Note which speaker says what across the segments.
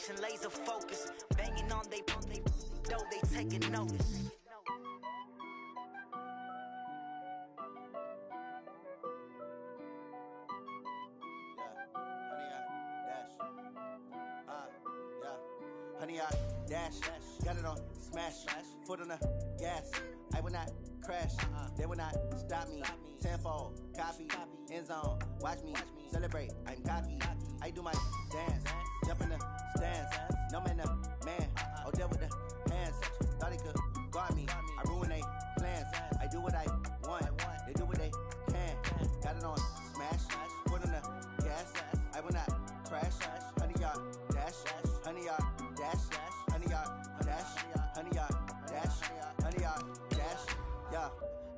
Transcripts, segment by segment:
Speaker 1: Concentration, laser focus. Banging on they though they taking notice.
Speaker 2: Honey, I dash, got it on smash, foot on the gas. I will not crash, they will not stop me. Tenfold, copy, end zone, watch me celebrate. I'm cocky, I do my dance, jump in the stands. No man, man, oh deal with the hands. Thought he could guard me, I ruin they plans. I do what I want, they do what they can. Got it on smash, foot on the gas. I will not crash, honey, y'all dash, honey, y'all dash, honey, y'all dash, honey, y'all dash, honey, y'all dash, yeah.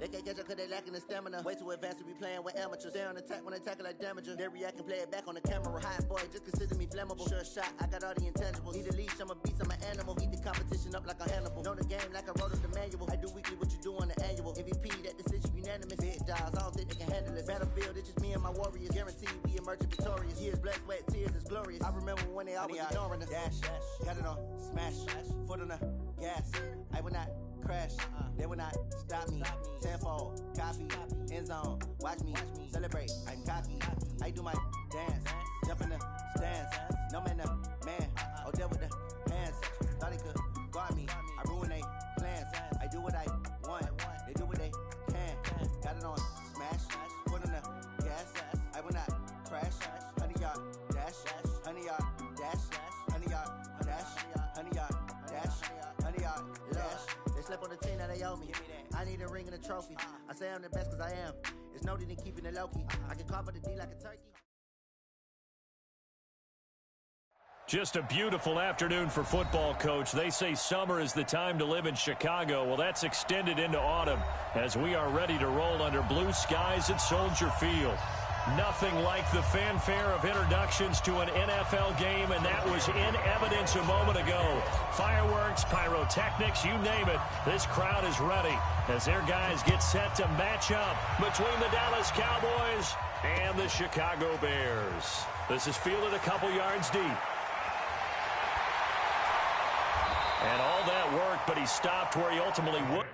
Speaker 2: They can't catch up cause they lacking the stamina. Way too advanced to be playing with amateurs. Stay on attack when I tackle like damager. They react and play it back on the camera. Hot boy, just consider me flammable. Sure shot, I got all the intangibles. Need a leash, I'm a beast, I'm an animal. Eat the competition up like a Hannibal. Know the game like I wrote up the manual. I do weekly what you do on the annual. MVP, that decision unanimous. Big jobs, I don't think they can handle it. Battlefield, it's just me and my warriors. Guaranteed we emerging victorious. Years, blood, sweat, tears, it's glorious. I remember when they always ignoring us. Dash, got it on smash, foot on the gas. I will not crash, they will not stop me. Tenfold, copy, end zone, watch me celebrate. I'm cocky, I do my dance, jump in the stands. No man, man, oh deal with the hands. Thought he could guard me, I ruin they plans. I do what I want, they do what they can. Got it on smash, foot on the gas. I will not crash, honey, y'all dash, honey, y'all dash, honey, y'all dash, honey, y'all dash, honey, y'all dash. Slept on the team that they owe me. I need a ring and a trophy. I say I'm the best cause I am. It's no need in keeping it low-key. I can cover the D like a turkey.
Speaker 3: Just a beautiful afternoon for football, Coach. They say summer is the time to live in Chicago. Well, that's extended into autumn as we are ready to roll under blue skies at Soldier Field. Nothing like the fanfare of introductions to an NFL game, and that was in evidence a moment ago. Fireworks, pyrotechnics, you name it. This crowd is ready as their guys get set to match up between the Dallas Cowboys and the Chicago Bears. This is fielded a couple yards deep. And all that work, but he stopped where he ultimately would.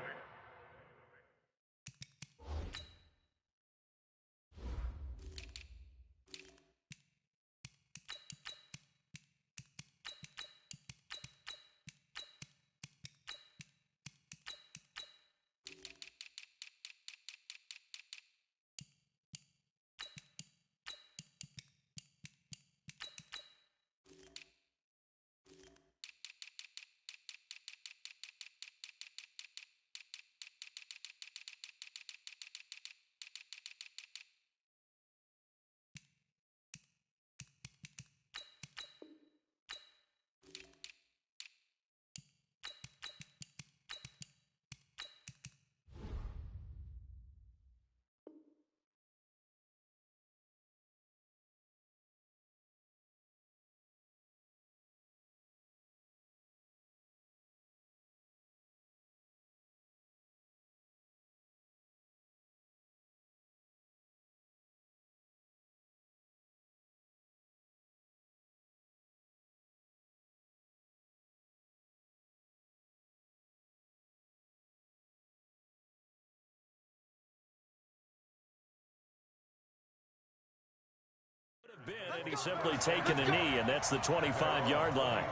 Speaker 3: And he's simply taken a knee, and that's the 25-yard line.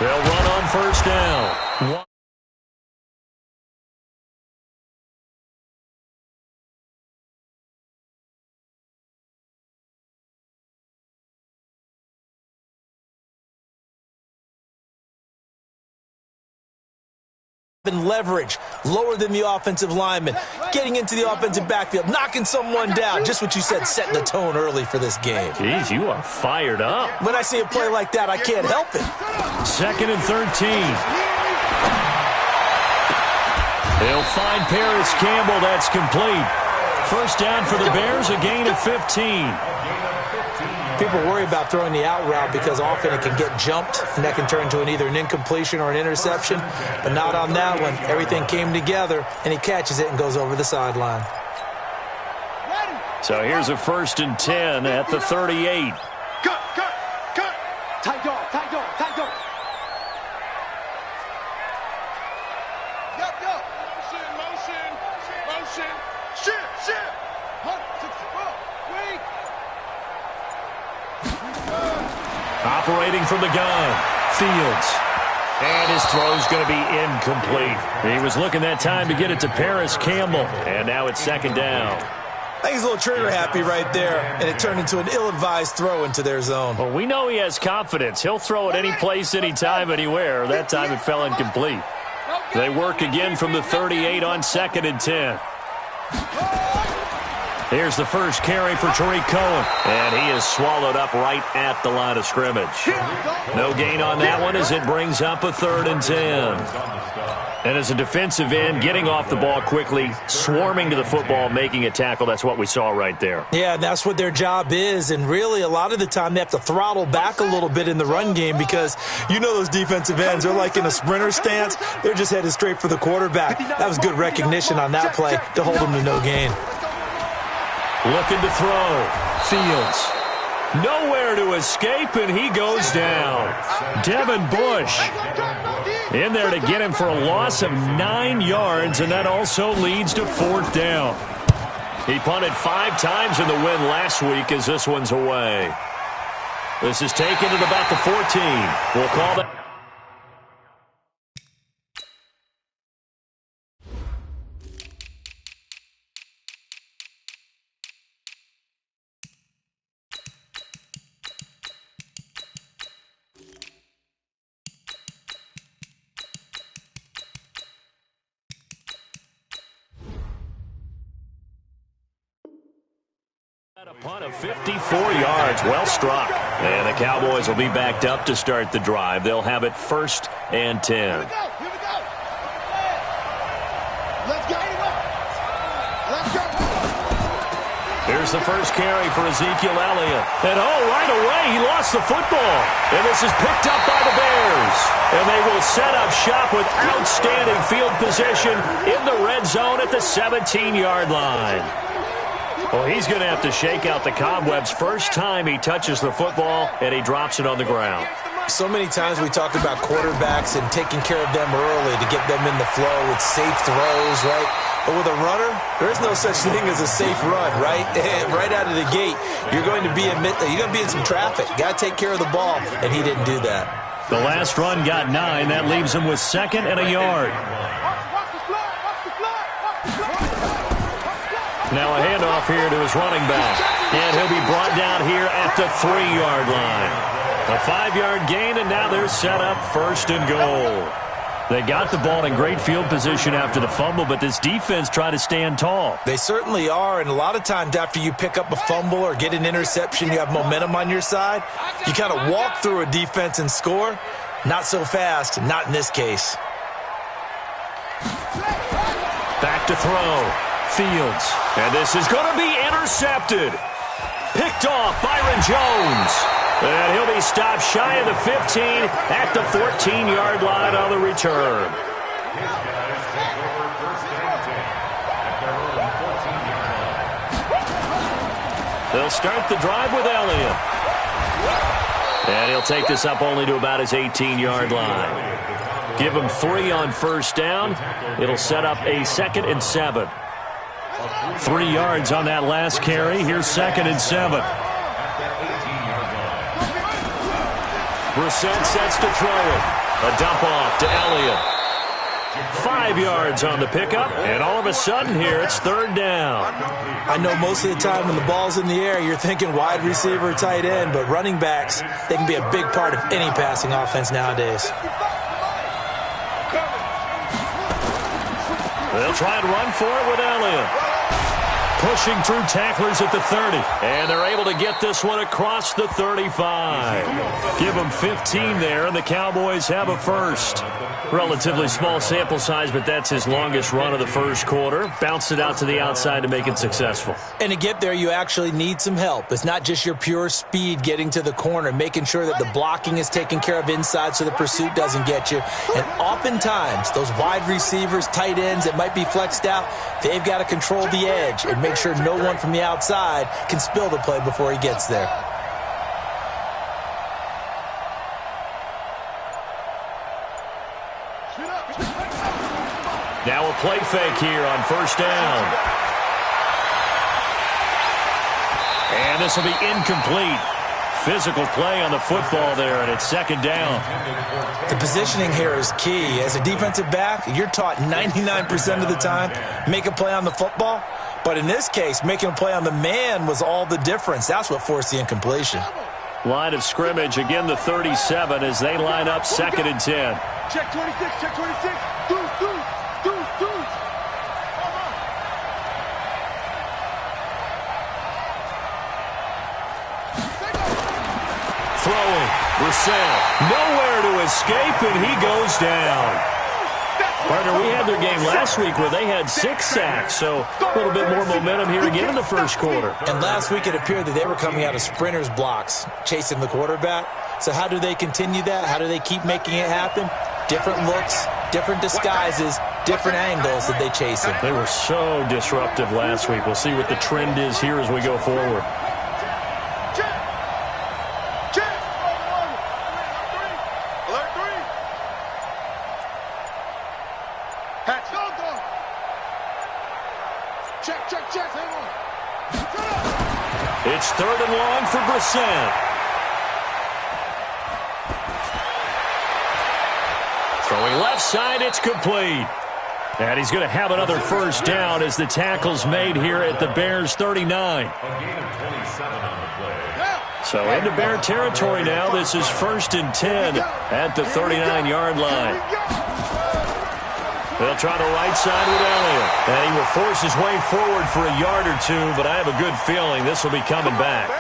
Speaker 3: They'll run on first down.
Speaker 4: Leverage, lower than the offensive lineman, getting into the offensive backfield, knocking someone down. Just what you said, setting the tone early for this game.
Speaker 3: Jeez, you are fired up.
Speaker 4: When I see a play like that, I can't help it.
Speaker 3: 2nd and 13. He'll find Paris Campbell. That's complete. First down for the Bears, a gain of 15.
Speaker 4: People worry about throwing the out route because often it can get jumped, and that can turn into either an incompletion or an interception. But not on that one. Everything came together, and he catches it and goes over the sideline.
Speaker 3: So here's a 1st and 10 at the 38.
Speaker 5: Cut. Tight dog. Motion. Shit. Wait.
Speaker 3: Operating from the gun, Fields. And his throw's going to be incomplete. He was looking that time to get it to Paris Campbell. And now it's 2nd down.
Speaker 4: I think he's a little trigger happy right there, and it turned into an ill-advised throw into their zone.
Speaker 3: Well, we know he has confidence. He'll throw it any place, anytime, anywhere. That time it fell incomplete. They work again from the 38 on 2nd and 10. Here's the first carry for Tariq Cohen. And he is swallowed up right at the line of scrimmage. No gain on that one as it brings up a 3rd and 10. And as a defensive end, getting off the ball quickly, swarming to the football, making a tackle, that's what we saw right there.
Speaker 4: Yeah, and that's what their job is. And really, a lot of the time, they have to throttle back a little bit in the run game because you know those defensive ends, they're like in a sprinter stance. They're just headed straight for the quarterback. That was good recognition on that play to hold them to no gain.
Speaker 3: Looking to throw. Fields. Nowhere to escape, and he goes down. Devin Bush in there to get him for a loss of 9 yards, and that also leads to 4th down. He punted 5 times in the win last week as this one's away. This is taken at about the 14. We'll call that. A punt of 54 yards, well struck. And the Cowboys will be backed up to start the drive. They'll have it 1st and 10.
Speaker 5: Here we go. Let's go.
Speaker 3: Here's the first carry for Ezekiel Elliott. And right away, he lost the football. And this is picked up by the Bears. And they will set up shop with outstanding field position in the red zone at the 17-yard line. Well, he's going to have to shake out the cobwebs first time he touches the football, and he drops it on the ground.
Speaker 4: So many times we talk about quarterbacks and taking care of them early to get them in the flow with safe throws, right? But with a runner, there is no such thing as a safe run, right? Right out of the gate, you're going to be in some traffic. Got to take care of the ball, and he didn't do that.
Speaker 3: The last run got 9. That leaves him with 2nd and a yard. Now a handoff here to his running back. And he'll be brought down here at the 3-yard line. A 5-yard gain, and now they're set up 1st and goal. They got the ball in great field position after the fumble, but this defense tried to stand tall.
Speaker 4: They certainly are, and a lot of times after you pick up a fumble or get an interception, you have momentum on your side. You kind of walk through a defense and score. Not so fast, not in this case.
Speaker 3: Back to throw. Fields. And this is going to be intercepted. Picked off Byron Jones. And he'll be stopped shy of the 15 at the 14-yard line on the return. They'll start the drive with Elliott. And he'll take this up only to about his 18-yard line. Give him 3 on 1st down. It'll set up a 2nd and 7. 3 yards on that last carry. Here's 2nd and 7. Brissett sets to throw it. A dump off to Elliott. 5 yards on the pickup, and all of a sudden here it's 3rd down.
Speaker 4: I know most of the time when the ball's in the air, you're thinking wide receiver, tight end, but running backs, they can be a big part of any passing offense nowadays.
Speaker 3: They'll try and run for it with Elliott. pushing through tacklers at the 30. And they're able to get this one across the 35. Give them 15 there, and the Cowboys have a first. Relatively small sample size, but that's his longest run of the first quarter. Bounced it out to the outside to make it successful.
Speaker 4: And to get there, you actually need some help. It's not just your pure speed getting to the corner, making sure that the blocking is taken care of inside so the pursuit doesn't get you. And oftentimes, those wide receivers, tight ends that might be flexed out, they've got to control the edge and make sure no one from the outside can spill the play before he gets there.
Speaker 3: Now a play fake here on first down. And this will be incomplete. Physical play on the football there, and it's second down.
Speaker 4: The positioning here is key. As a defensive back, you're taught 99% of the time, make a play on the football. But in this case, making a play on the man was all the difference. That's what forced the incompletion.
Speaker 3: Line of scrimmage, again the 37 as they line up 2nd and 10.
Speaker 5: Check 26, check 26. Deuce.
Speaker 3: Throwing, Brissett, nowhere to escape, and he goes down. Partner, we had their game last week where they had 6 sacks, so a little bit more momentum here again in the first quarter.
Speaker 4: And last week it appeared that they were coming out of sprinters blocks, chasing the quarterback. So how do they continue that? How do they keep making it happen? Different looks, different disguises, different angles that they chase him.
Speaker 3: They were so disruptive last week. We'll see what the trend is here as we go forward. It's 3rd and long for Brissett. Throwing left side, it's complete. And he's going to have another first down as the tackle's made here at the Bears' 39. So into Bear territory now. This is 1st and 10 at the 39-yard line. They'll try the right side with Elliott. And he will force his way forward for a yard or two, but I have a good feeling this will be coming back.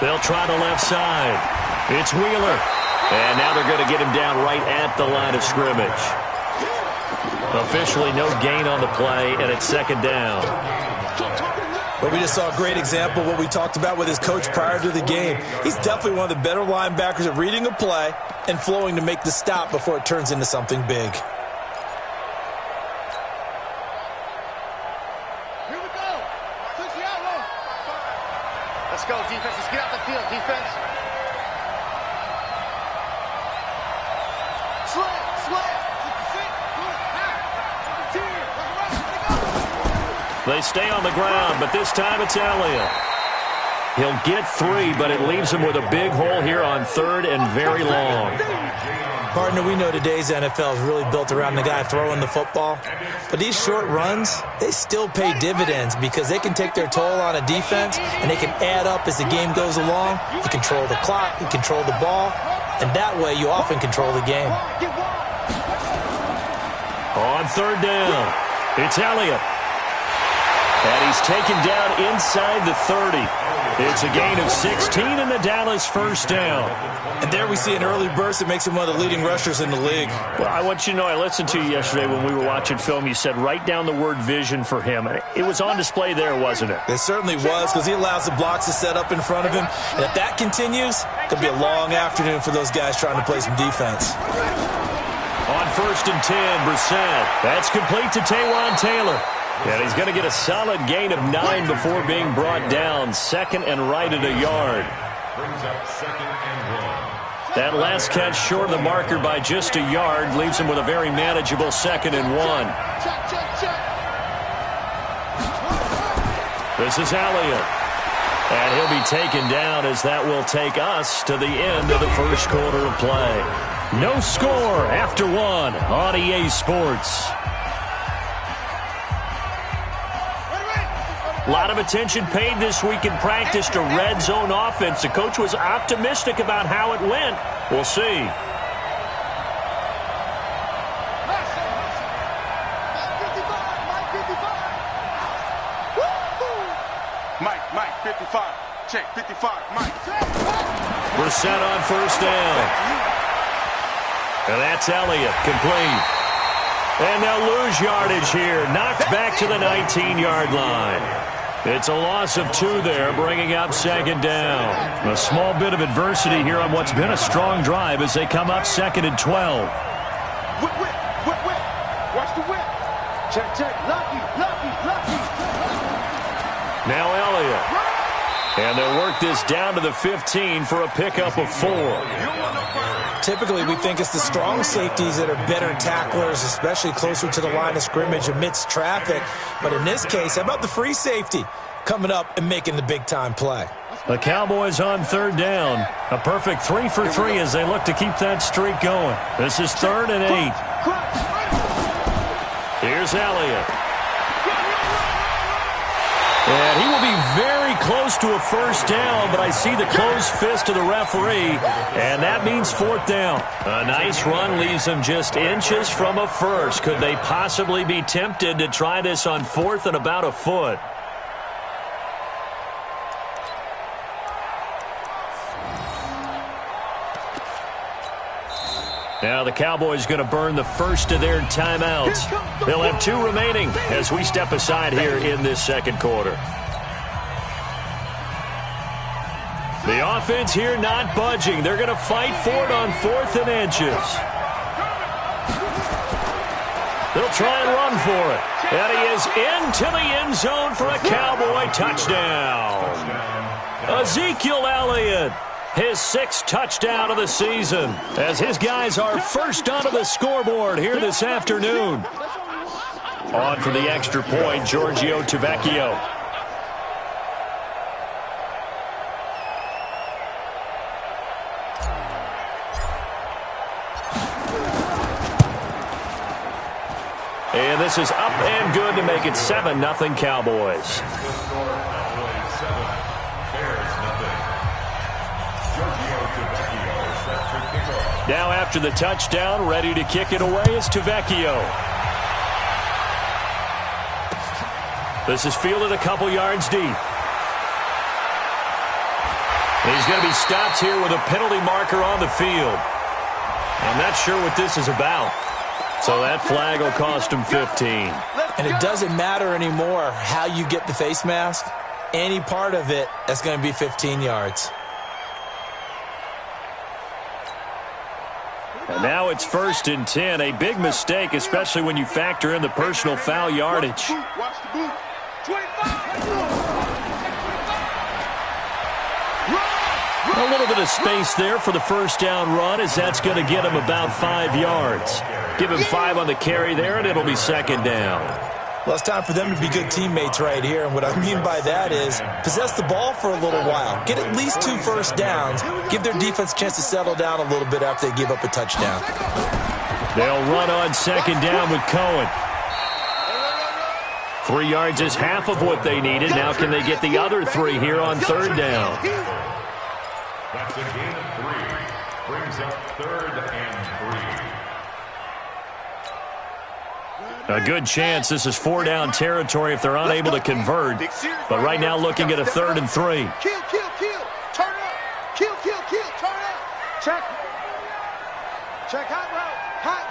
Speaker 3: They'll try the left side. It's Wheeler. And now they're going to get him down right at the line of scrimmage. Officially no gain on the play, and it's 2nd down.
Speaker 4: But we just saw a great example of what we talked about with his coach prior to the game. He's definitely one of the better linebackers at reading a play and flowing to make the stop before it turns into something big.
Speaker 5: Go, defense. Let's get out the field, defense.
Speaker 3: They stay on the ground, but this time it's Elliott. He'll get 3, but it leaves him with a big hole here on 3rd and very long.
Speaker 4: Partner, we know today's NFL is really built around the guy throwing the football. But these short runs, they still pay dividends because they can take their toll on a defense and they can add up as the game goes along. You control the clock, you control the ball, and that way you often control the game.
Speaker 3: On 3rd down, it's Elliott. And he's taken down inside the 30. It's a gain of 16 and the Dallas first down.
Speaker 4: And there we see an early burst that makes him one of the leading rushers in the league.
Speaker 3: Well, I want you to know, I listened to you yesterday when we were watching film. You said write down the word vision for him. It was on display there, wasn't it?
Speaker 4: It certainly was, because he allows the blocks to set up in front of him. And if that continues, it could be a long afternoon for those guys trying to play some defense.
Speaker 3: On 1st and 10, Brissett. That's complete to Taywan Taylor. And he's going to get a solid gain of 9 before being brought down. 2nd and right at a yard.
Speaker 6: Brings up 2nd and 1.
Speaker 3: That last catch short of the marker by just a yard leaves him with a very manageable 2nd and 1. This is Elliott. And he'll be taken down as that will take us to the end of the first quarter of play. No score after 1 on EA Sports. A lot of attention paid this week in practice to red zone offense. The coach was optimistic about how it went. We'll see.
Speaker 5: Mike, 55. Check, 55. Mike.
Speaker 3: We're set on first down. And that's Elliott, complete. And they'll lose yardage here. Knocked back to the 19-yard line. It's a loss of 2 there, bringing up 2nd down. A small bit of adversity here on what's been a strong drive as they come up 2nd and 12.
Speaker 5: Whip. Watch the whip. Check. Lucky.
Speaker 3: Now Elliott. And they'll work this down to the 15 for a pickup of 4.
Speaker 4: Typically, we think it's the strong safeties that are better tacklers, especially closer to the line of scrimmage amidst traffic. But in this case, how about the free safety coming up and making the big-time play?
Speaker 3: The Cowboys on 3rd down. A perfect 3 for 3 as they look to keep that streak going. This is 3rd and 8. Here's Elliott. And he will be very close to a first down, but I see the closed fist of the referee, and that means 4th down. A nice run leaves them just inches from a first. Could they possibly be tempted to try this on 4th and about a foot? Now the Cowboys going to burn the first of their timeouts. They'll have 2 remaining as we step aside here in this 2nd quarter. The offense here not budging. They're going to fight for it on 4th and inches. They'll try and run for it. And he is into the end zone for a Cowboy touchdown. Ezekiel Elliott. His 6th touchdown of the season as his guys are first onto the scoreboard here this afternoon. On for the extra point, Giorgio Tavecchio. And this is up and good to make it 7-0 Cowboys. Now after the touchdown, ready to kick it away is Tavecchio. This is fielded a couple yards deep. He's going to be stopped here with a penalty marker on the field. I'm not sure what this is about. So that flag will cost him 15.
Speaker 4: And it doesn't matter anymore how you get the face mask. Any part of it, that's going to be 15 yards.
Speaker 3: And now it's 1st and 10. A big mistake, especially when you factor in the personal foul yardage. A little bit of space there for the first down run as that's going to get him about 5 yards. Give him 5 on the carry there, and it'll be 2nd down.
Speaker 4: Well, it's time for them to be good teammates right here. And what I mean by that is possess the ball for a little while. Get at least 2 first downs. Give their defense a chance to settle down a little bit after they give up a touchdown.
Speaker 3: They'll run on 2nd down with Cohen. 3 yards is half of what they needed. Now can they get the other 3 here on 3rd down?
Speaker 6: That's a gain of 3. Brings up 3rd and 3.
Speaker 3: A good chance this is 4-down territory if they're unable to convert. But right now looking at a 3rd and 3.
Speaker 5: Kill. Turn up. Kill. Turn up. Check. Hot route. Hot.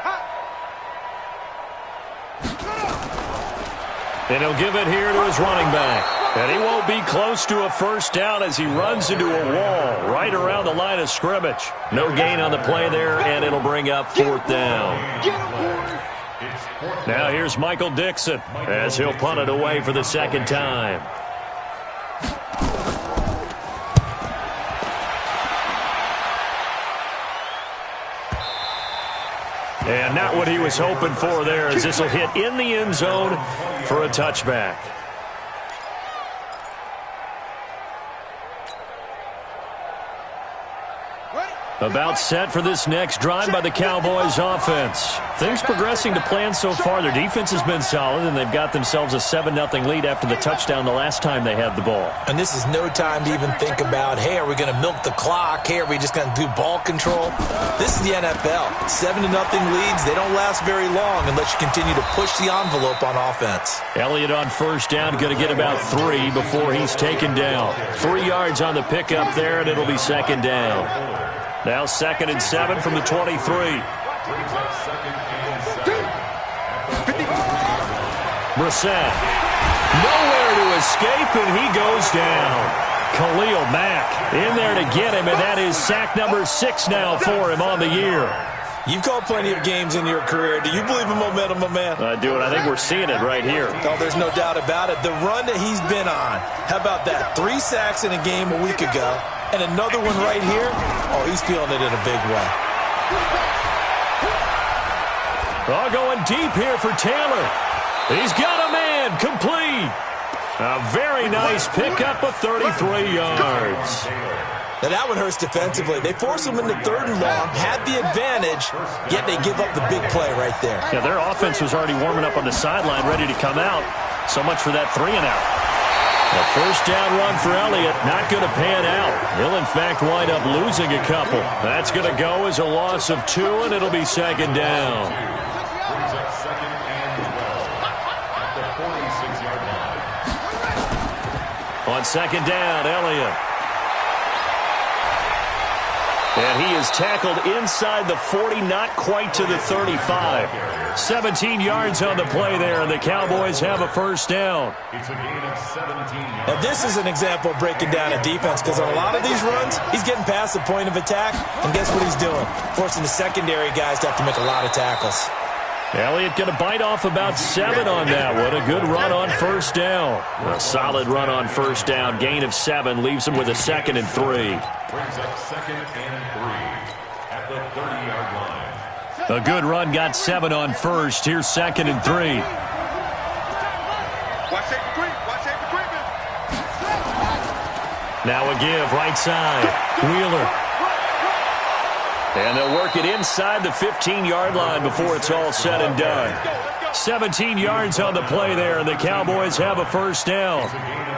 Speaker 3: And he'll give it here to his running back. And he won't be close to a first down as he runs into a wall right around the line of scrimmage. No gain on the play there, and it'll bring up 4th down. Now here's Michael Dixon as he'll punt it away for the 2nd time. And not what he was hoping for there, as this will hit in the end zone for a touchback. About set for this next drive by the Cowboys offense. Things progressing to plan so far. Their defense has been solid, and they've got themselves a 7-0 lead after the touchdown the last time they had the ball.
Speaker 4: And this is no time to even think about, hey, are we going to milk the clock? Hey, are we just going to do ball control? This is the NFL. 7-0 leads, they don't last very long unless you continue to push the envelope on offense.
Speaker 3: Elliott on first down, going to get about 3 before he's taken down. 3 yards on the pickup there, and it'll be second down. Now 2nd and 7 from the 23. Brissett. Nowhere to escape, and he goes down. Khalil Mack in there to get him, and that is sack number 6 now for him on the year.
Speaker 4: You've called plenty of games in your career. Do you believe in momentum, my man?
Speaker 3: I do, and I think we're seeing it right here.
Speaker 4: Oh, there's no doubt about it. The run that he's been on. How about that? 3 sacks in a game a week ago. And another one right here. Oh, he's feeling it in a big way.
Speaker 3: Oh, going deep here for Taylor. He's got a man. Complete. A very nice pickup of 33 yards.
Speaker 4: Now that one hurts defensively. They force him into 3rd and long, had the advantage, yet they give up the big play right there.
Speaker 3: Yeah, their offense was already warming up on the sideline, ready to come out. So much for that 3-and-out. A first down run for Elliott, not going to pan out. He'll, in fact, wind up losing a couple. That's going to go as a loss of 2, and it'll be second down.
Speaker 6: Brings up 2nd and 12 at the 46-yard line.
Speaker 3: On second down, Elliott. And he is tackled inside the 40, not quite to the 35. 17 yards on the play there, and the Cowboys have a first down.
Speaker 6: It's a gain of 17 yards.
Speaker 4: Now this is an example of breaking down a defense, because on a lot of these runs, he's getting past the point of attack, and guess what he's doing? Forcing the secondary guys to have to make a lot of tackles.
Speaker 3: Elliott going to bite off about 7 on that one. A good run on first down. A solid run on first down. Gain of 7 leaves him with a 2nd and 3.
Speaker 6: Brings up 2nd and 3 at the 30-yard line.
Speaker 3: A good run got 7 on first. Here's 2nd and 3. Now a give right side. Wheeler. And they'll work it inside the 15-yard line before it's all said and done. 17 yards on the play there, and the Cowboys have a first down.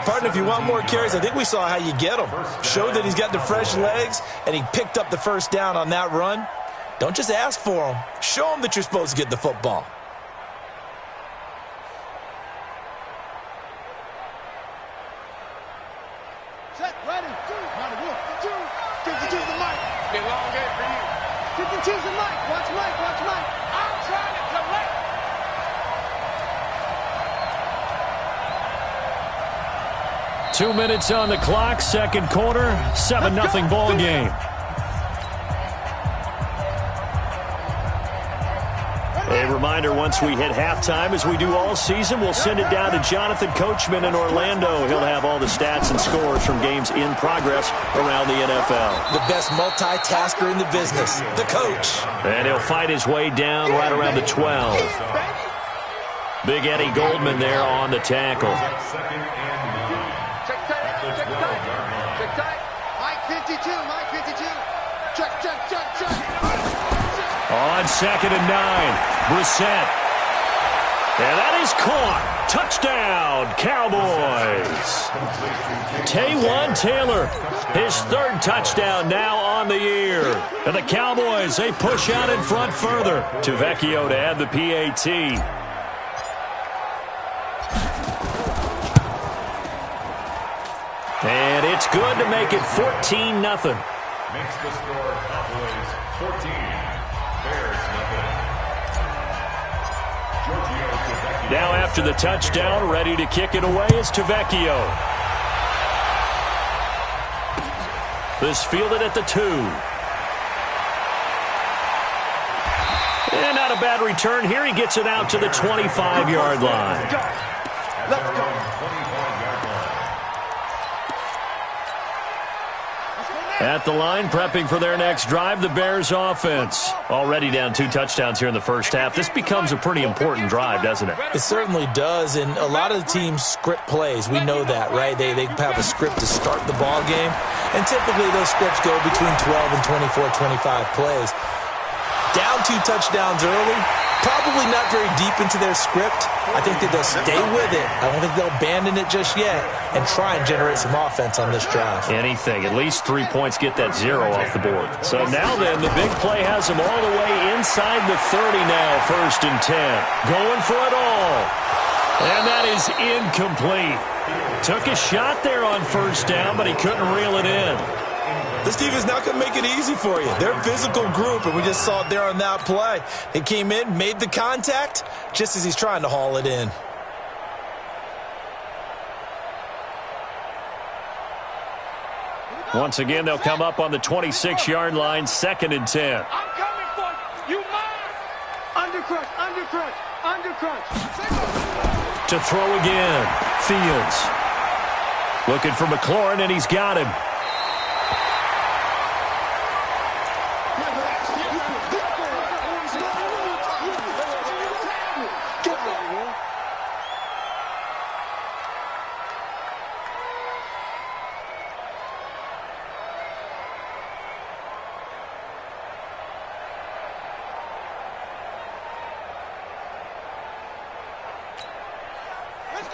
Speaker 4: Partner, if you want more carries, I think we saw how you get them. Showed that he's got the fresh legs, and he picked up the first down on that run. Don't just ask for him. Show him that you're supposed to get the football.
Speaker 5: Set, ready, 2, 52 the mic. Been a long game for you. 52 the mic. Watch Mike, watch Mike. I'm trying to collect.
Speaker 3: Two minutes on the clock, second quarter, 7-0 ball game. A reminder, once we hit halftime, as we do all season, we'll send it down to Jonathan Coachman in Orlando. He'll have all the stats and scores from games in progress around the NFL.
Speaker 4: The best multitasker in the business, the coach.
Speaker 3: And he'll fight his way down right around the 12. Big Eddie Goldman there on the tackle.
Speaker 5: Check tight. Mike 52, Mike 52. Check.
Speaker 3: On 2nd and 9, Brissett. And that is caught. Touchdown, Cowboys. Taywan Taylor, his 3rd touchdown now on the year. And the Cowboys, they push out in front further. Tavecchio to add the PAT. And it's good to make it 14-0.
Speaker 6: Makes the score Cowboys 14.
Speaker 3: Now after the touchdown, ready to kick it away is Tavecchio. This fielded at the 2. And not a bad return here. He gets it out to the 25-yard line.
Speaker 5: Let's go.
Speaker 3: At the line, prepping for their next drive, the Bears offense. Already down 2 touchdowns here in the first half. This becomes a pretty important drive, doesn't it?
Speaker 4: It certainly does, and a lot of the teams script plays. We know that, right? They have a script to start the ball game, and typically those scripts go between 12 and 24, 25 plays. Down 2 touchdowns early, probably not very deep into their script. I think that they'll stay with it. I don't think they'll abandon it just yet and try and generate some offense on this drive.
Speaker 3: Anything. At least 3 points, get that 0 off the board. So now then, the big play has them all the way inside the 30 now, 1st and 10. Going for it all. And that is incomplete. Took a shot there on 1st down, but he couldn't reel it in.
Speaker 4: This team is not going to make it easy for you. They're a physical group, and we just saw it there on that play. They came in, made the contact, just as he's trying to haul it in.
Speaker 3: Once again, they'll come up on the 26-yard line, 2nd and 10.
Speaker 5: I'm coming for you. You mine. Undercrunch, undercrunch, undercrunch.
Speaker 3: To throw again. Fields. Looking for McLaurin, and he's got him.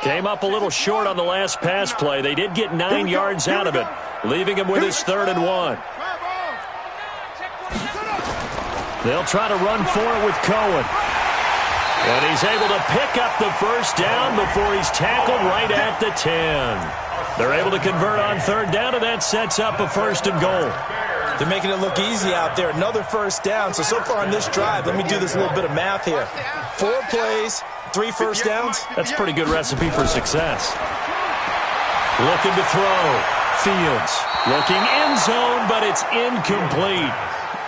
Speaker 3: Came up a little short on the last pass play. They did get 9 yards out of it, leaving him with his 3rd and 1. They'll try to run for it with Cohen. And he's able to pick up the 1st down before he's tackled right at the 10. They're able to convert on 3rd down, and that sets up a 1st and goal.
Speaker 4: They're making it look easy out there. Another 1st down. So far on this drive, let me do this little bit of math here. 4 plays, 3 1st downs.
Speaker 3: That's a pretty good recipe for success. Looking to throw. Fields looking end zone, but it's incomplete.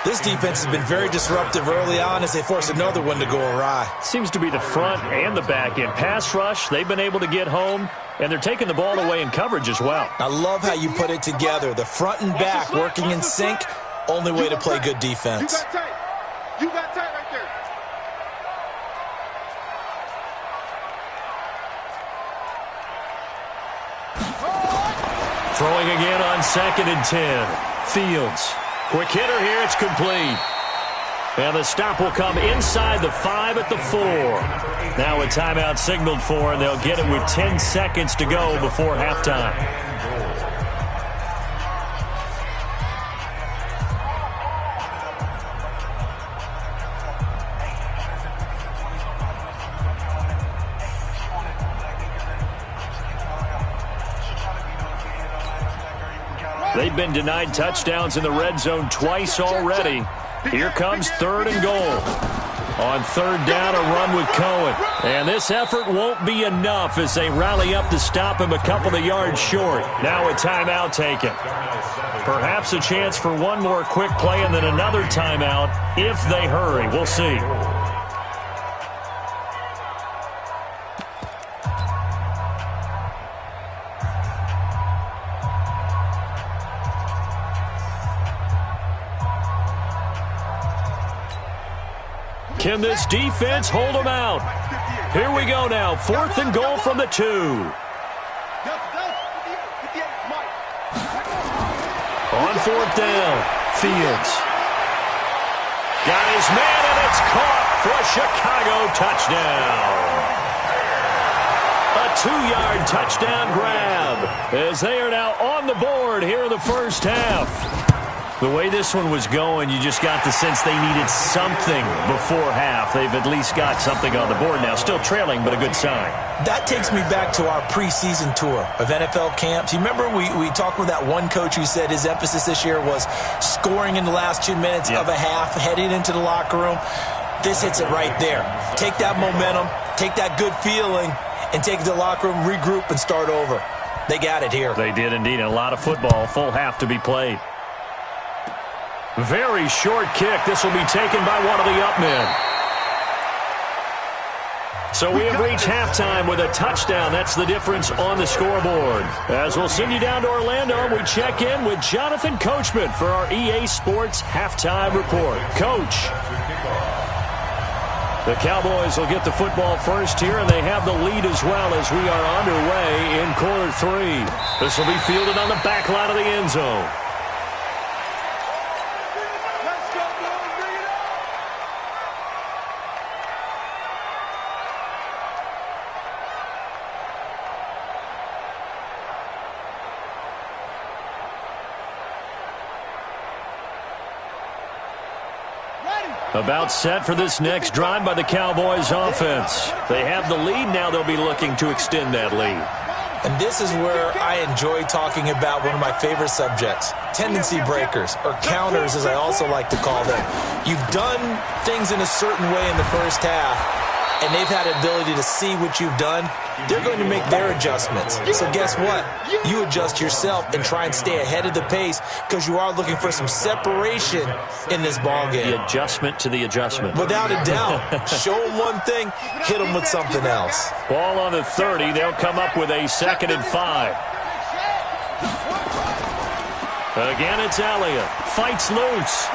Speaker 4: This defense has been very disruptive early on as they force another one to go awry.
Speaker 3: Seems to be the front and the back end. Pass rush, they've been able to get home, and they're taking the ball away in coverage as well.
Speaker 4: I love how you put it together. The front and back working in sync, only way to play good defense.
Speaker 5: You got tight. You got tight right there.
Speaker 3: Throwing again on 2nd and 10. Fields. Quick hitter here, it's complete. And the stop will come inside the 5 at the 4. Now a timeout signaled for, and they'll get it with 10 seconds to go before halftime. They've been denied touchdowns in the red zone twice already. Here comes 3rd and goal. On 3rd down, a run with Cohen. And this effort won't be enough as they rally up to stop him a couple of yards short. Now a timeout taken. Perhaps a chance for one more quick play and then another timeout if they hurry. We'll see. Can this defense hold them out? Here we go now. 4th and goal from the 2. On 4th down, Fields. Got his man, and it's caught for a Chicago touchdown. A 2-yard touchdown grab as they are now on the board here in the first half. The way this one was going, you just got the sense they needed something before half. They've at least got something on the board now. Still trailing, but a good sign.
Speaker 4: That takes me back to our preseason tour of NFL camps. You remember we talked with that one coach who said his emphasis this year was scoring in the last 2 minutes of a half, heading into the locker room. This hits it right there. Take that momentum, take that good feeling, and take it to the locker room, regroup, and start over. They got it here.
Speaker 3: They did indeed. A lot of football, full half to be played. Very short kick. This will be taken by one of the up men. So we have reached halftime with a touchdown. That's the difference on the scoreboard. As we'll send you down to Orlando, we check in with Jonathan Coachman for our EA Sports Halftime Report. Coach. The Cowboys will get the football first here, and they have the lead as well as we are underway in quarter 3. This will be fielded on the back line of the end zone. About set for this next drive by the Cowboys offense. They have the lead. Now they'll be looking to extend that lead.
Speaker 4: And this is where I enjoy talking about one of my favorite subjects, tendency breakers, or counters as I also like to call them. You've done things in a certain way in the first half, and they've had the ability to see what you've done. They're going to make their adjustments. So guess what? You adjust yourself and try and stay ahead of the pace because you are looking for some separation in this ball game.
Speaker 3: The adjustment to the adjustment.
Speaker 4: Without a doubt. Show them one thing, hit them with something else.
Speaker 3: Ball on the 30. They'll come up with a 2nd and 5. Again, it's Elliott. Fights loose.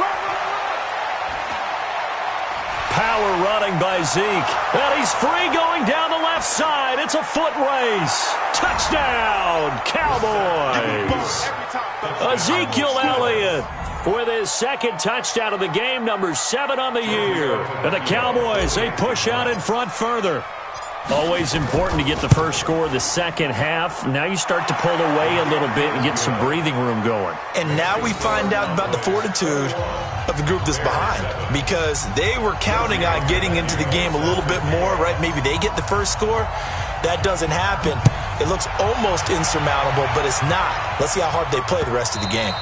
Speaker 3: Power running by Zeke. And he's free going down the left side. It's a foot race. Touchdown, Cowboys. Ezekiel Elliott with his 2nd touchdown of the game, number 7 on the year. And the Cowboys, they push out in front further. Always important to get the first score of the second half. Now you start to pull away a little bit and get some breathing room going.
Speaker 4: And now we find out about the fortitude of the group that's behind, because they were counting on getting into the game a little bit more, right? Maybe they get the first score. That doesn't happen. It looks almost insurmountable, but it's not. Let's see how hard they play the rest of the game.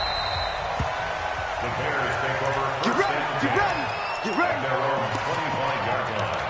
Speaker 6: The Bears take over. Get ready, get ready, get ready. Their own 25-yard line.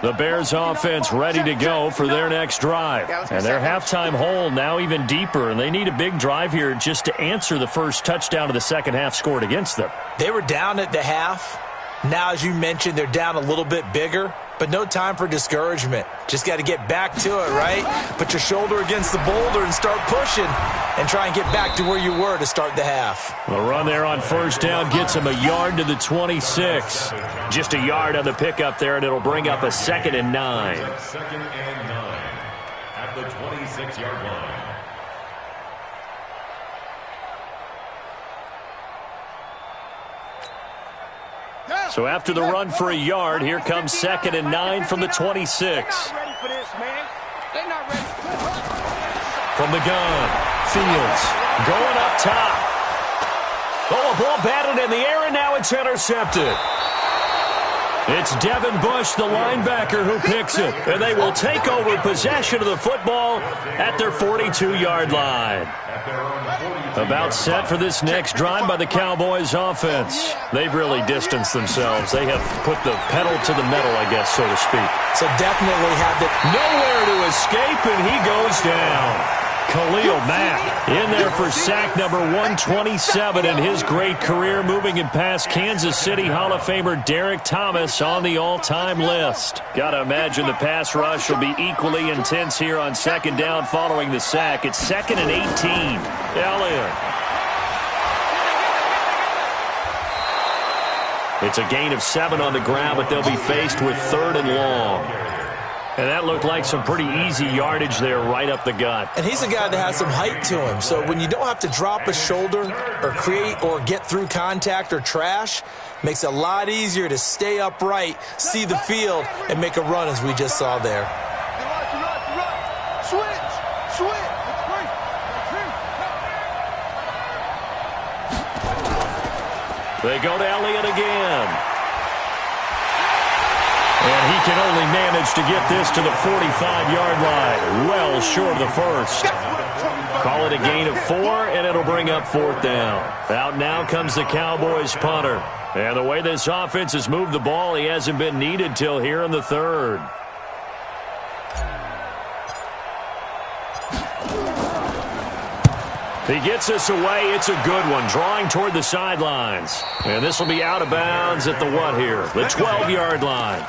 Speaker 3: The Bears offense ready to go for their next drive. And their halftime hole now even deeper, and they need a big drive here just to answer the first touchdown of the second half scored against them.
Speaker 4: They were down at the half. Now, as you mentioned, they're down a little bit bigger, but no time for discouragement. Just got to get back to it, right? Put your shoulder against the boulder and start pushing and try and get back to where you were to start the half.
Speaker 3: The run there on first down gets him a yard to the 26. Just a yard on the pickup there, and it'll bring up a 2nd and 9.
Speaker 6: 2nd and 9 at the 26-yard line.
Speaker 3: So after the run for a yard, here comes 2nd and 9 from the 26. From the gun, Fields going up top. Oh, a ball batted in the air, and now it's intercepted. It's Devin Bush, the linebacker, who picks it. And they will take over possession of the football at their 42-yard line. About set for this next drive by the Cowboys offense. They've really distanced themselves. They have put the pedal to the metal, I guess, so to speak.
Speaker 4: So definitely have the
Speaker 3: nowhere to escape, and he goes down. Khalil Mack in there for sack number 127 in his great career, moving it past Kansas City Hall of Famer Derek Thomas on the all-time list. Got to imagine the pass rush will be equally intense here on 2nd down following the sack. It's 2nd and 18. Elliott. It's a gain of 7 on the ground, but they'll be faced with 3rd and long. And that looked like some pretty easy yardage there right up the gut.
Speaker 4: And he's a guy that has some height to him. So when you don't have to drop a shoulder or create or get through contact or trash, makes it a lot easier to stay upright, see the field, and make a run as we just saw there.
Speaker 3: They go to Elliott again. And he can only manage to get this to the 45-yard line, well short of the first. Call it a gain of 4, and it'll bring up 4th down. Out now comes the Cowboys punter. And the way this offense has moved the ball, he hasn't been needed till here in the 3rd. He gets this away. It's a good one, drawing toward the sidelines. And this will be out of bounds at the what here? The 12-yard line.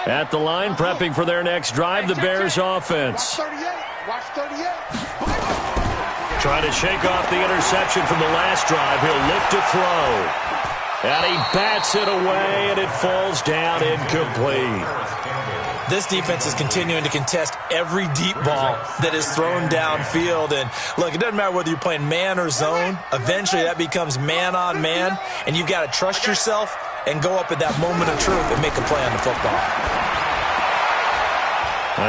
Speaker 3: At the line, prepping for their next drive, the Bears offense.
Speaker 5: Watch 38.
Speaker 3: Trying to shake off the interception from the last drive. He'll look to throw. And he bats it away, and it falls down incomplete.
Speaker 4: This defense is continuing to contest every deep ball that is thrown downfield. And, look, it doesn't matter whether you're playing man or zone. Eventually, that becomes man on man, and you've got to trust yourself and go up at that moment of truth and make a play on the football.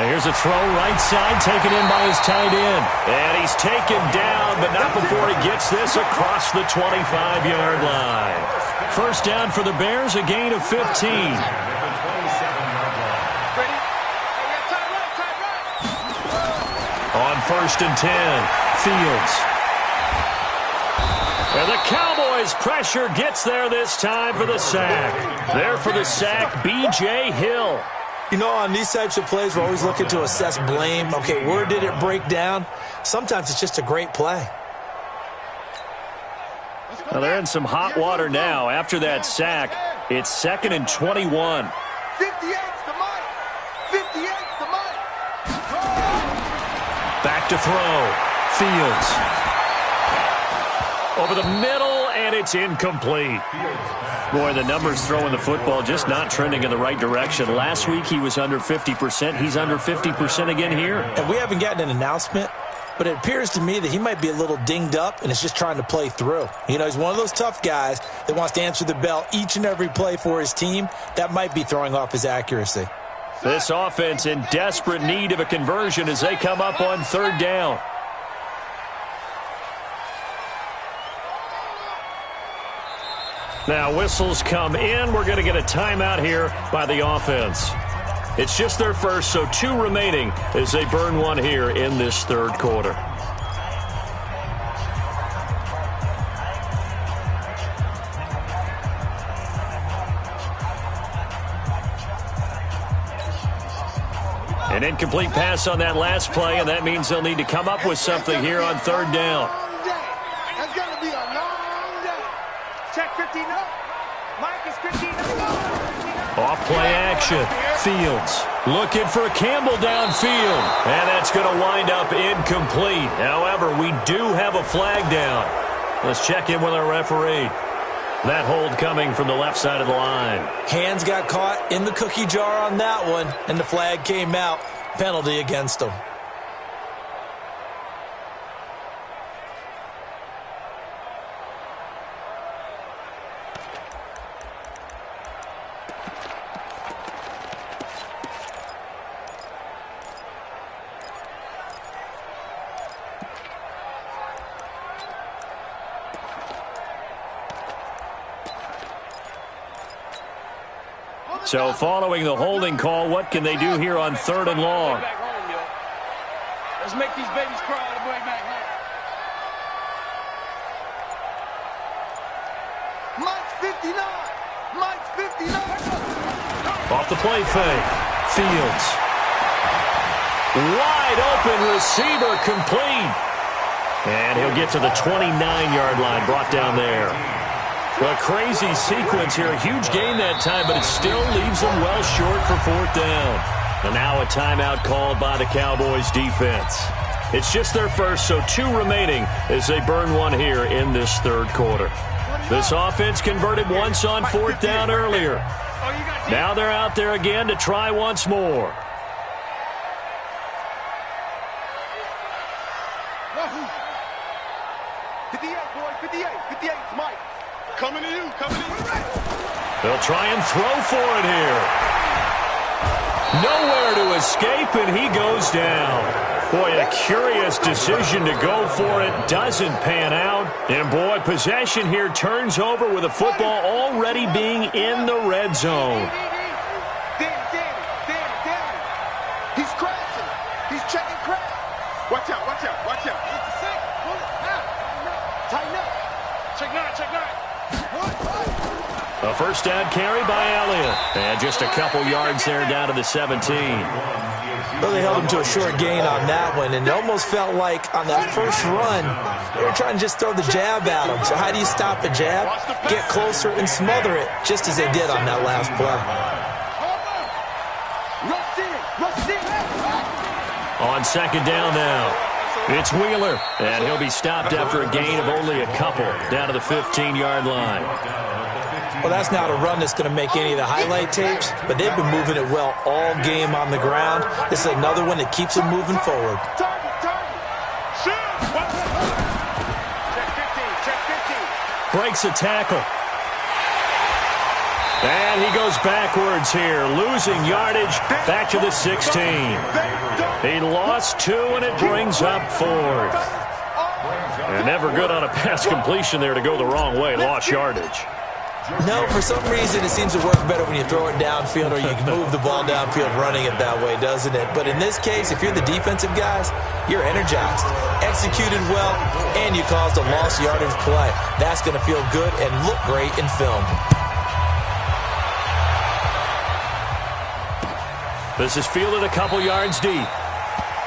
Speaker 3: Here's a throw right side, taken in by his tight end. And he's taken down, but not before he gets this across the 25-yard line. First down for the Bears, a gain of 15. On 1st and 10, Fields. And the Cowboys pressure gets there this time for the sack. There for the sack, B.J. Hill.
Speaker 4: You know, on these types of plays, we're always looking to assess blame. Okay, where did it break down? Sometimes it's just a great play.
Speaker 3: Well, they're in some hot water now. After that sack, it's 2nd and 21.
Speaker 5: 58's the mic. 58's the mic.
Speaker 3: Back to throw. Fields. Over the middle, and it's incomplete. Boy, the numbers throwing the football just not trending in the right direction. Last week, he was under 50%. He's under 50% again here.
Speaker 4: And we haven't gotten an announcement, but it appears to me that he might be a little dinged up and is just trying to play through. You know, he's one of those tough guys that wants to answer the bell each and every play for his team. That might be throwing off his accuracy.
Speaker 3: This offense in desperate need of a conversion as they come up on 3rd down. Now whistles come in. We're going to get a timeout here by the offense. It's just their first, so 2 remaining as they burn one here in this 3rd quarter. An incomplete pass on that last play, and that means they'll need to come up with something here on 3rd down.
Speaker 5: That's going to be a long day. Check 15 up. Mike is 15 up.
Speaker 3: Off play action. Fields looking for Campbell downfield. And that's going to wind up incomplete. However, we do have a flag down. Let's check in with our referee. That hold coming from the left side of the line.
Speaker 4: Hands got caught in the cookie jar on that one, and the flag came out. Penalty against him.
Speaker 3: So following the holding call, what can they do here on 3rd and long?
Speaker 5: Let's make these babies cry all the way back home. Mike's 59. Mike's 59.
Speaker 3: Off the play fake. Fields. Wide open receiver complete. And he'll get to the 29-yard line, brought down there. A crazy sequence here. A huge gain that time, but it still leaves them well short for 4th down. And now a timeout called by the Cowboys defense. It's just their first, so 2 remaining as they burn one here in this 3rd quarter. This offense converted once on 4th down earlier. Now they're out there again to try once more.
Speaker 5: Coming to you, coming to you.
Speaker 3: They'll try and throw for it here. Nowhere to escape, and he goes down. Boy, a curious decision to go for it. Doesn't pan out. And, boy, possession here turns over with the football already being in the red zone.
Speaker 5: Danny. He's crashing. He's checking crash. Watch out. It's a six. Pull it out. Tighten up. Check nine.
Speaker 3: A first down carry by Elliott. And just a couple yards there down to the 17.
Speaker 4: Well, they held him to a short gain on that one, and it almost felt like on that first run, they were trying to just throw the jab at him. So how do you stop the jab? Get closer and smother it, just as they did on that last play.
Speaker 3: On second down now, it's Wheeler, and he'll be stopped after a gain of only a couple down to the 15-yard line.
Speaker 4: Well, that's not a run that's going to make any of the highlight tapes, but they've been moving it well all game on the ground. This is another one that keeps them moving forward.
Speaker 3: Breaks a tackle. And he goes backwards here, losing yardage back to the 16. He lost 2, and it brings up 4th. And never good on a pass completion there to go the wrong way, lost yardage.
Speaker 4: No, for some reason it seems to work better when you throw it downfield or you can move the ball downfield running it that way, doesn't it? But in this case, if you're the defensive guys, you're energized, executed well, and you caused a lost yardage play. That's going to feel good and look great in film.
Speaker 3: This is fielded a couple yards deep.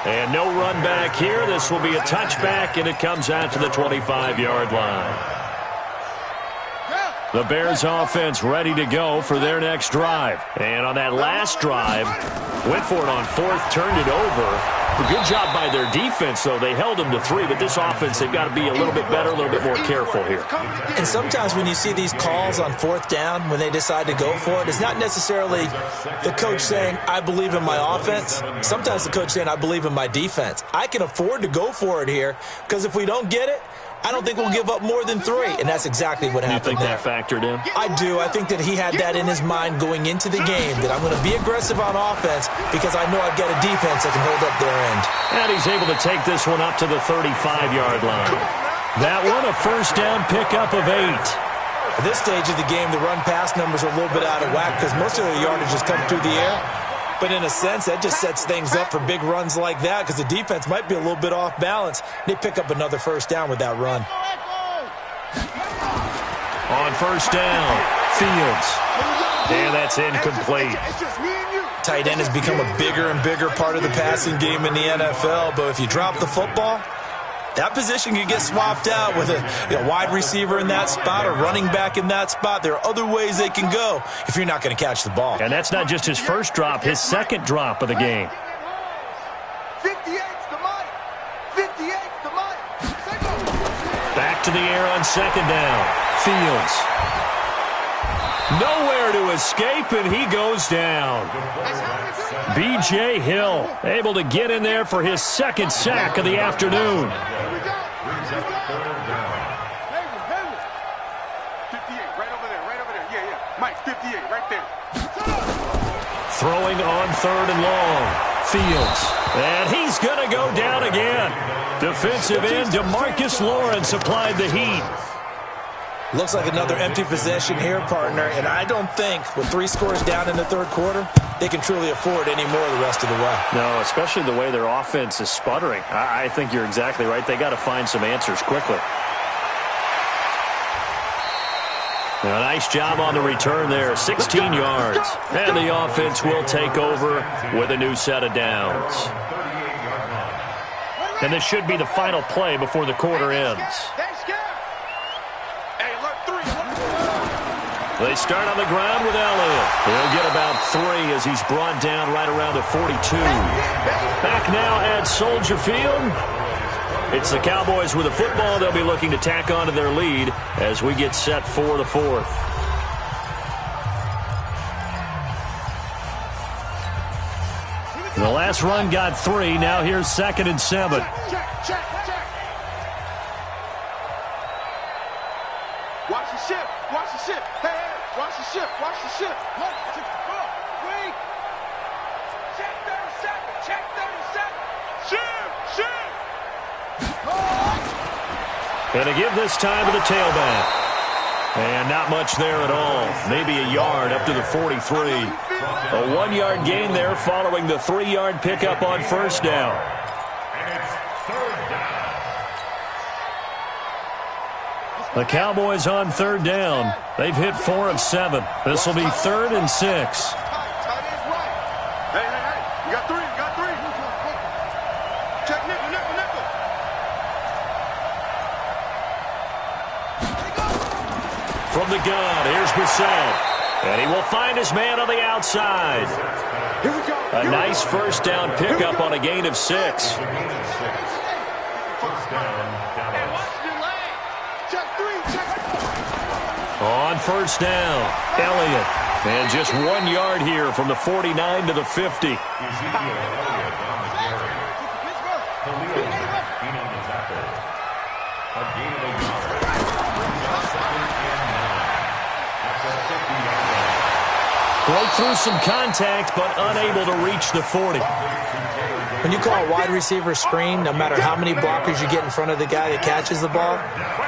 Speaker 3: And no run back here. This will be a touchback, and it comes out to the 25-yard line. The Bears offense ready to go for their next drive. And on that last drive, went for it on 4th, turned it over. A good job by their defense, though. They held them to 3, but this offense, they've got to be a little bit better, a little bit more careful here.
Speaker 4: And sometimes when you see these calls on 4th down, when they decide to go for it, it's not necessarily the coach saying, I believe in my offense. Sometimes the coach saying, I believe in my defense. I can afford to go for it here, because if we don't get it, I don't think we'll give up more than 3, and that's exactly what happened there.
Speaker 3: You think that factored in?
Speaker 4: I do. I think that he had that in his mind going into the game, that I'm going to be aggressive on offense because I know I've got a defense that can hold up their end.
Speaker 3: And he's able to take this one up to the 35-yard line. That one, a first down pickup of 8.
Speaker 4: At this stage of the game, the run-pass numbers are a little bit out of whack because most of the yardage has come through the air. But in a sense, that just sets things up for big runs like that because the defense might be a little bit off balance. They pick up another first down with that run.
Speaker 3: On first down, Fields. And that's incomplete.
Speaker 4: Tight end has become a bigger and bigger part of the passing game in the NFL. But if you drop the football, that position can get swapped out with a wide receiver in that spot or running back in that spot. There are other ways they can go if you're not going to catch the ball.
Speaker 3: And that's not just his first drop, his second drop of the game.
Speaker 5: 58's the Mike. 58's the Mike.
Speaker 3: Back to the air on second down. Fields. Nowhere to escape, and he goes down. B.J. Hill able to get in there for his second sack of the afternoon.
Speaker 5: 58, right over there. Yeah. Mike, 58, right there.
Speaker 3: Throwing on 3rd and long. Fields. And he's going to go down again. Defensive end DeMarcus Lawrence applied the heat.
Speaker 4: Looks like another empty possession here, partner, and I don't think with 3 scores down in the 3rd quarter, they can truly afford any more the rest of the way.
Speaker 3: No, especially the way their offense is sputtering. I think you're exactly right. They got to find some answers quickly. A nice job on the return there, 16 yards. And the offense will take over with a new set of downs. And this should be the final play before the quarter ends. They start on the ground with Elliott. He'll get about 3 as he's brought down right around the 42. Back now at Soldier Field. It's the Cowboys with the football. They'll be looking to tack on to their lead as we get set for the 4th. The last run got 3. Now here's 2nd and 7.
Speaker 5: Watch the ship. Watch the ship. Hey, watch the ship. Watch the ship. Look, wait. Check 37. Check 37. Ship.
Speaker 3: And to give this time to the tailback. And not much there at all. Maybe a yard up to the 43. A 1-yard gain there following the 3-yard pickup on first down. The Cowboys on third down. They've hit 4 of 7. This will be 3rd and 6.
Speaker 5: Hey, you got 3, Check nickel.
Speaker 3: From the gun, here's Brissett. And he will find his man on the outside.
Speaker 5: Here we go.
Speaker 3: A nice first down pickup on a gain of 6.
Speaker 6: First down, Dallas.
Speaker 3: On first down, Elliott. And just 1 yard here from the 49 to the 50.
Speaker 6: Ezekiel Elliott on the carry. Khalil beating the tackle. A gain of a yard. Second and 9. At the 50-yard line.
Speaker 3: Broke through some contact, but unable to reach the 40.
Speaker 4: When you call a wide receiver screen, no matter how many blockers you get in front of the guy that catches the ball,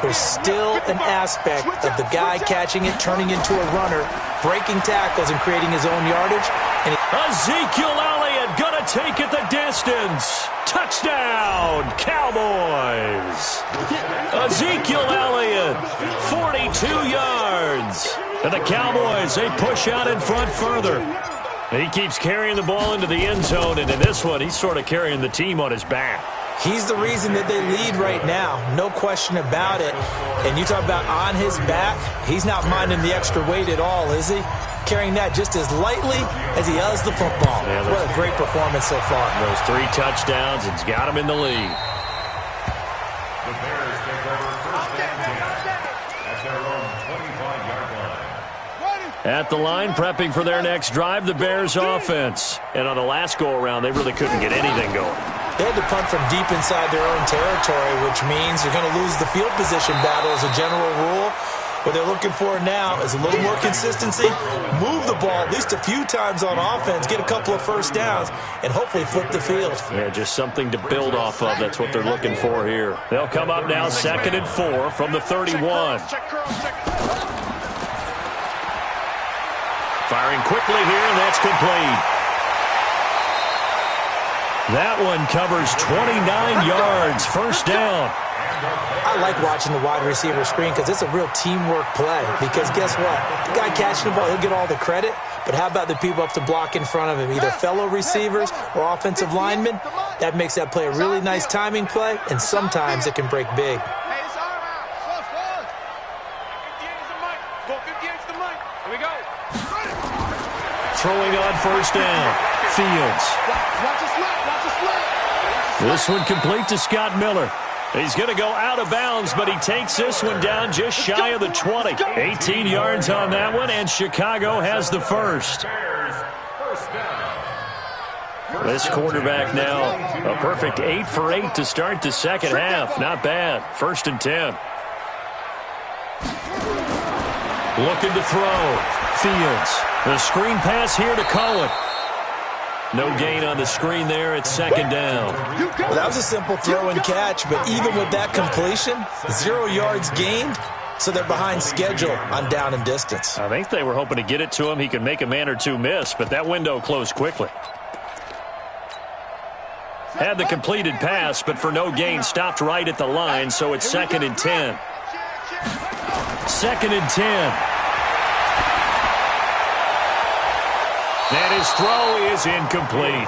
Speaker 4: there's still an aspect of the guy catching it, turning into a runner, breaking tackles, and creating his own yardage. And
Speaker 3: Ezekiel Elliott gonna take it the distance. Touchdown, Cowboys. Ezekiel Elliott, 42 yards. And the Cowboys, they push out in front further. He keeps carrying the ball into the end zone, and in this one, he's sort of carrying the team on his back.
Speaker 4: he's the reason that they lead right now, no question about it. And you talk about on his back, he's not minding the extra weight at all, is he? Carrying that just as lightly as he does the football.
Speaker 3: Yeah,
Speaker 4: what a great performance so far.
Speaker 3: Those 3 touchdowns, it's got him in the lead.
Speaker 6: The Bears take over first and 10 at their own 25-yard line.
Speaker 3: At the line, prepping for their next drive, the Bears offense. And on the last go-around, they really couldn't get anything going.
Speaker 4: They had to punt from deep inside their own territory, which means you're going to lose the field position battle as a general rule. What they're looking for now is a little more consistency, move the ball at least a few times on offense, get a couple of first downs, and hopefully flip the field.
Speaker 3: Yeah, just something to build off of. That's what they're looking for here. They'll come up now 2nd and 4 from the 31. Firing quickly here, and that's complete. That one covers 29 yards. First down.
Speaker 4: I like watching the wide receiver screen because it's a real teamwork play. Because guess what? The guy catching the ball, he'll get all the credit. But how about the people up to block in front of him, either fellow receivers or offensive linemen? That makes that play a really nice timing play, and sometimes it can break big.
Speaker 3: Throwing on first down. Fields. This one complete to Scott Miller. He's going to go out of bounds, but he takes this one down just shy of the 20. 18 yards on that one, and Chicago has the first. This quarterback now, a perfect 8 for 8 to start the second half. Not bad. 1st and 10. Looking to throw. Fields. The screen pass here to Cohen. No gain on the screen there at 2nd down.
Speaker 4: Well, that was a simple throw and catch, but even with that completion, 0 yards gained, so they're behind schedule on down and distance.
Speaker 3: I think they were hoping to get it to him. He could make a man or two miss, but that window closed quickly. Had the completed pass, but for no gain, stopped right at the line, so it's 2nd and 10. 2nd and 10. And his throw is incomplete.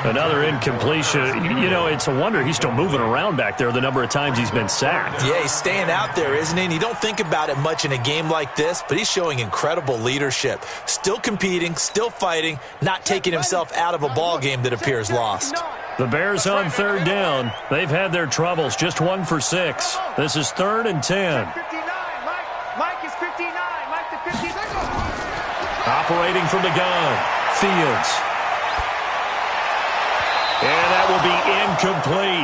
Speaker 3: Another incompletion. You know, it's a wonder he's still moving around back there the number of times he's been sacked.
Speaker 4: Yeah, he's staying out there, isn't he? And you don't think about it much in a game like this, but he's showing incredible leadership. Still competing, still fighting, not taking himself out of a ball game that appears lost.
Speaker 3: The Bears on 3rd down. They've had their troubles. Just 1 for 6. This is 3rd and 10.
Speaker 5: Mike is 59. Mike to 59.
Speaker 3: Operating from the gun. Fields. And that will be incomplete.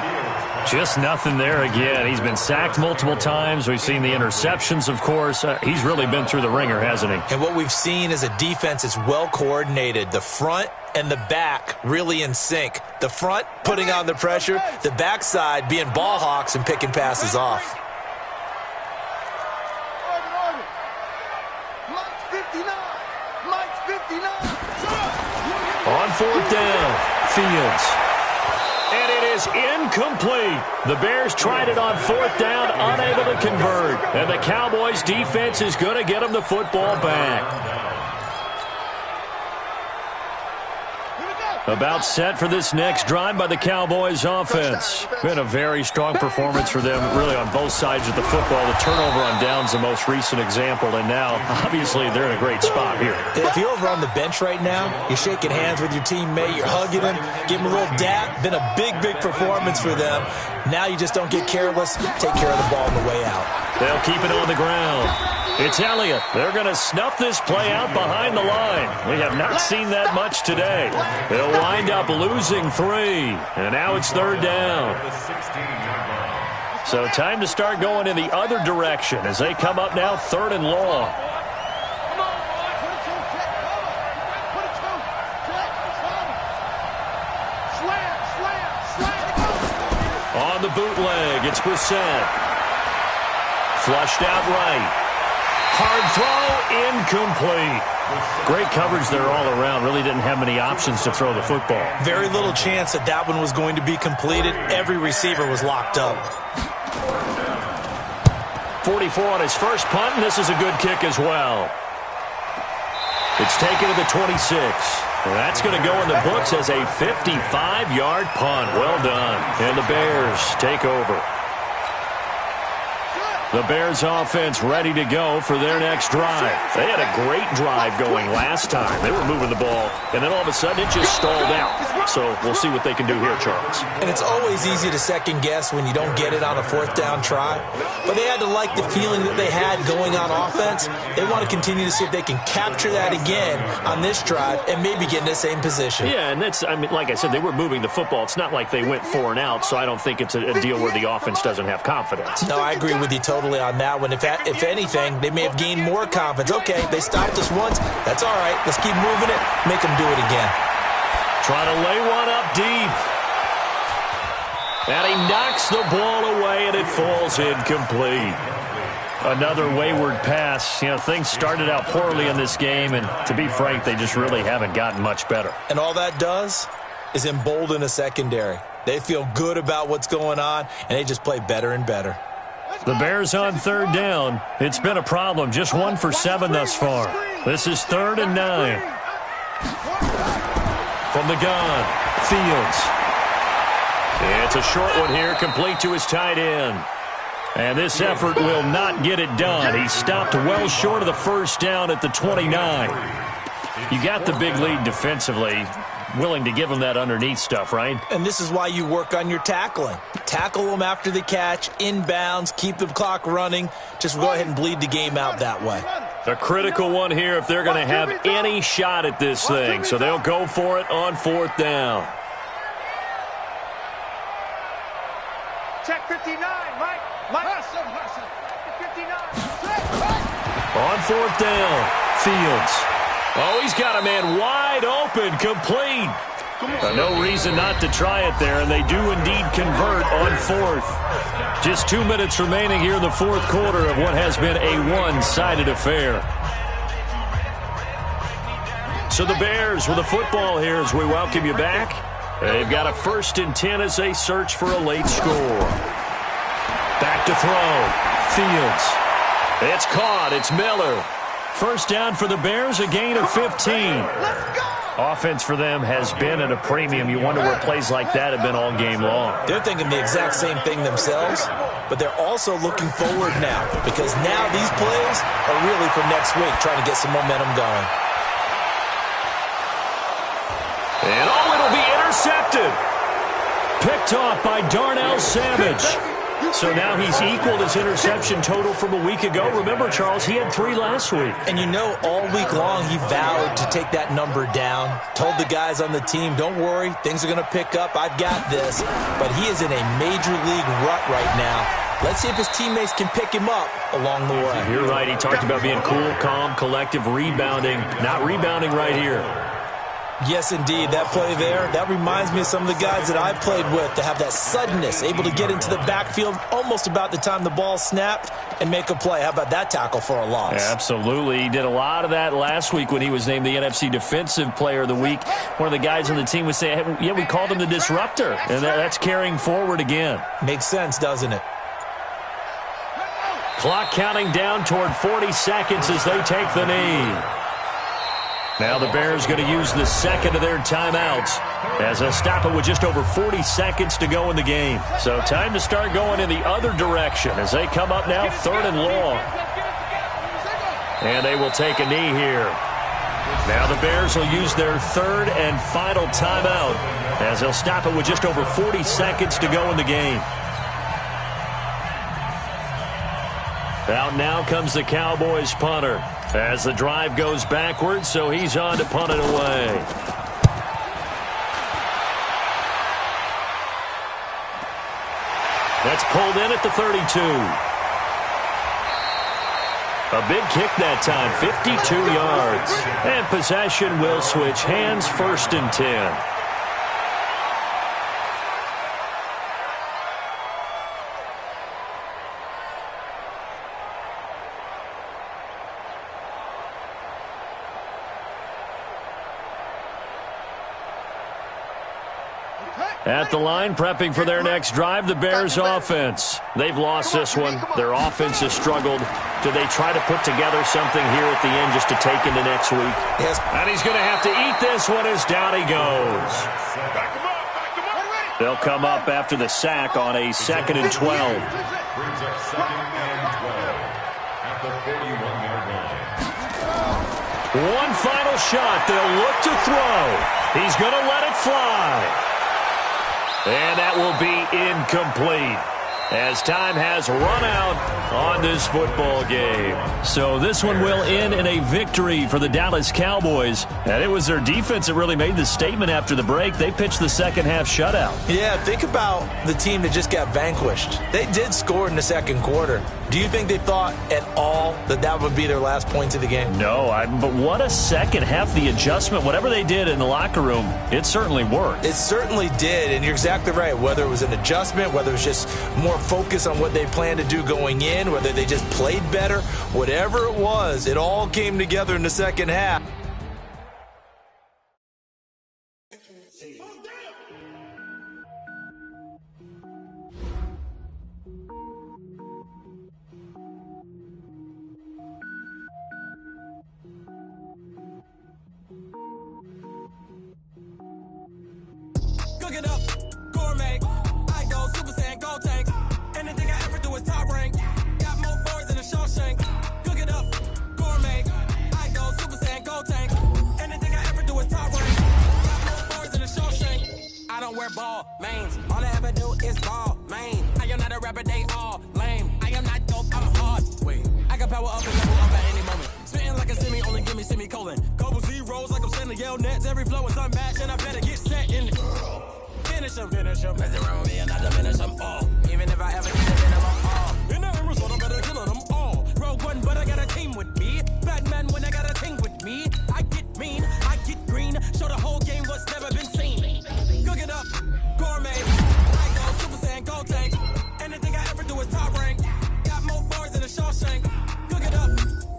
Speaker 3: Just nothing there again. He's been sacked multiple times. We've seen the interceptions, of course. He's really been through the ringer, hasn't he?
Speaker 4: And what we've seen is a defense that's well coordinated. The front and the back really in sync. The front putting on the pressure. The backside being ball hawks and picking passes off.
Speaker 3: On 4th down, Fields. And it is incomplete. The Bears tried it on 4th down, unable to convert. And the Cowboys defense is going to get them the football back. About set for this next drive by the Cowboys offense. Been a very strong performance for them, really on both sides of the football. The turnover on downs the most recent example, and now, obviously, they're in a great spot here.
Speaker 4: If you're over on the bench right now, you're shaking hands with your teammate, you're hugging him, giving him a little dap. Been a big, big performance for them. Now you just don't get careless. Take care of the ball on the way out.
Speaker 3: They'll keep it on the ground. It's Elliott. They're going to snuff this play out behind the line. We have not seen that much today. They'll wind up losing 3. And now it's 3rd down. So time to start going in the other direction as they come up now 3rd and long. On the bootleg, it's Brissett. Flushed out right. Hard throw, incomplete. Great coverage there all around. Really didn't have many options to throw the football.
Speaker 4: Very little chance that that one was going to be completed. Every receiver was locked up.
Speaker 3: 44 on his first punt, and this is a good kick as well. It's taken to the 26. And that's going to go in the books as a 55-yard punt. Well done. And the Bears take over. The Bears offense ready to go for their next drive. They had a great drive going last time. They were moving the ball, and then all of a sudden it just stalled out. So we'll see what they can do here, Charles.
Speaker 4: And it's always easy to second guess when you don't get it on a 4th down try. But they had to like the feeling that they had going on offense. They want to continue to see if they can capture that again on this drive and maybe get in the same position.
Speaker 3: Yeah, and that's, I mean, like I said, they were moving the football. It's not like they went 4 and out, so I don't think it's a deal where the offense doesn't have confidence.
Speaker 4: No, I agree with you totally on that one. If anything, they may have gained more confidence. Okay, they stopped us once. That's all right. Let's keep moving it. Make them do it again.
Speaker 3: Trying to lay one up deep. And he knocks the ball away, and it falls incomplete. Another wayward pass. You know, things started out poorly in this game, and to be frank, they just really haven't gotten much better.
Speaker 4: And all that does is embolden a secondary. They feel good about what's going on, and they just play better and better.
Speaker 3: The Bears on 3rd down. It's been a problem. Just 1 for 7 thus far. This is 3rd and 9. From the gun, Fields. It's a short one here, complete to his tight end. And this effort will not get it done. He stopped well short of the 1st down at the 29. You got the big lead defensively. Willing to give them that underneath stuff, right?
Speaker 4: And this is why you work on your tackling. Tackle them after the catch, inbounds, keep the clock running. Just go ahead and bleed the game out that way.
Speaker 3: A critical one here if they're going to have any shot at this thing. So they'll go for it on 4th down.
Speaker 5: Check 59, Mike. 59.
Speaker 3: On 4th down, Fields. Oh, he's got a man wide open, complete. No reason not to try it there, and they do indeed convert on 4th. Just 2 minutes remaining here in the 4th quarter of what has been a one-sided affair. So the Bears with the football here as we welcome you back. They've got a 1st and 10 as they search for a late score. Back to throw. Fields. It's caught. It's Miller. 1st down for the Bears, a gain of 15. Offense for them has been at a premium. You wonder where plays like that have been all game long.
Speaker 4: They're thinking the exact same thing themselves, but they're also looking forward now because now these plays are really for next week, trying to get some momentum going.
Speaker 3: And it'll be intercepted. Picked off by Darnell Savage. So now he's equaled his interception total from a week ago. Remember, Charles, he had 3 last week.
Speaker 4: And you know, all week long he vowed to take that number down. Told the guys on the team, don't worry, things are going to pick up. I've got this. But he is in a major league rut right now. Let's see if his teammates can pick him up along the way.
Speaker 3: You're right. He talked about being cool, calm, collective, rebounding. Not rebounding right here.
Speaker 4: Yes, indeed. That play there, that reminds me of some of the guys that I've played with that have that suddenness, able to get into the backfield almost about the time the ball snapped and make a play. How about that tackle for a loss?
Speaker 3: Absolutely. He did a lot of that last week when he was named the NFC Defensive Player of the Week. One of the guys on the team would say, hey, yeah, we called him the disruptor, and that's carrying forward again.
Speaker 4: Makes sense, doesn't it?
Speaker 3: Clock counting down toward 40 seconds as they take the knee. Now the Bears going to use the second of their timeouts as they'll stop it with just over 40 seconds to go in the game. So time to start going in the other direction as they come up now 3rd and long. And they will take a knee here. Now the Bears will use their 3rd and final timeout as they'll stop it with just over 40 seconds to go in the game. Out now comes the Cowboys punter as the drive goes backwards, so he's on to punt it away. That's pulled in at the 32. A big kick that time, 52 yards. And possession will switch hands, 1st and 10. At the line, prepping for their next drive, the Bears offense. They've lost this one. Their offense has struggled. Do they try to put together something here at the end just to take into next week?
Speaker 4: Yes.
Speaker 3: And he's going to have to eat this one as down he goes. They'll come up after the sack on a 2nd and 12.
Speaker 6: Brings up 2nd and 12 at the 41-yard line.
Speaker 3: One final shot. They'll look to throw. He's going to let it fly. And that will be incomplete as time has run out on this football game. So this one will end in a victory for the Dallas Cowboys. And it was their defense that really made the statement after the break. They pitched the second half shutout.
Speaker 4: Yeah, think about the team that just got vanquished. They did score in the second quarter. Do you think they thought at all that that would be their last points of the game?
Speaker 3: No, but what a second half. The adjustment, whatever they did in the locker room, it certainly worked.
Speaker 4: It certainly did, and you're exactly right. Whether it was an adjustment, whether it was just more focus on what they planned to do going in, whether they just played better, whatever it was, it all came together in the second half.
Speaker 7: Cook it up, gourmet. I go Super Saiyan, gold tank. Anything I ever do is top rank. Got more boards than a Shawshank. Cook it up, gourmet. I go Super Saiyan, gold tank. Anything I ever do is top rank. Got more boards than a Shawshank. I don't wear ball mains. All I ever do is ball main. I am not a rapper, they all lame. I am not dope, I'm hard. Wait, I got power up and level up at any moment. Spitting like a semi, only give me semicolon. Couple zeros like I'm sending yell nets. Every flow is unmatched and I better get set in the finish them. Mess around with me and I diminish them all. Even if I ever need to finish them all. In the end result, I better kill them all. Rogue One, but I got a team with me. Batman when I got a team with me. I get mean, I get green. Show the whole game what's never been seen. Cook it up, gourmet. I go Super Saiyan, gold tank. Anything I ever do is top rank. Got more bars than a Shawshank. Cook it up,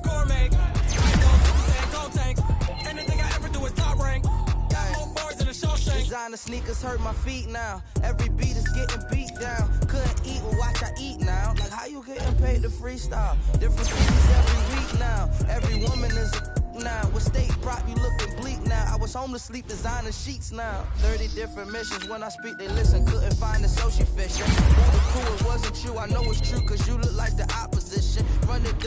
Speaker 7: gourmet. I go Super Saiyan, gold tank. Anything I ever do is top rank. Got more bars than a Shawshank.
Speaker 8: Designer sneakers hurt my feet now. Every beat is getting beat down. Couldn't eat, well watch I eat now. Like how you getting paid to freestyle? Different cities every week now. Every woman is a now. With state prop, you looking bleak now. I was homeless, sleep designer sheets now. 30 different missions. When I speak, they listen. Couldn't find the social fiction. Who the cool, it wasn't you. I know it's true, cause you look like the opposition. Run it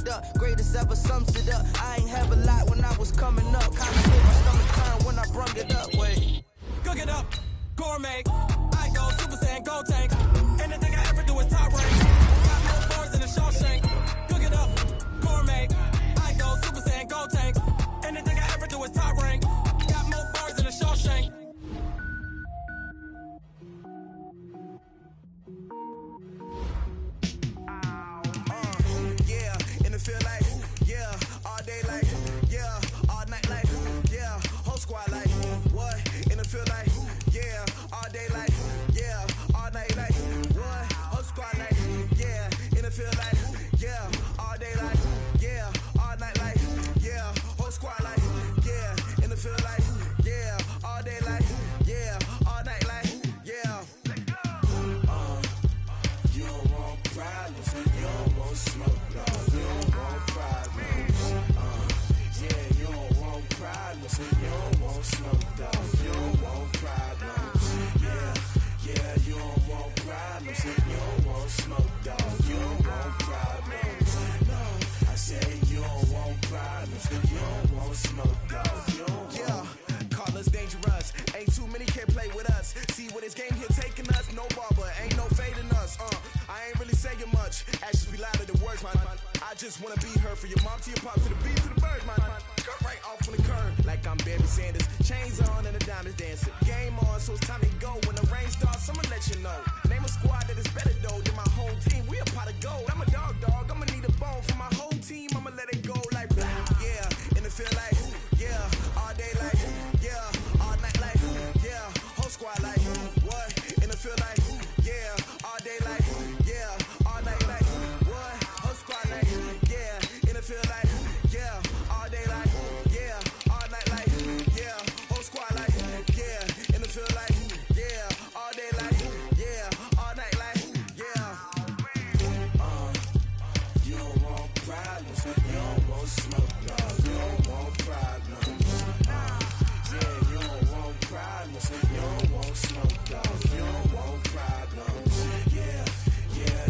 Speaker 8: up, greatest ever sums it up. I ain't have a lot when I was coming up. Kinda made my stomach turn when I brung it up. Wait.
Speaker 7: Cook it up, gourmet. I go Super Saiyan, gold tank. Anything I ever do is top rank. Got more bars than a Shawshank. Cook it up, gourmet. I go Super Saiyan, gold tank. Anything I ever do is top rank. Got more bars than a Shawshank.
Speaker 8: Yeah, in the field like, yeah, all day like, yeah, all night like, yeah, whole squad like. smoke, dog. Yeah, call us dangerous. Ain't too many can play with us. See what this game here taking us. No barber, ain't no fading us. I ain't really saying much. Actions be louder than words, man. I just wanna be heard for your mom to your pop to the beat to the birds, man. Cut right off on the curb like I'm Barry Sanders. Chains on and the diamonds dancing. Game on, so it's time to go. When the rain starts, I'ma let you know. Name a squad that is better though than my whole team. We a pot of gold. I'm a dog. I'ma need a bone for my whole team. I'ma let it go like blah. Yeah, and it feel like yeah, all day like yeah, all night like yeah, whole squad like what? And it feel like yeah, all day like yeah, all night like what? Whole squad like yeah, and it feel like yeah, all day like yeah, all night like yeah, whole squad like yeah, and it feel like yeah, all day like yeah, all night like yeah. You don't want problems, you don't want smoke, dog. You don't want problems. Yeah, you don't want problems, you don't want smoke, dog. You don't want problems. Yeah,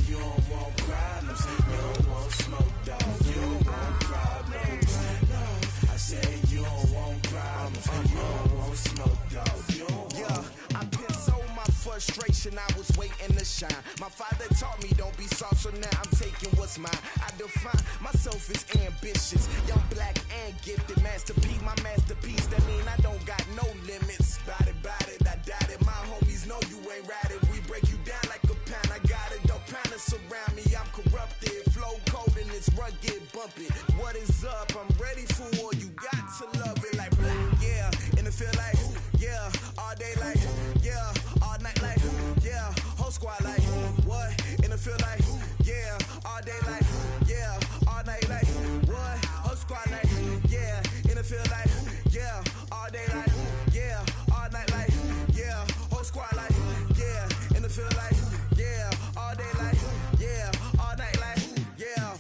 Speaker 8: you don't want problems, you don't want smoke, dog. You don't want problems. No, I said you don't want problems, you don't want smoke, dog. You don't want. I've been so my frustration, I was waiting to shine. My father taught me don't be soft, so now I'm taking what's mine. I define myself as ambitious, young, black, and gifted. Master P, my masterpiece. That mean I don't got no limits. Bout it, I doubt it. My homies know you ain't ride it. We break you down like a pound. I got it, don't pound to surround me. I'm corrupted, flow cold and it's rugged, bumpy. What is up? I'm ready for war. You got to love it like blah. Yeah, and it feel like yeah, all day like yeah, all night like yeah, whole squad like what? And it feel like yeah, all day like yeah, all night like what? Whole squad like yeah, and it feel like yeah, all day like yeah, all night like yeah, whole squad like yeah, and it feel like yeah, all day like yeah, all night like yeah.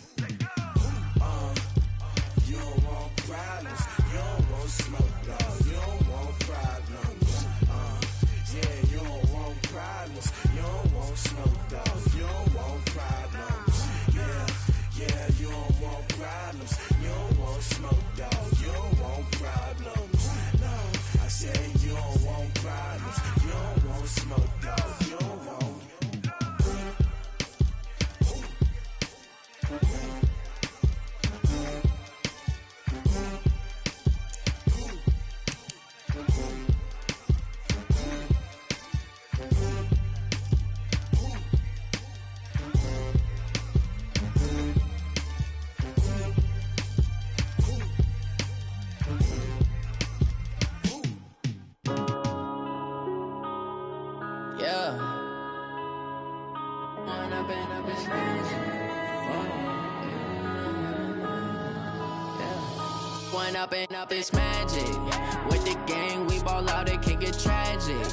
Speaker 8: You don't want problems, you don't want smoke, dog. You don't want problems. Yeah, you don't want problems, you don't want smoke, dog. You don't want problems. Yeah, you don't want problems, you don't want smoke, dog. You don't want problems. No, I said you don't want problems, you don't want smoke, dog. You don't want.
Speaker 9: Up this magic. With the gang, we ball out, it can get tragic.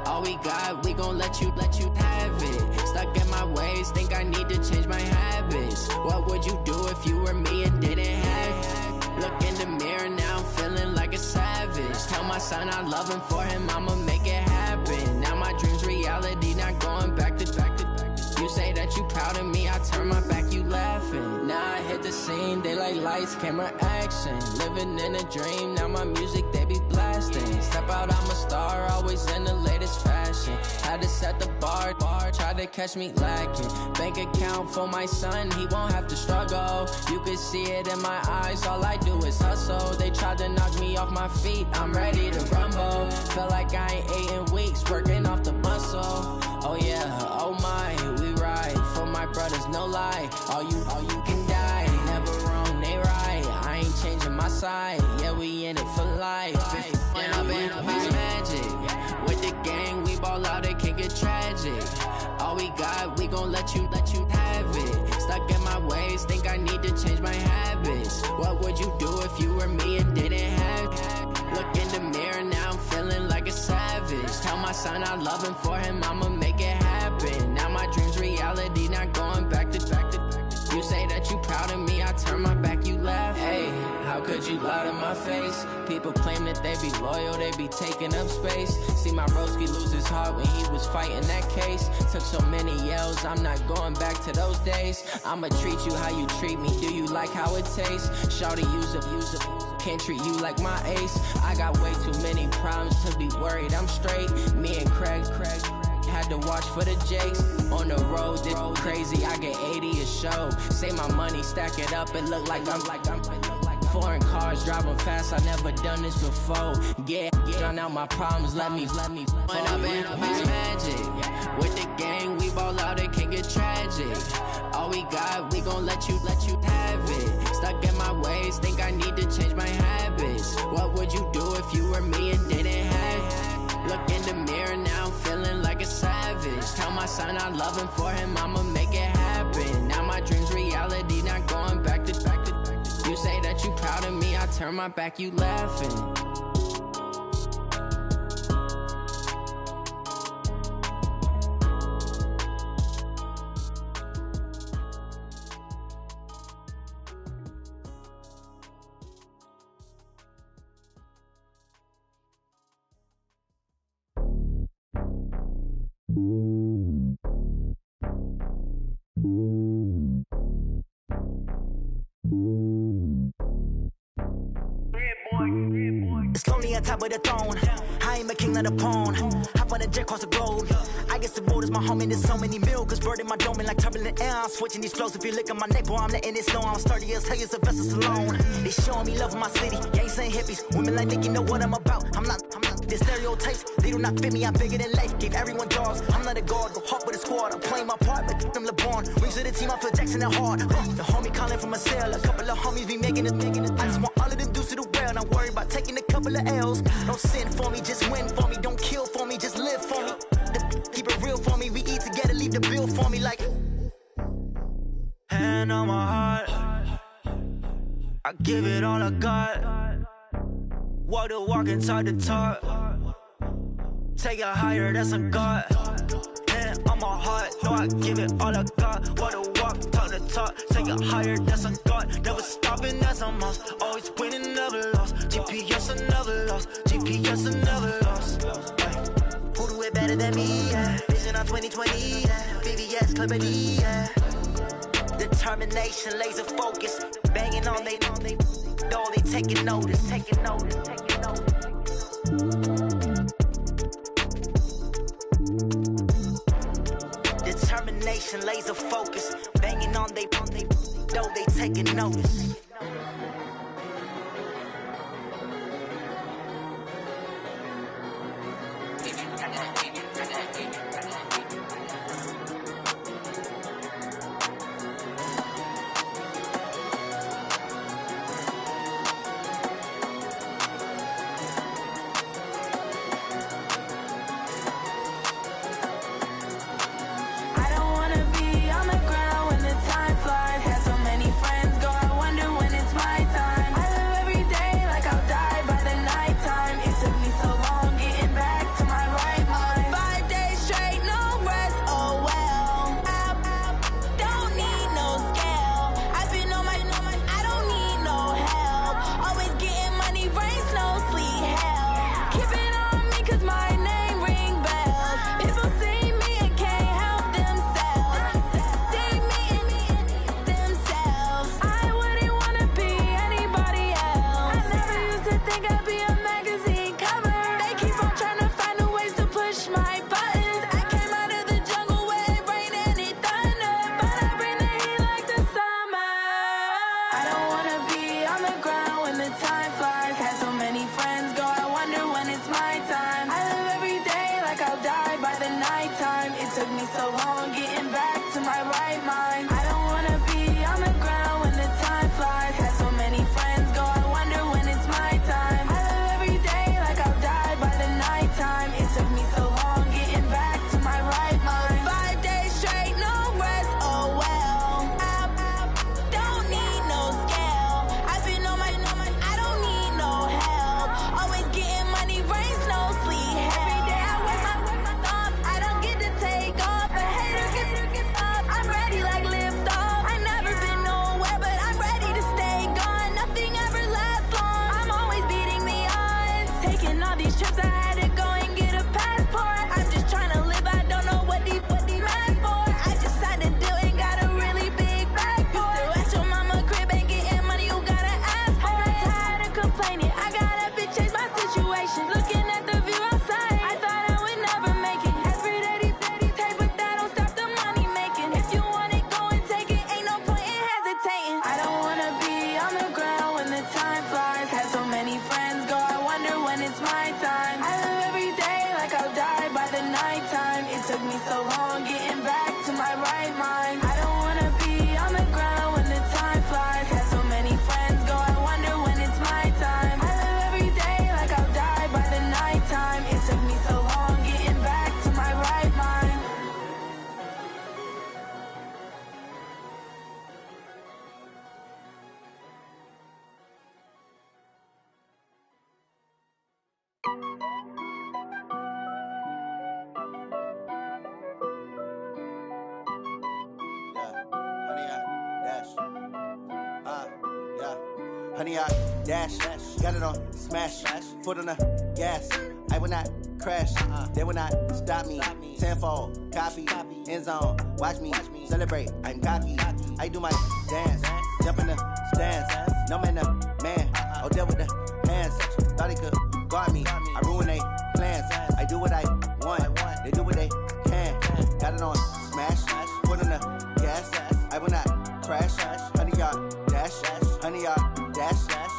Speaker 9: All we got, we gon' let you have it. Stuck in my ways, think I need to change my habits. What would you do if you were me and didn't have it? Look in the mirror, now I'm feeling like a savage. Tell my son I love him, for him I'ma make it happen. Now my dream's reality, not going back to. You say that you proud of me, I turn my back, you laughing. Now I hit the scene, they like lights, camera, action. Living in a dream, now my music, they be blasting. Step out, I'm a star, always in the latest fashion. Had to set the bar, try to catch me lacking. Bank account for my son, he won't have to struggle. You can see it in my eyes, all I do is hustle. They tried to knock me off my feet, I'm ready to rumble. Feel like I ain't ate in weeks, working off the muscle. Oh yeah, oh my, we ride for my brothers, no lie. All you can die, never wrong, they right. I ain't changing my side, yeah, we in it for life. When up in it's magic. With the gang, we ball out, it can get tragic. All we got, we gon' let you have it. Stuck in my ways, think I need to change my habits. What would you do if you were me and didn't have it? Look in the mirror, now I'm feeling like a savage. Tell my son I love him, for him I'ma make it happen. Now my dream's reality, not going back to. You say that you proud of me, I turn my back, you laugh. Hey, how could you lie to my face. People claim that they be loyal, they be taking up space. See my broski lose his heart when he was fighting that case. Took so many yells, I'm not going back to those days. I'ma treat you how you treat me, do you like how it tastes? Shawty, use up, can't treat you like my ace. I got way too many problems to be worried, I'm straight. Me and Craig had to watch for the Jakes. On the road, this crazy, I get 80 a show. Say my money, stack it up, it look like I'm foreign cars, driving fast, I never done this before. Get drown out my problems, let me When I've been magic. With the gang, we ball out, it can get tragic. All we got, we gon' let you have it. Stuck in my ways, think I need to change my habits. What would you do if you were me and didn't have it? Look in the mirror now, I'm feeling like a savage. Tell my son I love him, for him I'ma make it happen. Now my dream's reality, not going back to. You say that you proud of me, I turn my back, you laughing.
Speaker 1: It's lonely on top of the throne. I am a king of the pawn. Hop on a jet across the globe. I guess the road is my home and there's so many milk. Bird in my dome and like turbulent air. I'm switching these flows. If you look at my neck, boy, I'm letting it slow. I'm sturdy as hell as a vessel alone. They showing me love in my city. Gangs and hippies. Women like Nick, you know what I'm about. I'm not the stereotypes. They do not fit me. I'm bigger than life. Give everyone jobs. I'm not a guard. Go hard with a squad. I'm playing my part, but I'm LeBron. Wings of the team. I feel Jackson and hard. The homie calling from a cell. A couple of homies be making it. I just want all of them dudes to do well. Not worry about taking a couple of L's. Don't sin for me, just win for me. Don't kill for me, just live for me. Keep it real for me. We eat together, leave the bill for me like. Hand on my heart, I give it all I got. Walk the walk and talk the talk. Take it higher, that's a God. Hand on my heart, no, I give it all I got. Walk the walk, talk the talk. Take it higher, that's a God. Never stopping, that's a must. Always winning, never lost. GPS, I never lost. GPS, I never lost. Who do it better than me? Yeah. Vision on 2020. Yeah. VVS, Clarity. Yeah. Determination, laser focus. Banging on they door, they taking notice. Taking notice. Determination, laser focus. Banging on they door, they taking notice.
Speaker 10: I don't wanna be on the ground when the time flies. Had so many friends go, I wonder it's my time. I live every day like I'll die by the nighttime. It took me so long getting back to my right mind. I don't wanna be on the ground when the time flies. Had so many friends go, I wonder when it's my time. I live every day like I'll die by the nighttime. It took me so long getting back to my right mind.
Speaker 2: Honey, I dash, got it on smash, foot on the gas. I will not crash, they will not stop me. Tenfold, copy, end zone, watch me celebrate. I'm cocky, I do my dance, jump in the stands. No man, the man, deal with the hands. Thought he could guard me, I ruin they plans. I do what I want, they do what they can. Got it on smash, foot on the gas. I will not crash, honey, y'all dash, honey, y'all dash,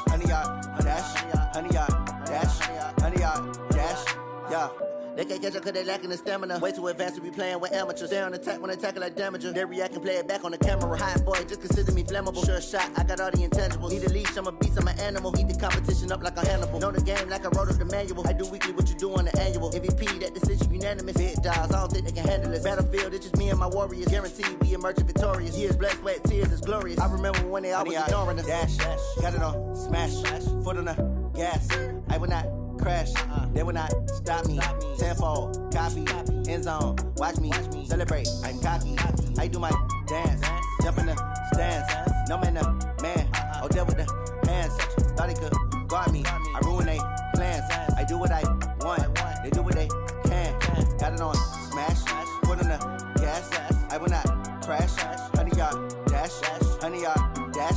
Speaker 2: honey, y'all dash, honey, y'all dash, honey, y'all dash, yeah. They can't catch up cause they lacking the stamina. Way too advanced to be playing with amateurs. Stay on attack when they tackle like damager. They react and play it back on the camera. Hot boy, just consider me flammable. Sure shot, I got all the intangibles. Need a leash, I'm a beast, I'm an animal. Heat the competition up like a Hannibal. Know the game like I wrote up the manual. I do weekly what you do on the annual. MVP, that decision unanimous. Big dogs, I don't think they can handle it. Battlefield, it's just me and my warriors. Guaranteed we emerging victorious. Years, blood, sweat, tears, it's glorious. I remember when they always ignoring us. Dash, got it on smash, foot on the gas. I will not crash, they will not stop me. Tenfold, copy, end zone, watch me celebrate. I'm cocky, I do my dance, jump in the stands. No man, the man, deal with the hands. Thought he could guard me, I ruin they plans. I do what I want, they do what they can. Got it on smash, foot on the gas. I will not crash, honey, y'all dash, honey, y'all dash,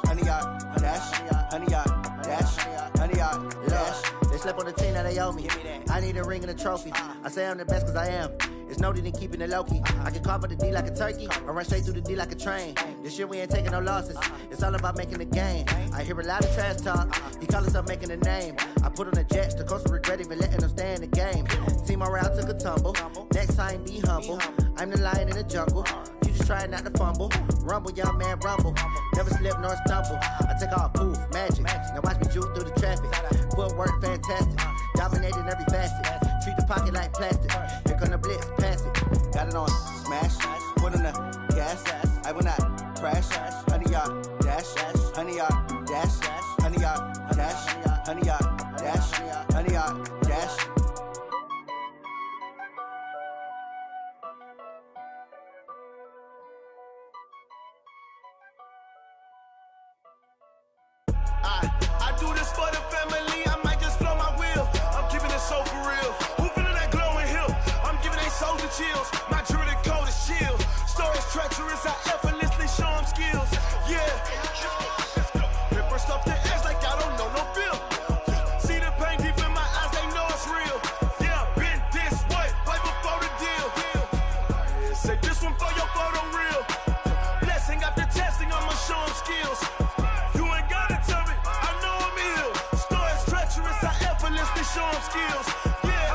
Speaker 2: honey, y'all dash, honey, y'all dash, honey, y'all dash. They slept on the team that they owe me. I need a ring and a trophy. I say I'm the best cause I am. It's no need in keeping it low-key. I can carve up the D like a turkey or run straight through the D like a train. This year we ain't taking no losses. It's all about making the game. I hear a lot of trash talk. He call himself making a name. I put on the Jets. The coach will regret even letting them stay in the game. Team morale took a tumble. Next time be humble. I'm the lion in the jungle. You just try not to fumble. Rumble, young man, rumble. Never slip nor stumble. I take off, poof, magic. Now watch me juke through the traffic. Footwork fantastic. Dominating every facet. Treat the pocket like plastic. Here come the blitz, pass it. Got it on smash, foot on the gas. I will not crash. Honey, y'all dash, honey, y'all dash, honey, y'all dash, honey, y'all dash, honey, y'all dash.
Speaker 5: I do this for the family, I might just blow my wheel. I'm keeping it so for real. Who feeling that glowing hill? I'm giving they soldier chills. My jewelry code is chill. Stories treacherous, I effortlessly show them skills. Yeah. Ripper stuff the edge like I don't know no feel. See the pain deep in my eyes, they know it's real. Yeah, been this way, right before the deal. Say this one for your photo real. Blessing after testing, I'ma show them skills. Show them skills. Yeah,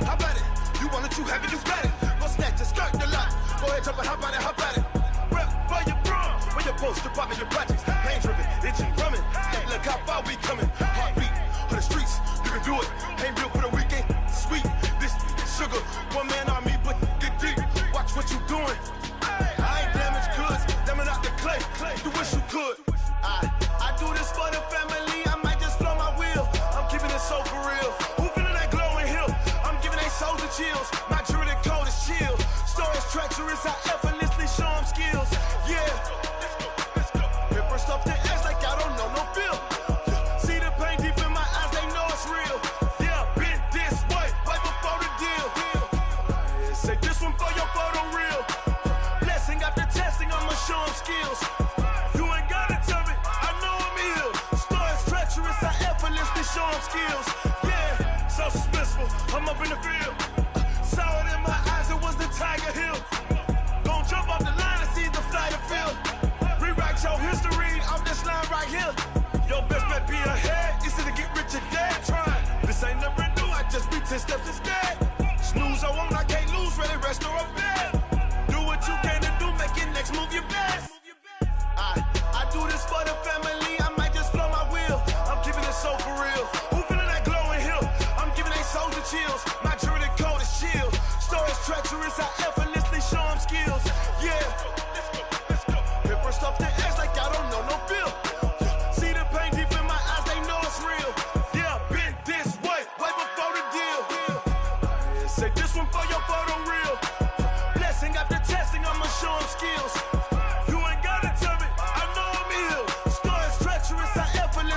Speaker 5: how about it? You want it, you have it, you got it. Go snatch it, skirt the lot. Go ahead, jump it, how about it? Rep for your bro, when you're supposed to pop in your projects. Pain driven, itching, drumming. Look how far we coming. Heartbeat on the streets, you can do it. Ain't built for the weekend, sweet. This sugar, one man army, but get deep. Watch what you doing. I ain't damaged goods, damn out the clay. You wish you could. I do this for the family. I might just blow my wheel. I'm keeping it so for real. Who feeling that glowing hill? I'm giving they soldier chills. My jewelry code is chill. Stories treacherous, I effortlessly show them skills. Yeah. Ripper stuff the edge like I don't know no feel. See the pain deep in my eyes, they know it's real. Yeah, been this way, right before the deal. Say this one for your photo real. Blessing after testing, I'ma show them skills. You ain't gotta tell me, I know I'm ill. Stories treacherous, I effortlessly show them skills. Yeah, so suspenseful, I'm up in the field. Saw it in my eyes, it was the Tiger Hill. Gon' jump off the line and see the flight of field. Rewrite your history off this line right here. Your best bet be ahead, instead of get rich or dead trying. This ain't no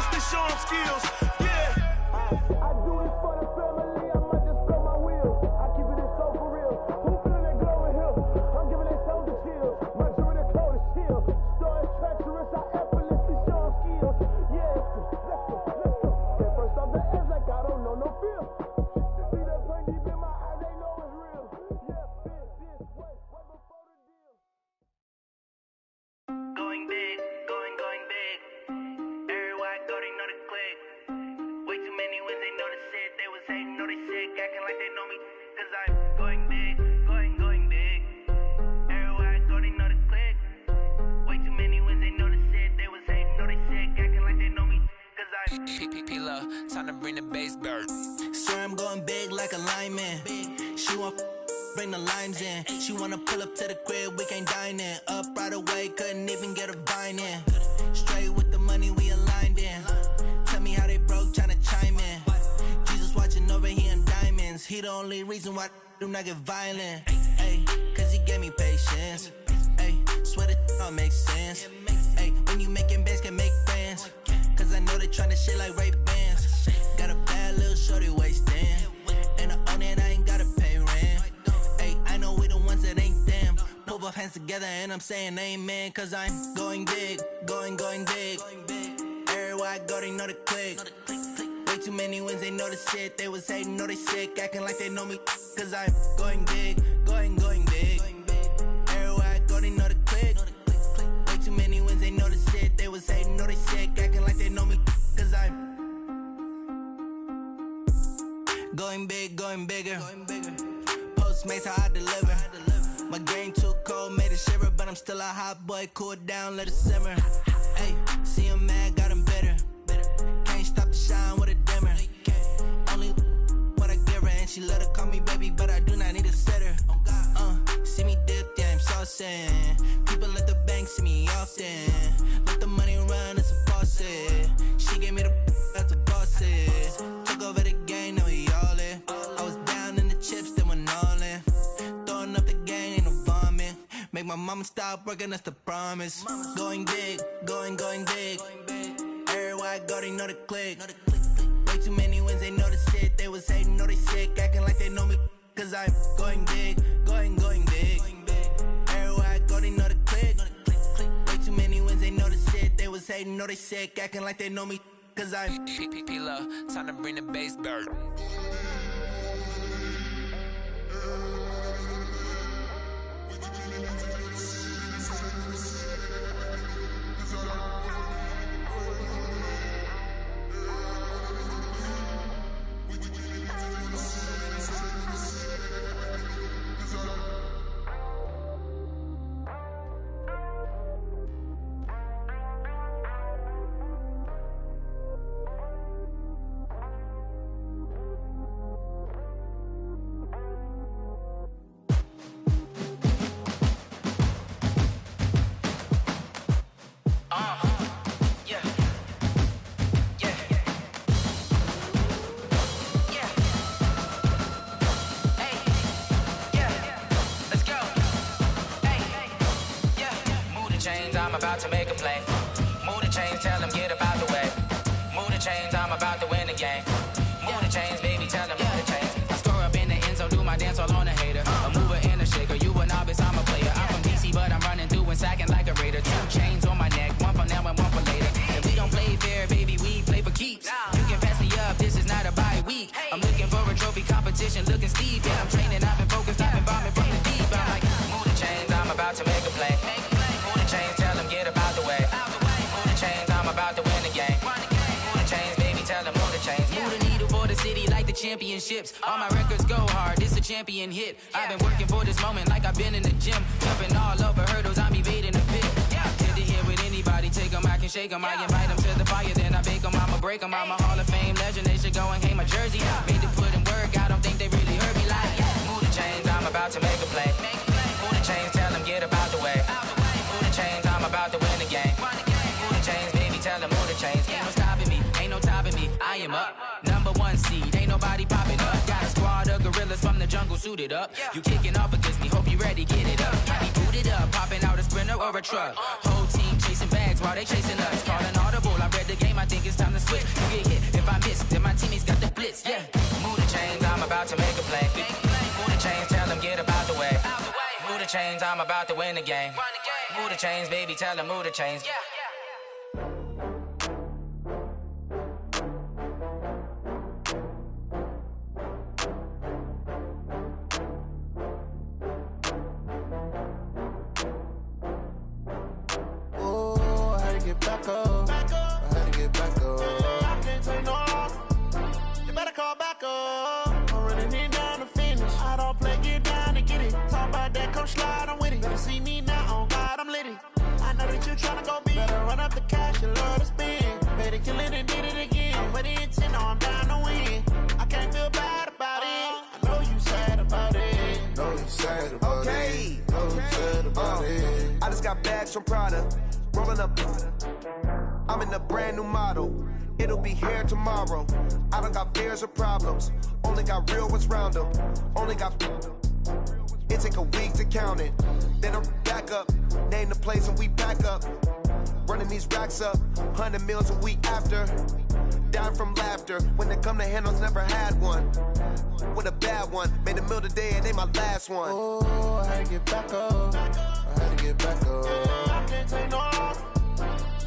Speaker 5: effortlessly show them skills. Yeah. I do this for the family, I might just throw my wheels. I keep it so for real. Who feeling that glowing hill? I'm giving their soldier chills. My jewelry cold as steel. Story treacherous, I effortlessly show them skills. Yeah, let's go. Get first off the edge like I don't know no fear. See that pain deep in my eyes, they know it's real. Yeah, this way, right before the deal.
Speaker 11: Going big, going big. Everywhere I go, they know the click. Way too many wins, they know the shit. They was hating, know they sick, acting like they know me. Cause I'm going big, going big. Everywhere I go, they know the click. Way too many wins, they know the shit. They was hating, know they sick, acting like they know me. Cause I'm
Speaker 8: P-P-P-Love, time to bring the bass bird.
Speaker 12: Swear I'm going big like a lineman. She want bring the limes in. She wanna pull up to the crib, we can't dine in. Up right away, couldn't even get a vine in. Straight with the money we aligned in. Tell me how they broke, tryna chime in. Jesus watching over here in diamonds. He the only reason why I do not get violent. Ay, cause he gave me patience. Ay, swear that all makes sense. Ay, when you making bands can make friends. Cause I know they tryna shit like Ray Bans. Got a bad little shorty wasting. And I own it, I ain't gotta pay rent. Ay, I know we the ones that ain't them. Pull both hands together and I'm saying amen. Cause I'm going big, going big. Everywhere I go, they know the click. Way too many wins, they know the shit. They was hating, know they sick, acting like they know me. Cause I'm going big, going big. Everywhere I go, they know the click. Way too many wins, they know the shit. They was hating, know they sick, acting like they know me. Cause I'm going big, going bigger. Postmates, how I deliver. My game too cold, made it shiver. But I'm still a hot boy, cool it down, let it simmer. Hey, see him mad, got him bitter. Can't stop the shine with a dimmer. Only what I give her, and she let her call me baby, but I do not need a sitter. See me dip, yeah, I'm saucing. People at the bank see me often. Let the money run, it's a faucet. She gave me the that's a boss it. Took over the game, now we all in. I was down in the chips, then went all in. Throwing up the game, ain't no vomit. Make my mama stop working, that's the promise. Going big, going big. Everywhere I go, they know the click. Way too many wins, they know the shit. They was hating, know they sick, acting like they know me. Cause I'm going big, going big. Everywhere I go, they know the click. Way too many wins, they know the shit. They was hating, know they sick, acting like they know me. Cause I'm
Speaker 8: P-P-P-Love, time to bring the bass bird.
Speaker 13: I'm about to make a play. Move the chains, tell them get about the way. Move the chains, I'm about to win the game. Move the chains, baby, tell them move the chains. I score up in the end zone, do my dance all on a hater. A mover and a shaker, you a novice, I'm a player. I'm from DC, but I'm running through and sacking like a raider. 2 chains on my neck, one for now and one for later. If we don't play fair, baby, we play for keeps. You can pass me up, this is not a bye week. I'm looking for a trophy competition, looking steep. Yeah, I'm training, I've been focused, I've been bombing from the deep. I'm like, move the chains, I'm about to make a play. Move the chains, tell them get about the way. Move the chains, I'm about to win the game. Move the chains, baby, tell them move the chains. Move the needle for the city like the championships. All my records go hard, this a champion hit. I've been working for this moment like I've been in the gym. Jumping all over hurdles, I'm evading the pit. Hit the hit with anybody, take them, I can shake them. I invite them to the fire, then I bake them, I'ma break them. I'm a Hall of Fame legend, they should go and hang my jersey. Made to put in work, I don't think they really heard me like, move the chains, I'm about to make a play. Move the chains, tell them get about the way. Move the chains, I'm about to win the game. Move the chains, baby, tell them move the chains. Ain't no stopping me, ain't no topping me, I am up. Number 1 seed, ain't nobody popping up. Got a squad of gorillas from the jungle suited up. You kicking off against me, hope you ready, get it up. I be booted up, popping out a Sprinter or a truck. Whole team chasing bags while they chasing us. Calling audible, I read the game, I think it's time to chains, I'm about to win the game. Move the chains, baby, tell them move the chains.
Speaker 14: From Prada, rolling up. I'm in a brand new model. It'll be here tomorrow. I don't got fears or problems. Only got real ones round them. Only got. It take a week to count it. Then I'm back up. Name the place and we back up. Running these racks up. 100 meals a week after. Dying from laughter. When they come to handles, never had one. With a bad one. Made a meal today and they my last one.
Speaker 2: Oh, I had to get back up. I had to get back up. I can't take no loss.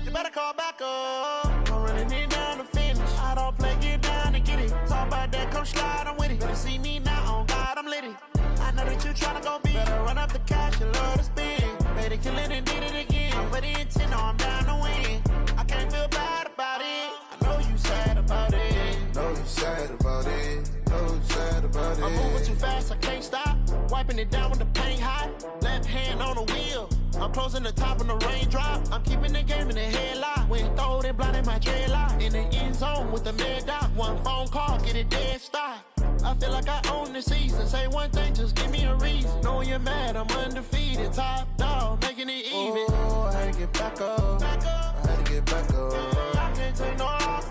Speaker 2: You better call back up. I'm running it down to finish. I don't play, get down and get it. Talk about that, come slide, I'm with it. Better see me now, on God, I'm litty. I know that you tryna go big. Better run up the cash, you love to spend. Made it, kill it, and did it again. But the intent, no, I'm down to win. I can't feel bad about it. I know you sad about it.
Speaker 15: Know you sad about it. Know you sad about it.
Speaker 2: I'm moving too fast, I can't stop. Wiping it down with the paint hot. Left hand on the wheel. I'm closing the top on the raindrop. I'm keeping the game in the headlock. When throwed and blinded my dreadlock. In the end zone with the mad dot. One phone call, get it dead stop. I feel like I own the season. Say one thing, just give me a reason. Knowing you're mad, I'm undefeated. Top dog, making it even.
Speaker 15: Oh, I had to get back up. I had to get back up.
Speaker 2: I can't take no loss.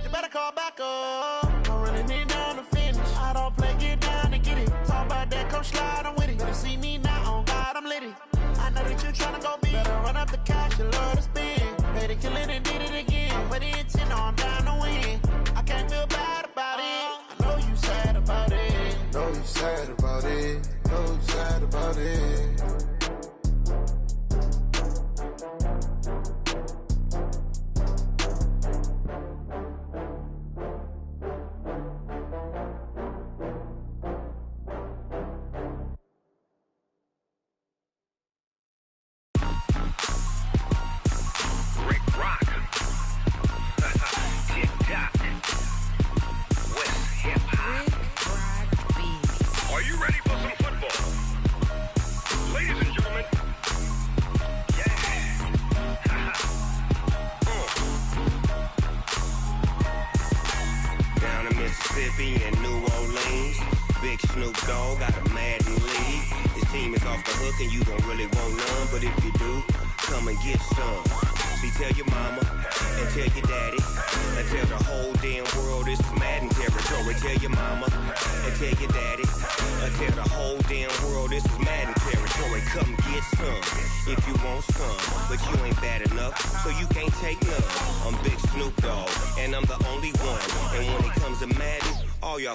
Speaker 2: You better call back up. I'm running it down to finish. I don't play, get down and get it. Talk about that, come slide, I'm with it. Better see me now, on God, I'm litty. I know that you tryna go big. Better run up the cash, you love to spend. Made it, kill it, and did it again. But the intent, no, I'm down to win. I can't feel bad about it. I know you sad about it.
Speaker 15: Know you sad about it. Know you sad about it.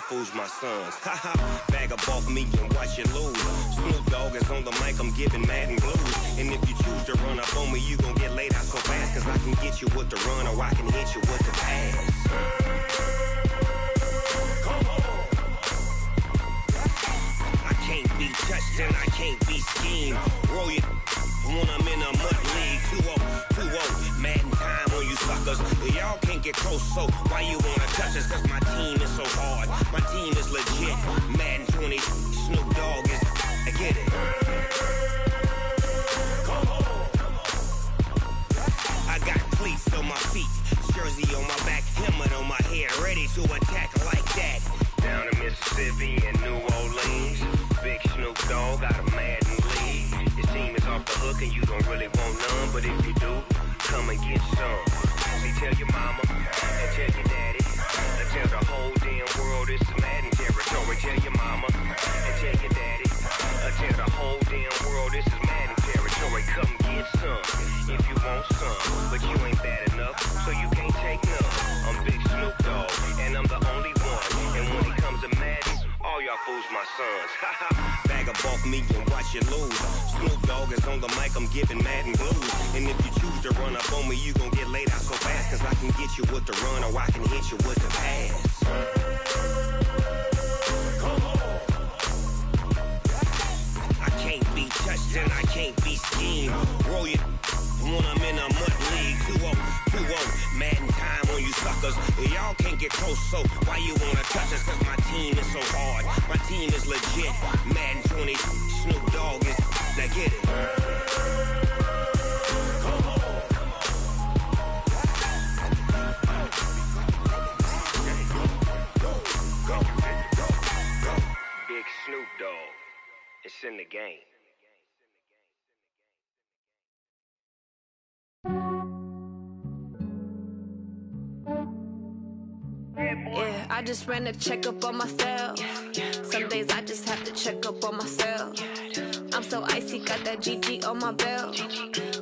Speaker 16: Fools my sons. Haha, bag up off me and watch you lose. Snoop Dogg is on the mic, I'm giving Madden blues. And if you choose to run up on me, you gon' get laid out so fast. Cause I can get you with the run or I can hit you with the pass. Come on. I can't be touched and I can't be schemed. Roll you when I'm in a mud league. 2-0, Madden time on you suckers. Y'all can't get close, so why you wanna touch us? Cause my team is so hard. My team is legit. Madden 20, Snoop Dogg is. I get it. Come on. I got cleats on my feet, jersey on my back, helmet on my head, ready to attack like that. Down in Mississippi and New Orleans, Big Snoop Dogg got a Madden league. Your team is off the hook and you don't really want none, but if you do, come and get some. See, tell your mama and tell your daddy. Tell the whole damn world it's Madden territory. Tell your mama and tell your daddy. Tell the whole damn world this is Madden territory. Come get some if you want some, but you ain't bad enough, so you can't take none. I'm Big Snoop Dogg, and I'm the only one. And when it comes to Madden, all y'all fools my sons. Bag up off me and watch you lose. Snoop Dogg is on the mic, I'm giving Madden blues. And if you choose to run up on me, you gon' get laid out so fast. Cause I can get you with the run or I can hit you with the pass. I can't be touched and I can't be schemed. Roll you when I'm in a mud league. 2-0, Madden time on you suckers. Y'all can't get close, so why you wanna touch us? Cause my team is so hard, my team is legit. Madden 20, Snoop Dogg is, now get it. Big Snoop Dogg, it's in the game.
Speaker 17: Yeah, I just ran a checkup on myself. Some days I just have to check up on myself. I'm so icy, got that GG on my belt.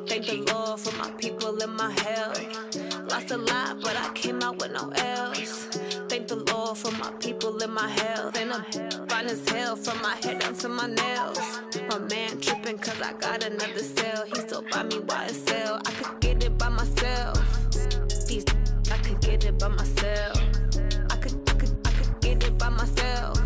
Speaker 17: Thank the Lord for my people in my health. Lost a lot, but I came out with no L's. Thank the Lord for my people in my health. And I'm fine as hell from my head down to my nails. My man tripping cause I got another cell. He still buy me YSL. I could get it by myself. These I could get it by myself. I could get it by myself.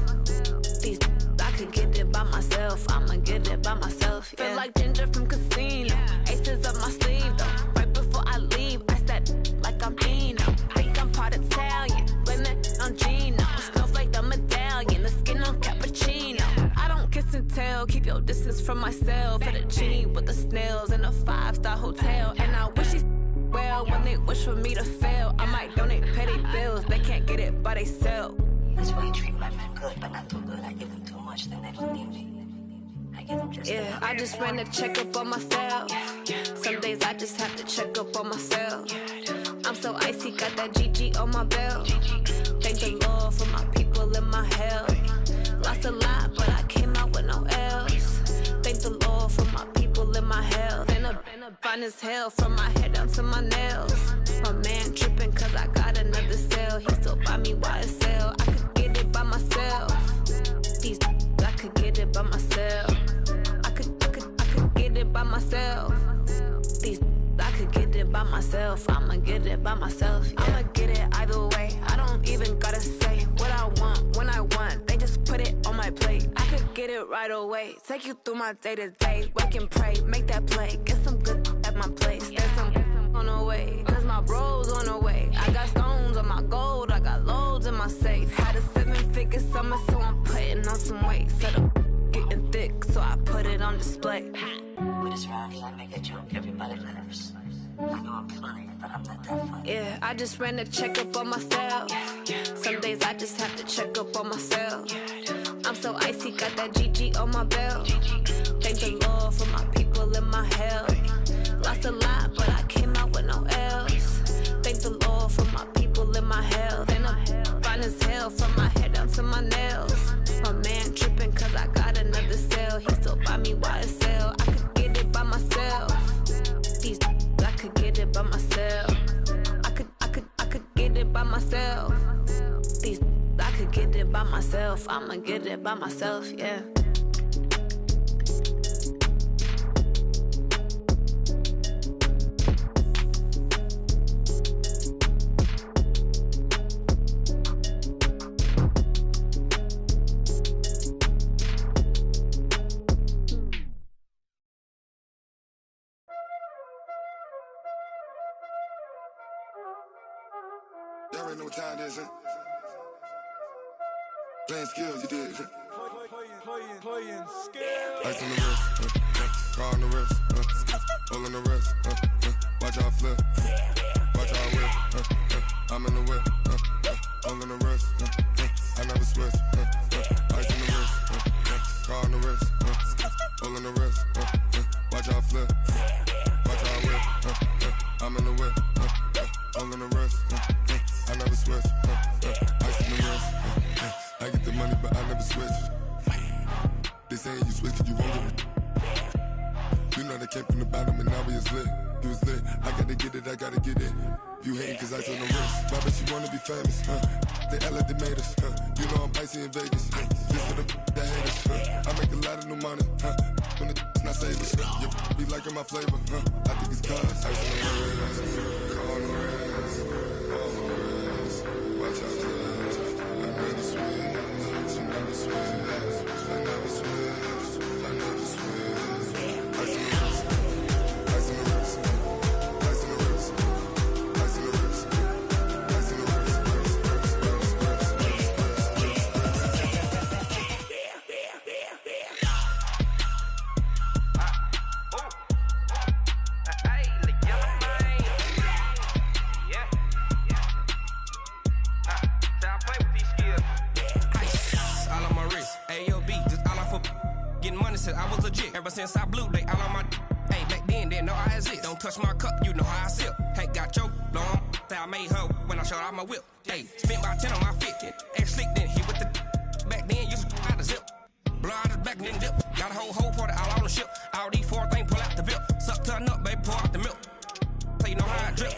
Speaker 17: These I could get it by myself. I'ma get it by myself. Yeah. Feel like Ginger from Casino. Aces up my sleeve though. Right before I leave, I said like I'm Dino. Think I'm part Italian. Blame it on Gino. Snowflake the medallion. The skin on cappuccino. I don't kiss and tell. Keep your distance from myself. At a genie with the snails in a 5-star hotel. And I wish he's well when they wish for me to fail. I might donate petty bills. They can't get it by themselves.
Speaker 18: That's why you treat my men good, but not too good. I give them too much, then they don't need me. I give them just
Speaker 17: yeah, I just ran a checkup on myself. Some days I just have to check up on myself. I'm so icy, got that GG on my belt. Thank the Lord for my people in my health. Lost a lot, but I came out with no L's. Thank the Lord for my people in my health. And I'm fine as hell from my head down to my nails. My man tripping cause I got another cell. He still buy me YSL. I could get it by myself. These I could get it by myself. I could get it by myself. These I could get it by myself. I'ma get it by myself. Yeah. I'ma get it either way. I don't even gotta say what I want when I want. They just put it on my plate. I could get it right away. Take you through my day to day. Wake and pray, make that play. Get some good at my place. There's some on the way. Cause my bro's on the way. I got stones on my gold. I got loads in my safe. Had a 7-figure summer, so I'm putting on some weight. Set up getting thick, so I put it on display.
Speaker 18: With this round, I make a joke, everybody laughs. I know I'm funny, but I'm not that funny.
Speaker 17: Yeah, I just ran a checkup on myself. Some days I just have to check up on myself. I'm so icy, got that GG on my belt. Thank the Lord for my people in my health. Lost a lot, but I came out with no L's. Thank the Lord for my people in my health. And I'm fine as hell from my head down to my nails. My man tripping cause I got another cell. He still buy me YSL. I could get it by myself. These I could get it by myself. I could get it by myself. These I could get it by myself. I'ma get it by myself, yeah.
Speaker 15: Y'all already know what time it is, huh? Playing skills, you did. Playing skills. Ice on the wrist, car on the wrist, hole on the wrist, watch out flip, watch out whip, I'm in the whip, hole on the wrist, I never switch, ice on the wrist, car on the wrist, hole on the wrist, watch out flip, watch out whip, I'm in the whip, hole on the wrist, I never switch, ice on the wrist, I get the money but I never switch. They saying you switch cause you won't get it. You know they came from the bottom and now we is lit. You was lit, I gotta get it, I gotta get it. You hate cause ice on the wrist. My bitch, you wanna be famous, They act like they made us, You know I'm icy in Vegas, This for the that hate us, I make a lot of new money, When the not save us, You be liking my flavor, I think it's cause ice on the wrist, on the wrist, on the wrist. Watch out, cuz I never switch, I never switch, I never switch, I never switch. Ice on the wrist, ice on the wrist, ice on the wrist, ice on the wrist, ice on the wrist.
Speaker 19: Since I was legit, ever since I blew, they all on my. Hey, back then, didn't know I exist. Don't touch my cup, you know how I sip. Hey, got your long. I made her when I showed out my whip. Hey, spent about 10 on my fit. Act slick, then hit with the. Back then, used to out the zip. Blow out his back and then dip. Got a whole party all on the ship. All these 4 things pull out the VIP. Suck to a nut, baby, pour out the milk. So you know how I drip.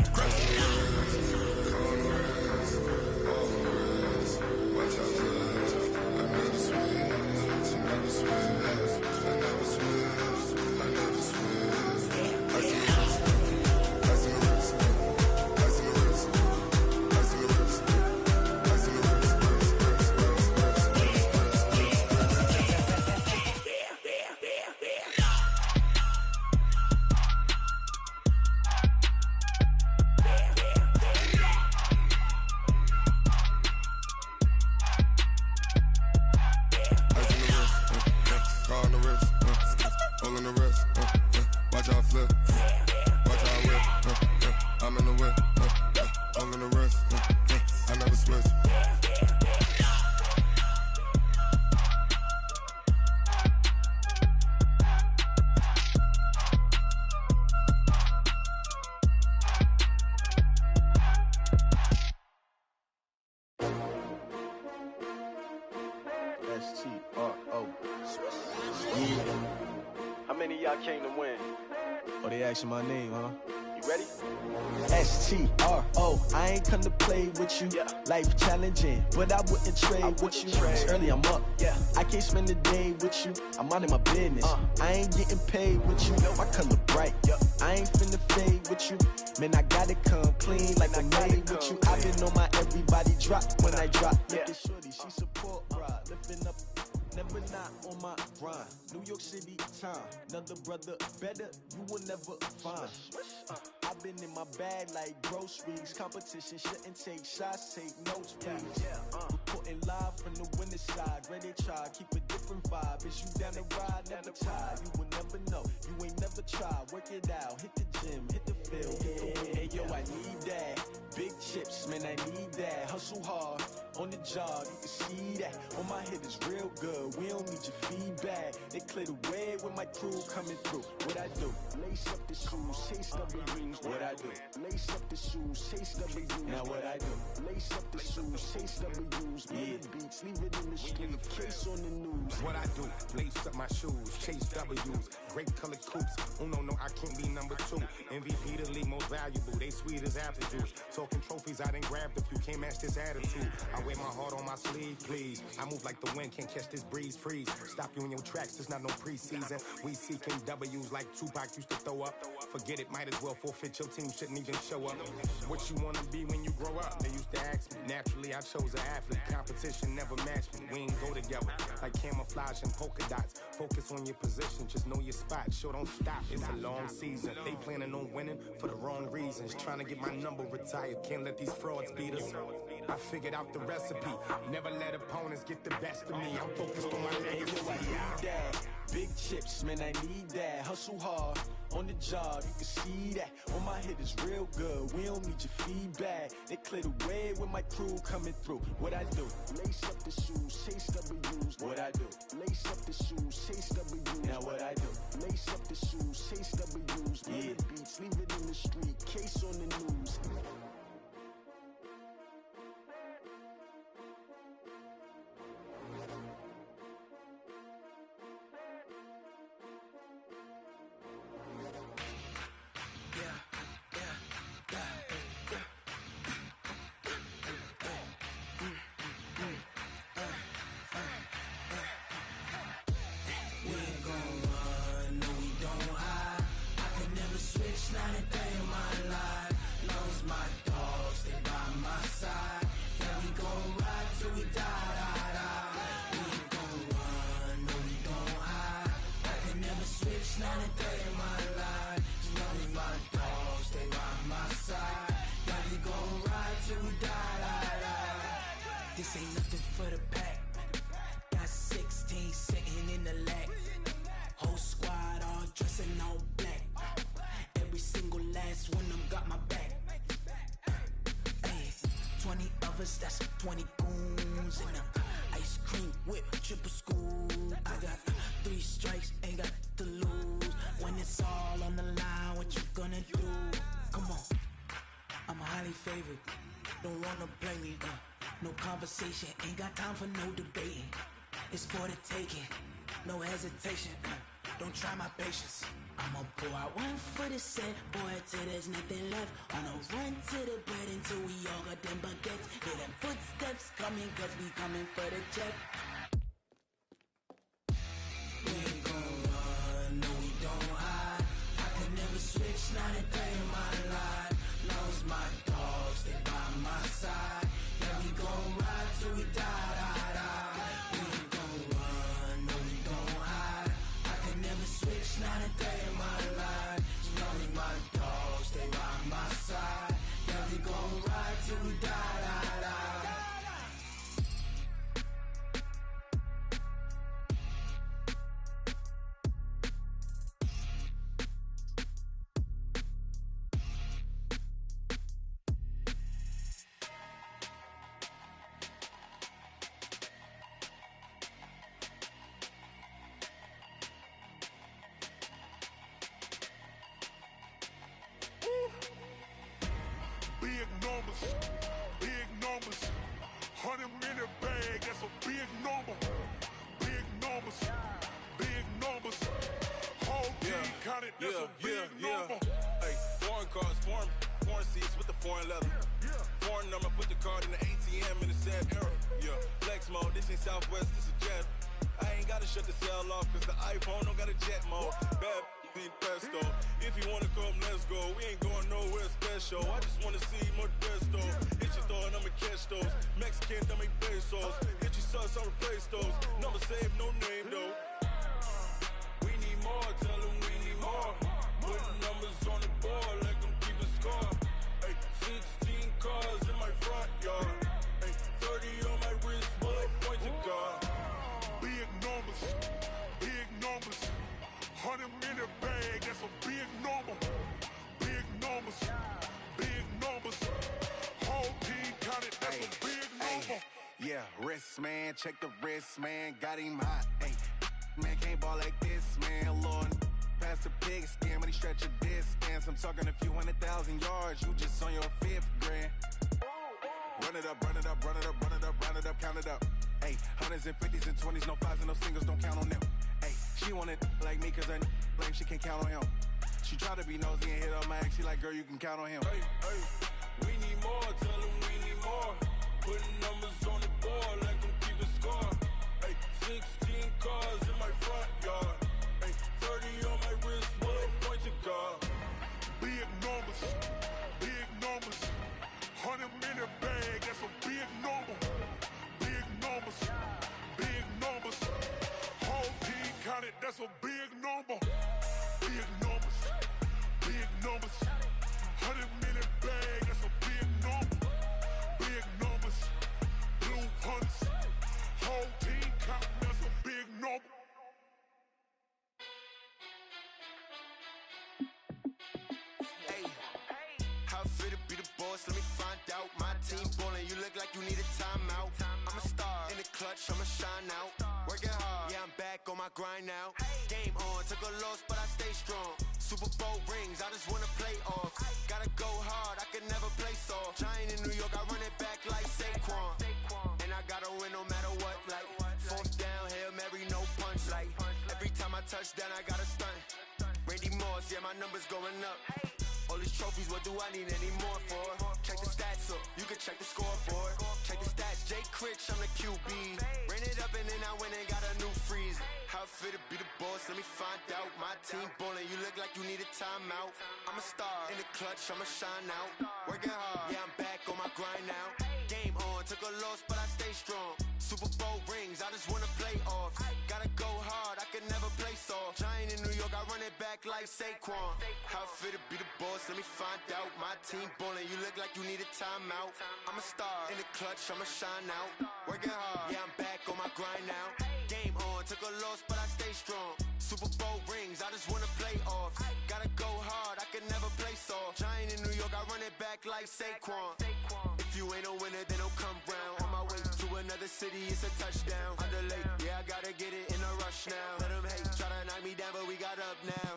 Speaker 20: Oh, they asking my name, huh?
Speaker 2: You ready?
Speaker 20: STRO, I ain't come to play with you. Life challenging, but I wouldn't trade with you. It's early, I'm up. I can't spend the day with you. I'm minding my business. I ain't getting paid with you. My color bright. I ain't finna fade with you. Man, I gotta come clean like I'm made with you. I've been on my everybody drop when I drop. Look at shorty, she support ride, lifting up. Never not on my grind. New York City time. Another brother better, you will never find. I've been in my bag like groceries. Competition shouldn't take shots, take notes, please. Reporting live from the winter side. Ready to try, keep a different vibe. Is you down the ride, never tired. You will never know, you ain't never tried. Work it out, hit the gym, hit the field. Hey yo, I need that. Big chips, man, I need that. Hustle hard, on the job, you can see that. On my head is real good, we don't need your feedback. They clear the way with my crew coming through. What I do? Lace up the shoes, chase W's. What I do? Lace up the shoes, chase W's. Now what I do? Lace up the shoes, chase W's. Yeah. Beats, leave it in the street, case on the news.
Speaker 21: What I do? Lace up my shoes, chase W's. Great colored coops. Uno, no, I can't be number 2. MVP the league most valuable. They sweet as apple juice. Talking trophies, I didn't grab the few. Can't match this attitude. I wear my heart on my sleeve, please. I move like the wind, can't catch this breeze. Freeze. Stop you in your tracks. There's not no preseason. We seeking W's like Tupac used to throw up. Forget it, might as well forfeit. Your team shouldn't even show up. What you wanna be when you grow up? They used to ask me. Naturally, I chose an athlete. Competition never matched me. We ain't go together like camouflage and polka dots. Focus on your position, just know your spot. Show don't stop. It's a long season. They planning on winning for the wrong reasons. Trying to get my number retired. Can't let these frauds beat us. I figured out the recipe. Never let opponents get the best of me. I'm focused on my legacy.
Speaker 20: Big chips, man, I need that. Hustle hard, on the job, you can see that. On my head is real good, we don't need your feedback. They clear the way with my crew coming through. What I do? Lace up the shoes, chase W's. What I do? Lace up the shoes, chase W's. Now what I do? Lace up the shoes, chase W's. Yeah. Beats, leave it in the street, case on the news.
Speaker 6: This ain't nothing for the pack. Got 16 sitting in the lag. Whole squad all dressing all black. Every single last one of them got my back. 20 of us, that's 20 goons in a ice cream whip, triple school. I got 3 strikes, ain't got to lose. When it's all on the line, what you gonna do? Come on, I'm highly favored. Don't wanna play me, no conversation, ain't got time for no debating. It's for the taking, no hesitation. Don't try my patience. I'ma pour out one for the set, boy, till there's nothing left. On a run to the bed until we all got them baguettes. Hear them footsteps coming, cause we coming for the check. We ain't gon' run, no we don't hide. I could never switch, not a day in my life. Long as my dogs, they by my side. Yeah, we gon' ride till we die, die, die. We ain't gon' run, no we don't hide. I could never switch, not a day in my life. As long as my dogs, they by my side. Yeah, we gon' ride till we die, die, die.
Speaker 5: Big numbers, big numbers. 100 minute bag, that's a big number. Big numbers, big numbers. Whole team counted, that's a big number.
Speaker 15: Hey, foreign cars, foreign seats with the foreign leather. Foreign number, put the card in the ATM in the sad era. Yeah, flex mode, this ain't Southwest, this is Jet. I ain't gotta shut the cell off, cause the iPhone don't got a jet mode. Bad need pesto. If you wanna come, let's go. We ain't going nowhere special. I just wanna see Modesto. Hit your thought, I'ma catch those. Mexican, dummy pesos. Hit your sus, I'll replace those. Number saved, no name though. We need more, tell them we need more. Putting numbers on the board, let them keep a score. Hey, 16 cars in my front yard. Hey, 30 on my wrist, bullet point to God.
Speaker 5: Big numbers, big numbers. 100 minute bag, that's a big number. Big numbers, big numbers. Whole team counted, that's a big number.
Speaker 2: Yeah, wrist man, check the wrist man, got him hot. Ay, man can't ball like this, man. Lord, past the pig skin, when he stretch a distance. I'm talking a few 100,000 yards, you just on your 5th grand. Run it up, run it up, run it up, run it up, round it up, count it up. Ay, 100s and 50s and 20s, no 5s and no singles, don't count on them. Ay, she want it like me, cause her like she can count on him. She try to be nosy and hit up my ex, she like, girl, you can count on him.
Speaker 15: Hey, hey, we need more, tell them we need more. Putting numbers on the board, let them keep the score. Hey, 16 cars in my front yard. Hey, 30 on my wrist, bullet point to God.
Speaker 5: Big numbers, big numbers. 100 minute bag, that's a big number. Big numbers, big numbers. Whole team counted, that's a big number. Big numbers, big numbers. 100 minute bag, that's a big number. Big numbers, blue hunts. Whole team counting, that's a big number.
Speaker 2: How fit to be the boss? Let me find out. My team ballin', you look like you need a timeout. I'm a star in the clutch, I'ma shine out. Working hard, yeah, I'm back on my grind now. Game on, took a loss, but I stay strong. Super Bowl rings, I just wanna play off. Gotta go hard, I can never play soft. Giant in New York, I run it back like Saquon. And I gotta win no matter what, like 4th down, Hail Mary, no punch. Like every time I touch down, I gotta stunt. Randy Moss, yeah, my numbers going up. All these trophies, what do I need any more for? Check the stats up, you can check the scoreboard. Check the stats, Jay Critch, I'm the QB. Ran it up and then I went and got a new freezer. How fit to be the boss, let me find out. My team ballin', you look like you need a timeout. I'm a star in the clutch, I'ma shine out. Working hard, yeah, I'm back on my grind now. Game on, took a loss, but I stay strong. Super Bowl rings, I just wanna play off. Gotta go hard, I can never
Speaker 14: never play soft. Giant in New York, I run it back like Saquon. How fit to be the boss, let me find out. My team ballin', you look like you need a timeout. I'm a star in the clutch, I'ma shine out. Working hard, yeah, I'm back on my grind now. Game on, took a loss, but I stay strong. Super Bowl rings, I just wanna play offs. Gotta go hard, I can never play soft. Giant in New York, I run it back like Saquon. If you ain't a winner, then don't come round. On my way to another city, it's a touchdown. Underlay, yeah, I gotta get it in a rush now. Let them hate, try to knock me down, but we got up now.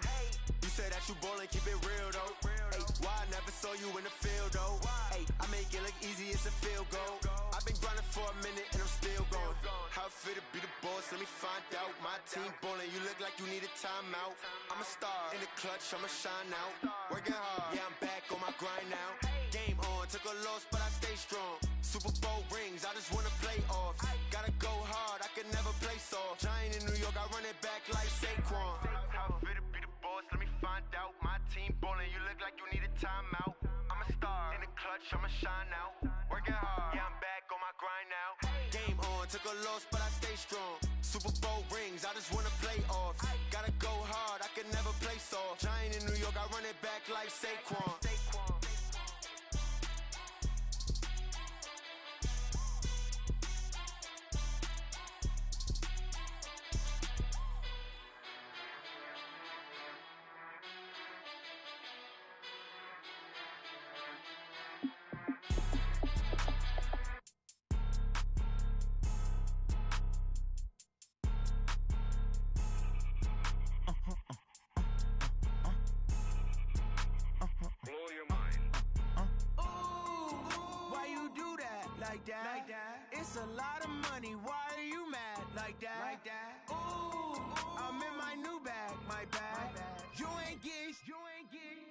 Speaker 14: You said that you ballin', keep it real though. Ay, why I never saw you in the field though? Ay, I make it look easy, it's a field goal. I've been grinding for a minute and I'm still going. How it feel to be the boss, let me find out. My team ballin', you look like you need a timeout. I'm a star in the clutch, I'ma shine out. Working hard, yeah, I'm back on my grind now. Game on, took a loss, but I stay strong. Super Bowl rings, I just wanna play offs. Gotta go hard, I can never play soft. Giant in New York, I run it back like Saquon. How it feel to be the boss, let me find out. My team ballin', you look like you need a timeout. I'm a star in the clutch, I'ma shine out. Working hard, yeah, I'm back on my grind now. Game on, took a loss, but I stay strong. Super Bowl rings, I just wanna play offs. Gotta go hard, I can never play soft. Giant in New York, I run it back like Saquon.
Speaker 8: It's a lot of money, why are you mad like that? Ooh, I'm in my new bag, my bad. You ain't getting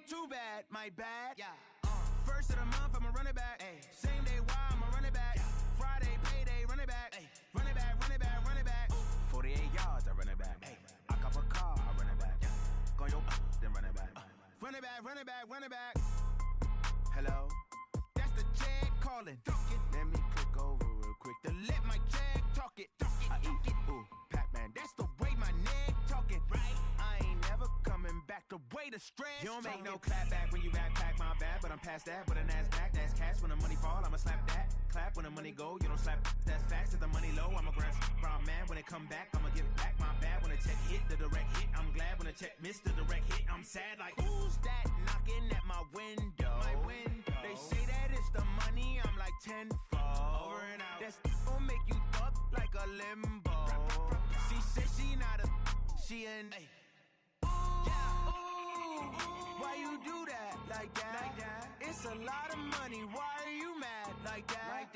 Speaker 8: too bad, my bad. Yeah. First of the month, I'ma run it back. Ay. Same day, why I'ma run it back. Yeah. Friday, payday, run it back. Ay. Run it back, run it back, run it back. 48 yards, I run it back. Ay. I cop a car, I run it back. Yeah. Go your then run it back. Run it back, run it back, run it back. Hello? That's the Jag calling. Let me click over real quick to let my Jag talk it. I eat it, ooh, Pac-Man. That's the way my neck talking. Right? I ain't never coming back the way the stress. You don't make no clap back when you backpack, my bad. But I'm past that with a NASDAQ. That's cash when the money fall, I'ma slap that. Clap when the money go, you don't slap. That's facts. If the money low, I'ma grab brown man. When it come back, I'ma give it back. My bad when the check hit, the direct hit. I'm glad when the check missed the direct hit. I'm sad like, who's that knocking at my window? My window. They say that it's the money, I'm like tenfold. Over and out. That's gon' make you up like a limbo. She said she not a, she an. Ay. Why you do that like that? It's a lot of money, why are you mad like that?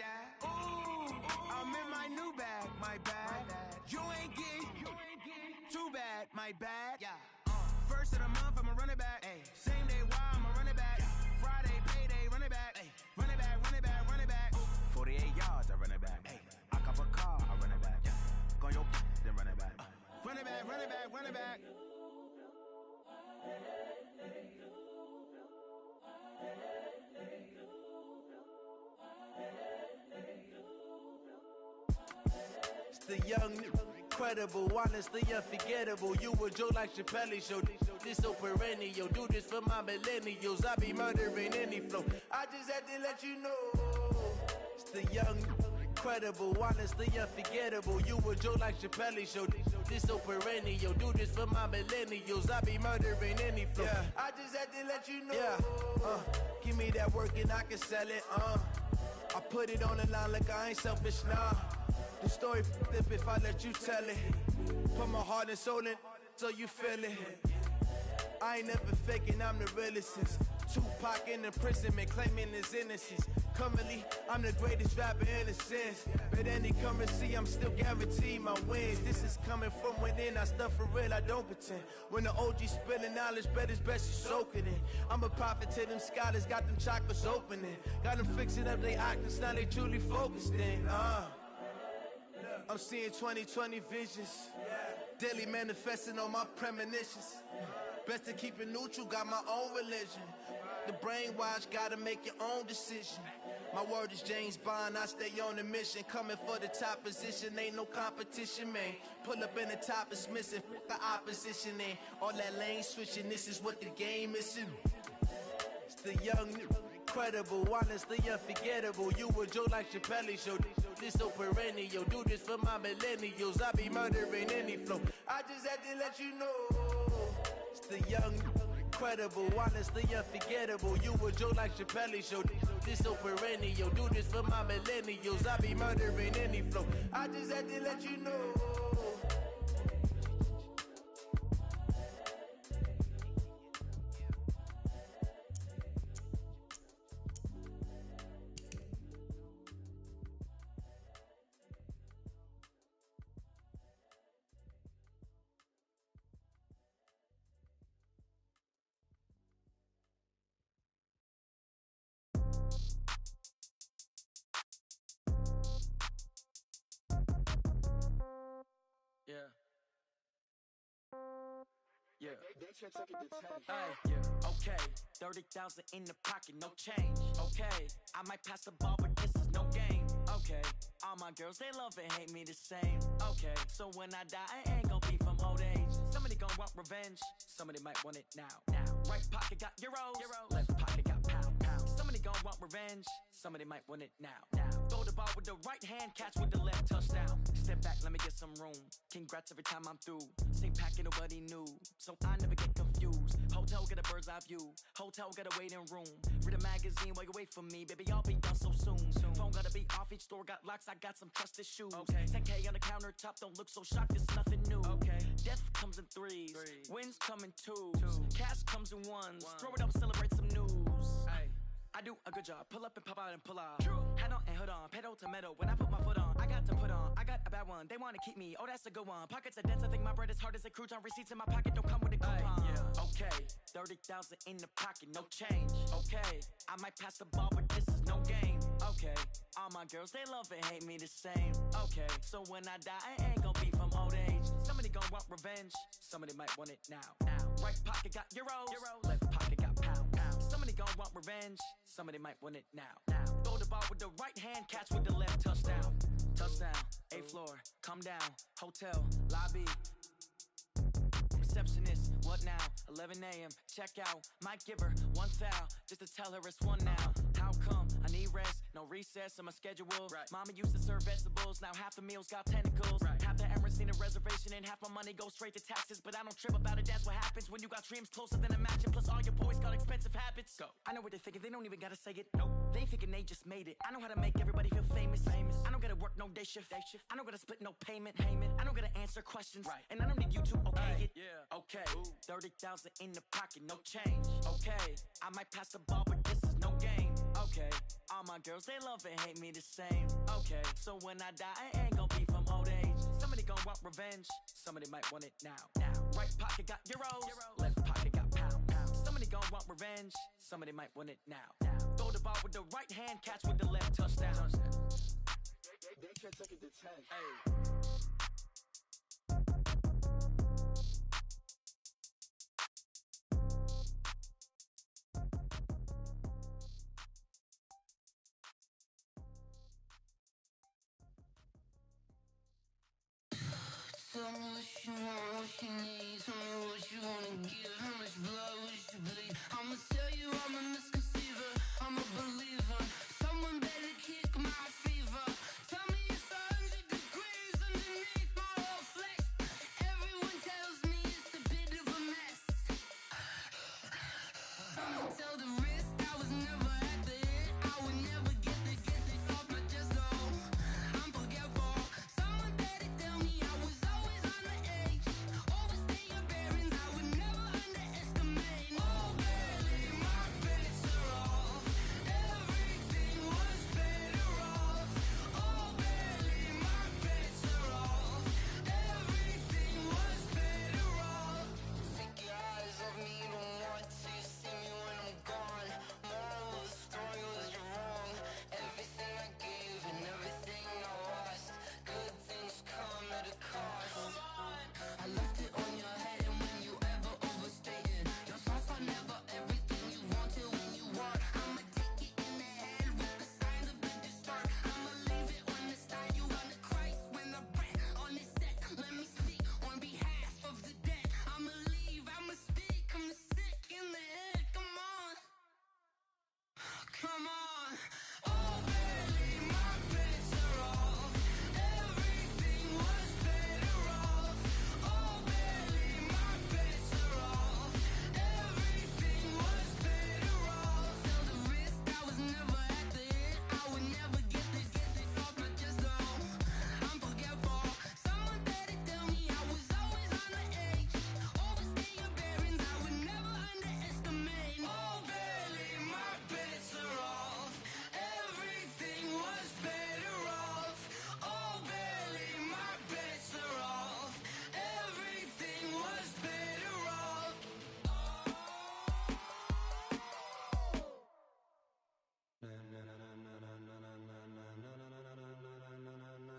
Speaker 8: Ooh, I'm in my new bag, my bad. You ain't getting too bad, my bad. Yeah. First of the month, I'ma run it back. Ay. Same day, why I'ma run it back. Friday, payday, run it back. Ay. Run it back, run it back, run it back. 48 yards, I run it back. Ay. I cop a car, I run it back. Go your then run it back. Run it back, run it back, run it back.
Speaker 20: It's the young, incredible, honestly unforgettable. You a Joe like Chappelle show. This so perennial. Do this for my millennials. I be murdering any flow. I just had to let you know. It's the young, incredible, honestly unforgettable. You a Joe like Chappelle show. This so perennial. Do this for my millennials. I be murdering any flow. Yeah. I just had to let you know. Yeah. Give me that work and I can sell it. I put it on the line like I ain't selfish, nah. The story flip if I let you tell it. Put my heart and soul in so you feel it. I ain't never faking, I'm the realest since Tupac in imprisonment, claiming his innocence. Currently, I'm the greatest rapper in a sense. But any currency, I'm still guaranteed my wins. This is coming from within, I stuff for real, I don't pretend. When the OG spilling knowledge, bet it's best you soak it in. I'm a prophet to them scholars, got them chakras opening. Got them fixing up they octaves, now they truly focused in. I'm seeing 2020 visions. Daily manifesting on my premonitions. Best to keep it neutral, got my own religion. The brainwash, gotta make your own decision.
Speaker 12: My word is James Bond, I stay on a mission. Coming for the top position, ain't no competition, man. Pull up in the top is missing, fuck the opposition, and all that lane switching, this is what the game is. It's the young, incredible, honestly unforgettable. You a Joe like Chappelle show, this so perennial. Do this for my millennials, I be murdering any flow. I just had to let you know. It's the young, incredible, honestly unforgettable. You a Joe like Chappelle show, this so perennial. Do this for my millennials, I be murdering any flow. I just had to let you know.
Speaker 1: Okay, 30,000 in the pocket, no change. Okay, I might pass the ball, but this is no game. Okay, all my girls, they love and hate me the same. Okay, so when I die, I ain't gon' be from old age. Somebody gon' want revenge, somebody might want it now. Right pocket got euros, left pocket got pound. Somebody gon' want revenge, somebody might want it now. Throw the ball with the right hand, catch with the left, touchdown. Step back, let me get some room. Congrats every time I'm through. Same packet, nobody knew, so I never get confused. Hotel get a bird's eye view, hotel get a waiting room. Read a magazine while you wait for me, baby, I'll be done so soon. Phone gotta be off, each store got locks, I got some trusted shoes. 10K on the countertop, don't look so shocked, it's nothing new. Death comes in threes, wins come in twos, cash comes in ones. Throw it up, celebrate some news. I do a good job, pull up and pop out and pull out. Head on and hood on, pedal to metal. When I put my foot on, I got to put on. I got a bad one, they wanna keep me, oh that's a good one. Pockets are dense, I think my bread is hard as a crouton. Receipts in my pocket don't come with a coupon. Okay, 30,000 in the pocket, no change. Okay, I might pass the ball, but this is no game. Okay, all my girls, they love and hate me the same. Okay, so when I die, I ain't gon' be from old age. Somebody gon' want revenge, somebody might want it now. Right pocket got euros, left pocket got pound. Somebody gon' want revenge, somebody might want it now. Throw the ball with the right hand, catch with the left, touchdown. Touchdown, 8th floor, come down, hotel, lobby. Receptionist, what now? 11 a.m., check out. Might give her one foul, just to tell her it's one now. How come? I need rest, no recess in my schedule. Mama used to serve vegetables, now half the meals got tentacles. Half the Emirates need a reservation and half my money goes straight to taxes. But I don't trip about it, that's what happens when you got dreams closer than a mansion. Plus all your boys got expensive habits. Go. I know what they're thinking, they don't even gotta say it. Nope. They thinking they just made it. I know how to make everybody feel famous. I don't gotta work no day shift. I don't gotta split no payment. I don't gotta answer questions. And I don't need you to okay it. Okay, 30,000 in the pocket, no change. Okay, I might pass the ball, but this is no game. Okay, all my girls, they love and hate me the same. Okay, so when I die, I ain't gon' be from old age. Somebody gon' want revenge, somebody might want it now. Right pocket got euros, left pocket got pound. Somebody gon' want revenge, somebody might want it now. Throw the ball with the right hand, catch with the left, touchdown.
Speaker 20: They can't take it to 10.
Speaker 6: Tell me what you want, what you need. Tell me what you wanna give. How much blood would you bleed? I'ma tell you I'm a misconceiver. I'm a believer. Someone better kick my fever. Tell me it's 100 degrees underneath my whole flesh. Everyone tells me it's a bit of a mess. I'ma tell the risk I was never at the end. I would never get this off my chest though. I'm forgetful. Someone better tell me I was always on the edge. Overstay your bearings, I would never underestimate. Oh, barely my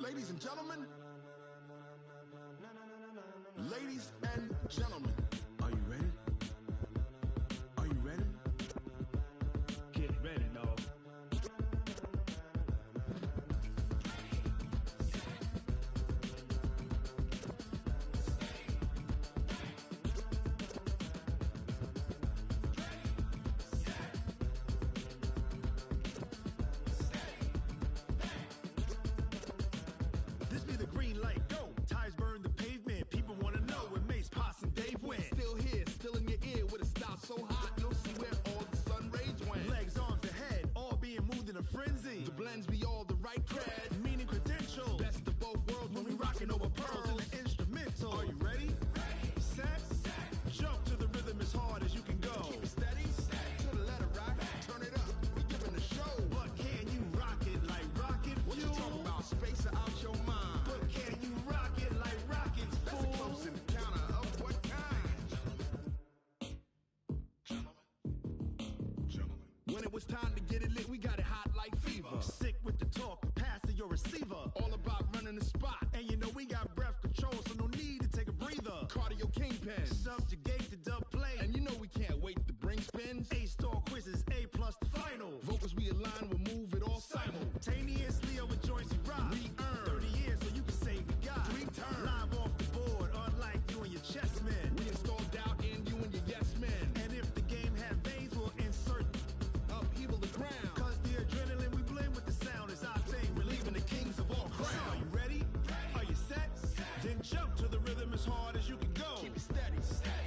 Speaker 3: Ladies and gentlemen. Ladies and gentlemen. Are you ready? Are you ready? Get ready, dog. This be the green light, go. Tires burn the pavement. People wanna know where Mace, Potts, and Dave went. Still here, still in your ear with a stop so hot you'll see where all the sun rays went. Legs, arms, the head, all being moved in a frenzy. The blends be all the right cred, meaning credentials. Best of both worlds when we rockin' over pearls in the instrumental. Are you ready? Set, jump to the rhythm as hard as you can go. Keep it steady, to the letter right. Turn it up, we giving the show. But can you rock it like rocket fuel? What you talking about? Space out your mind. But can you rock it like rockets, fool? That's a close encounter of what kind? When it was time to get it lit, we got it hot like fever. Sick with the talk, pass to your receiver. All about running the spot. And you know we got breath control, so no need to take a breather. Cardio kingpin, subjugate the dub play. And you know we can't wait to bring spins. A-star quizzes, A+ the final. Vocals we align, we'll move it all simultaneously over joints we rock. We earn 30 years so you can say we got 3 turns. Live off the board, unlike you and your chess men. We install doubt in you and your yes men. And if the game had veins, we'll insert upheaval the ground. Cause the adrenaline we blend with the sound is our thing. We're leaving the kings of all crown. Are you ready? Are you set? Then jump to the rhythm as hard as you can go. Keep it steady,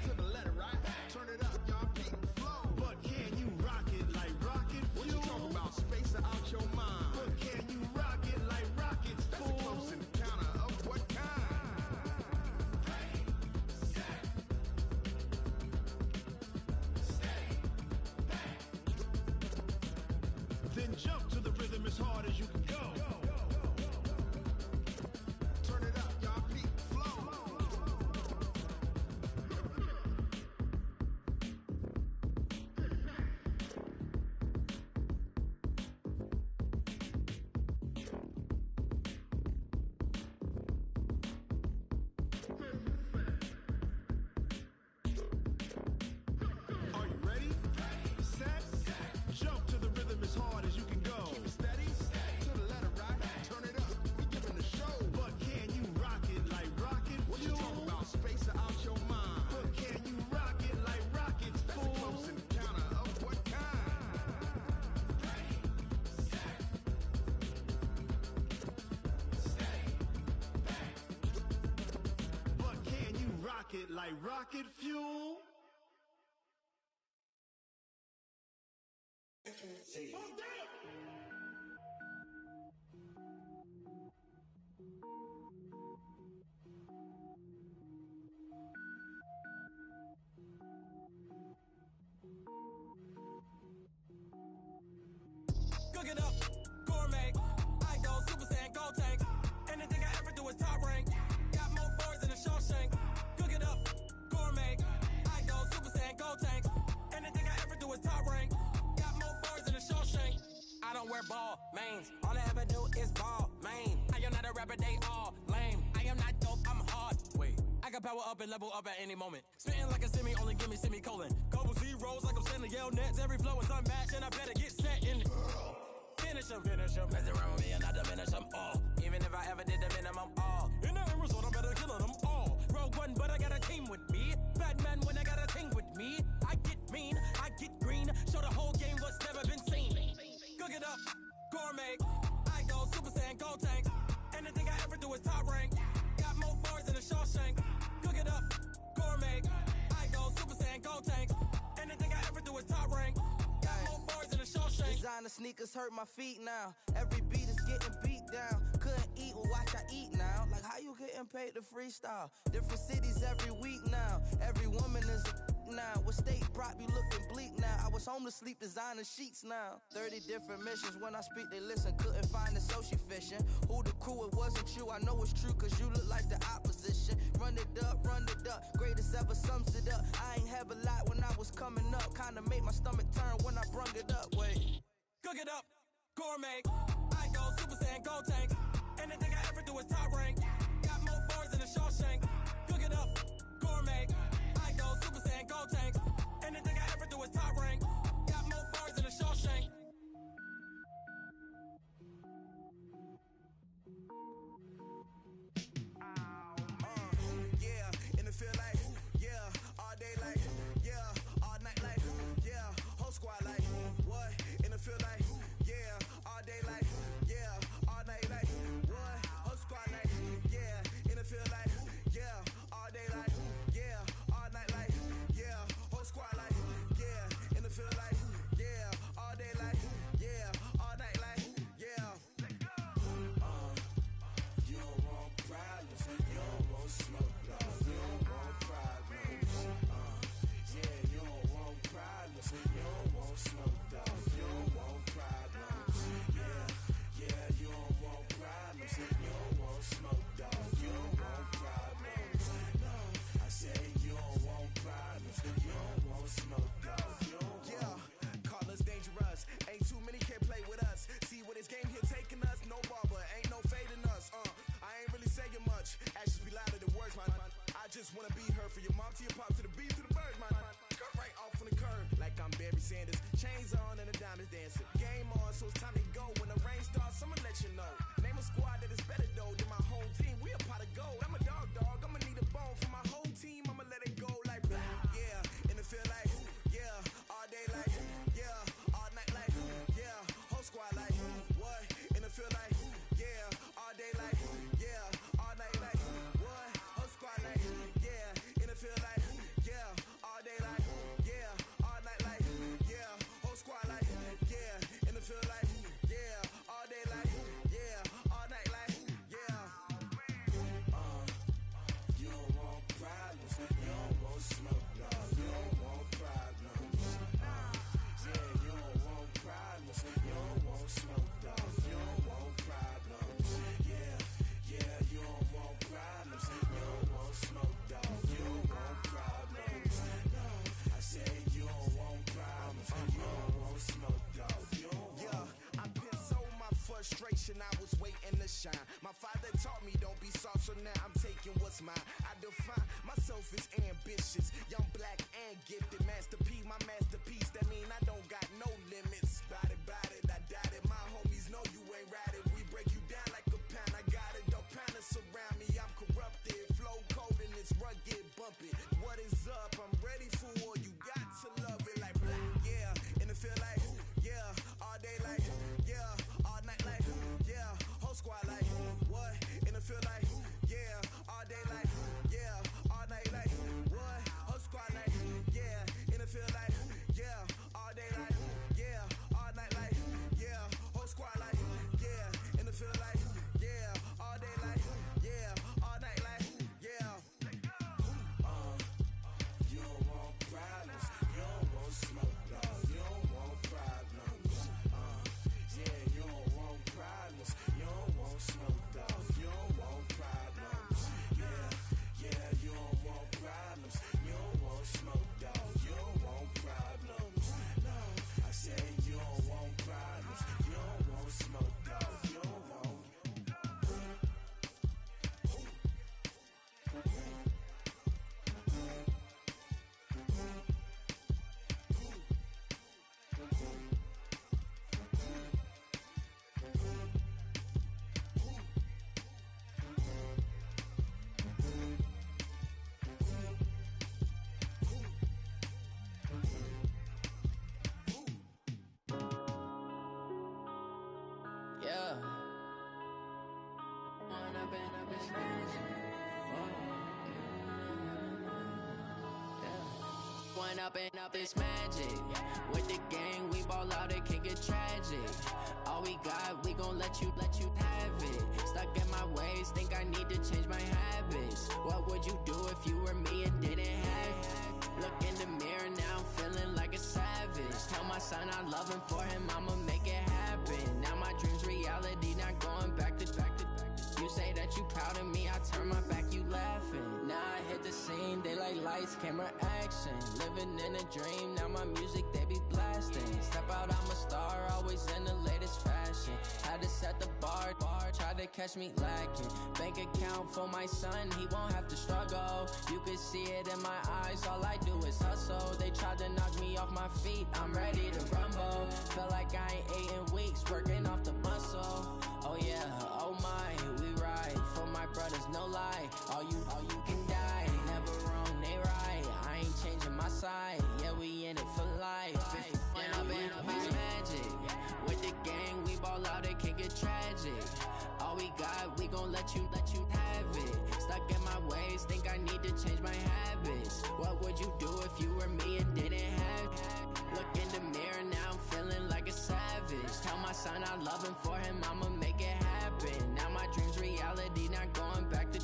Speaker 3: to the letter right. Turn it up, y'all beat the flow. But can you rock it like rocket fuel? What you talking about? Space out your mind. But can you rock it like rockets, fool? That's a close encounter of what kind? Then jump to the rhythm as hard as you can go. Turn it up, y'all beat the flow. Are you ready? Set, jump to the rhythm as hard as you can go. Keep it steady, to the letter right. Turn it up, we giving the show. But can you rock it like rocket fuel? What you talking about? Space out your mind. But can you rock it like rockets, fool? That's a close encounter of what kind? But can you rock it like rocket fuel?
Speaker 7: Cook it up, gourmet. I go Super Saiyan, Gold Tank. Anything I ever do is top rank. Got more boards than a Shawshank. Cook it up, gourmet. I go Super Saiyan, Gold Tank. Anything I ever do is top rank. Got more boards than a Shawshank. I don't wear ball mains. All I ever do is ball main. I am not a rapper, they all lame. I am not dope, I'm hard. Wait, I can power up and level up at any moment. Spitting like a semi, only give me semicolon. Couple zeros like I'm sending yell nets. Every flow is unmatched and I better get set in. Finish them, mess around with me and I diminish them all. Even if I ever did the minimum all. In the end result, I'm better killing them all. Rogue One, but I got a team with me. Batman when I got a team with me. I get mean, I get green. Show the whole game what's never been seen. Cook it up, gourmet. I go Super Saiyan, Gold Tank. Anything I ever do is top rank. Got more bars than a Shawshank. Cook it up, gourmet. I go Super Saiyan, Gold Tank. Anything I ever do is top rank. Got more bars than a Shawshank.
Speaker 8: Designer sneakers hurt my feet now. Every beat is getting beat down. Couldn't eat, well watch I eat now. Like how you getting paid to freestyle? Different cities every week now. Every woman is a now. What state brought me looking bleak now? I was homeless, sleep designer sheets now. 30 different missions. When I speak, they listen. Couldn't find the social fishing. Who the crew? It wasn't you. I know it's true, cause you look like the opposition. Run it up, greatest ever sums it up. I ain't have a lot when I was coming up. Kinda made my stomach turn when I brung it up. Wait.
Speaker 7: Cook it up, gourmet. I go Super Saiyan, Gold Tank. Anything I ever do
Speaker 4: feel like, yeah, all day like, yeah, all night like, what? Whole squad like, yeah, in the feel like, yeah, all day like, yeah, all night like, yeah, whole squad like, yeah, in the feel like, yeah, all day like, yeah, all night like, yeah.
Speaker 6: You don't want problems, you don't want smoke, dog. You don't want problems. Yeah, you don't want problems, you don't want smoke, dog. You don't want problems. Yeah, you don't want problems, you don't want smoke, dog. You don't want problems. No, I say you don't want problems, you don't want smoke, dog. You don't
Speaker 4: Yeah, call us dangerous. Ain't too many can play with us. See where this game here taking us. No barber, ain't no fading us. I ain't really saying much. Actions be louder than words, man. I just wanna be heard for your mom to your pop to the beat to the birds, man. Cut right off on the curb like I'm Barry Sanders. Chains on and the diamonds dancing. Game on, so it's time to go. When the rain starts, I'ma let you know. Name a squad that is better though than my whole team. We a pot of gold. I'm a dog. I'ma need a bone for my whole team. I'ma let it go like, yeah, and it feel like, yeah, all day like, yeah, all night like, yeah, whole squad like, what? And it feel like, yeah, all day like, yeah, all night like, what? Whole squad like, yeah, and it feel like, yeah, all day like, yeah, all night like, yeah, whole squad like, yeah, and it feel like, yeah, all day like, yeah, all night like, yeah.
Speaker 6: You don't want problems, you don't want smoke, dog. You don't want problems. Yeah, you don't want problems, you don't want smoke, dog. You don't want problems. Yeah, you don't want problems, you don't want smoke, dog. You don't want problems. No, I say you don't want problems, you don't want smoke, dog. You don't want.
Speaker 4: Yeah, I've been so my frustration, I was waiting to shine. My father taught me don't be soft, so now I'm taking what's mine. I define myself as ambitious, young, black, and gifted. Master P, my masterpiece. That mean I don't got no limits. Bout it, I doubt it. My homies know you ain't ratted. We break you down like a pound. I got it, don't panic surround me. I'm corrupted, flow cold and it's rugged, bumpy. What is up? I'm ready for war. You got to love it like black, yeah, and it feel like, yeah, all day like, yeah, all night like, yeah, whole squad like, what? And it feel like, yeah, all day like, yeah, all night like, what? Whole squad like, yeah, and it feel like, yeah, all day like, yeah, all night like, yeah, whole squad like, yeah, and it feel like, yeah, all day like, yeah, all night like, yeah.
Speaker 6: You don't want problems, you don't want smoke, dog. You don't want problems. Yeah, you don't want problems, you don't want smoke, dog. You don't want problems. Yeah, you don't want problems, you don't want smoke, dog. You don't want problems. No, I say you don't want problems, you don't want smoke, dog. You don't want.
Speaker 9: Yeah. One up and up is magic. With the gang, we ball out, it can get tragic. All we got, we gon' let you have it. Stuck in my ways, think I need to change my habits. What would you do if you were me and didn't have it? Look in the mirror, now I'm feeling like a savage. Tell my son I love him, for him I'ma make it happen. Now my dream's reality, not going back to. You say that you proud of me, I turn my back, you laughing. Now I hit the scene, they like lights, camera, action. Living in a dream, now my music, they be blasting. Step out, I'm a star, always in the latest fashion. Had to set the bar, tried to catch me lacking. Bank account for my son, he won't have to struggle. You could see it in my eyes, all I do is hustle. They tried to knock me off my feet, I'm ready to rumble. Feel like I ain't ate in weeks, working off the muscle. Oh yeah, oh my, we ride for my brothers, no lie. All you can die, never wrong, they right. I ain't changing my side, yeah, we in it for life. When I've been up, it's magic. can get tragic. All we got, we gon' let you have it. Stuck in my ways, think I need to change my habits. What would you do if you were me and didn't have it? Look in the mirror, now I'm feeling like a savage. Tell my son I love him, for him I'ma make it happen. Now my dream's reality, not going back to.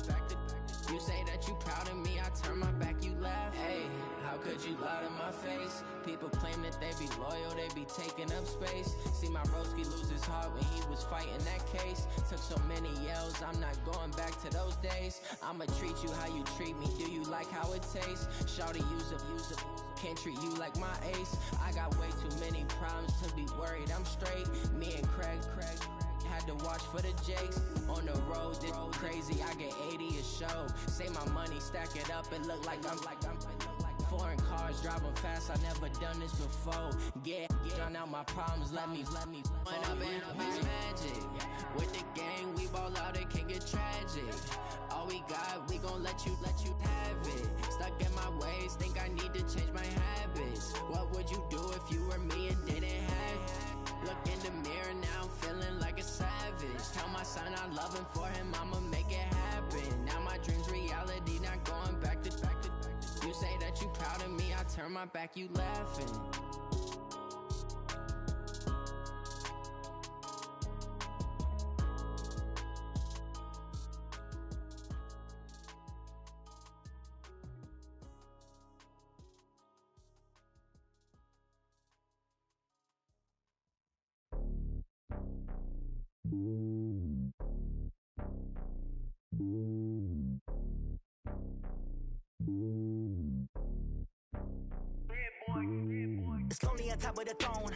Speaker 9: You say that you proud of me, I turn my back, you laugh. Hey, how could you lie to my face? People claim that they be loyal, they be taking up space. See my broski lose his heart when he was fighting that case. Took so many yells, I'm not going back to those days. I'ma treat you how you treat me, do you like how it tastes? Shawty, use up, can't treat you like my ace. I got way too many problems to be worried, I'm straight. Me and Craig had to watch for the Jakes. On the road, this crazy, I get 80 a show. Say my money, stack it up, it look like I'm foreign cars, driving fast, I never done this before. Get out my problems, let me When up and it's magic. With the gang, we ball out, it can get tragic. All we got, we gon' let you have it. Stuck in my ways, think I need to change my habits. What would you do if you were me and didn't have it? Look in the mirror, now I'm feeling like a savage. Tell my son I love him, for him I'ma make it happen. Now my dream's reality, not going back to. You say that you proud of me, I turn my back, you laughing.
Speaker 1: It's lonely on top of the throne.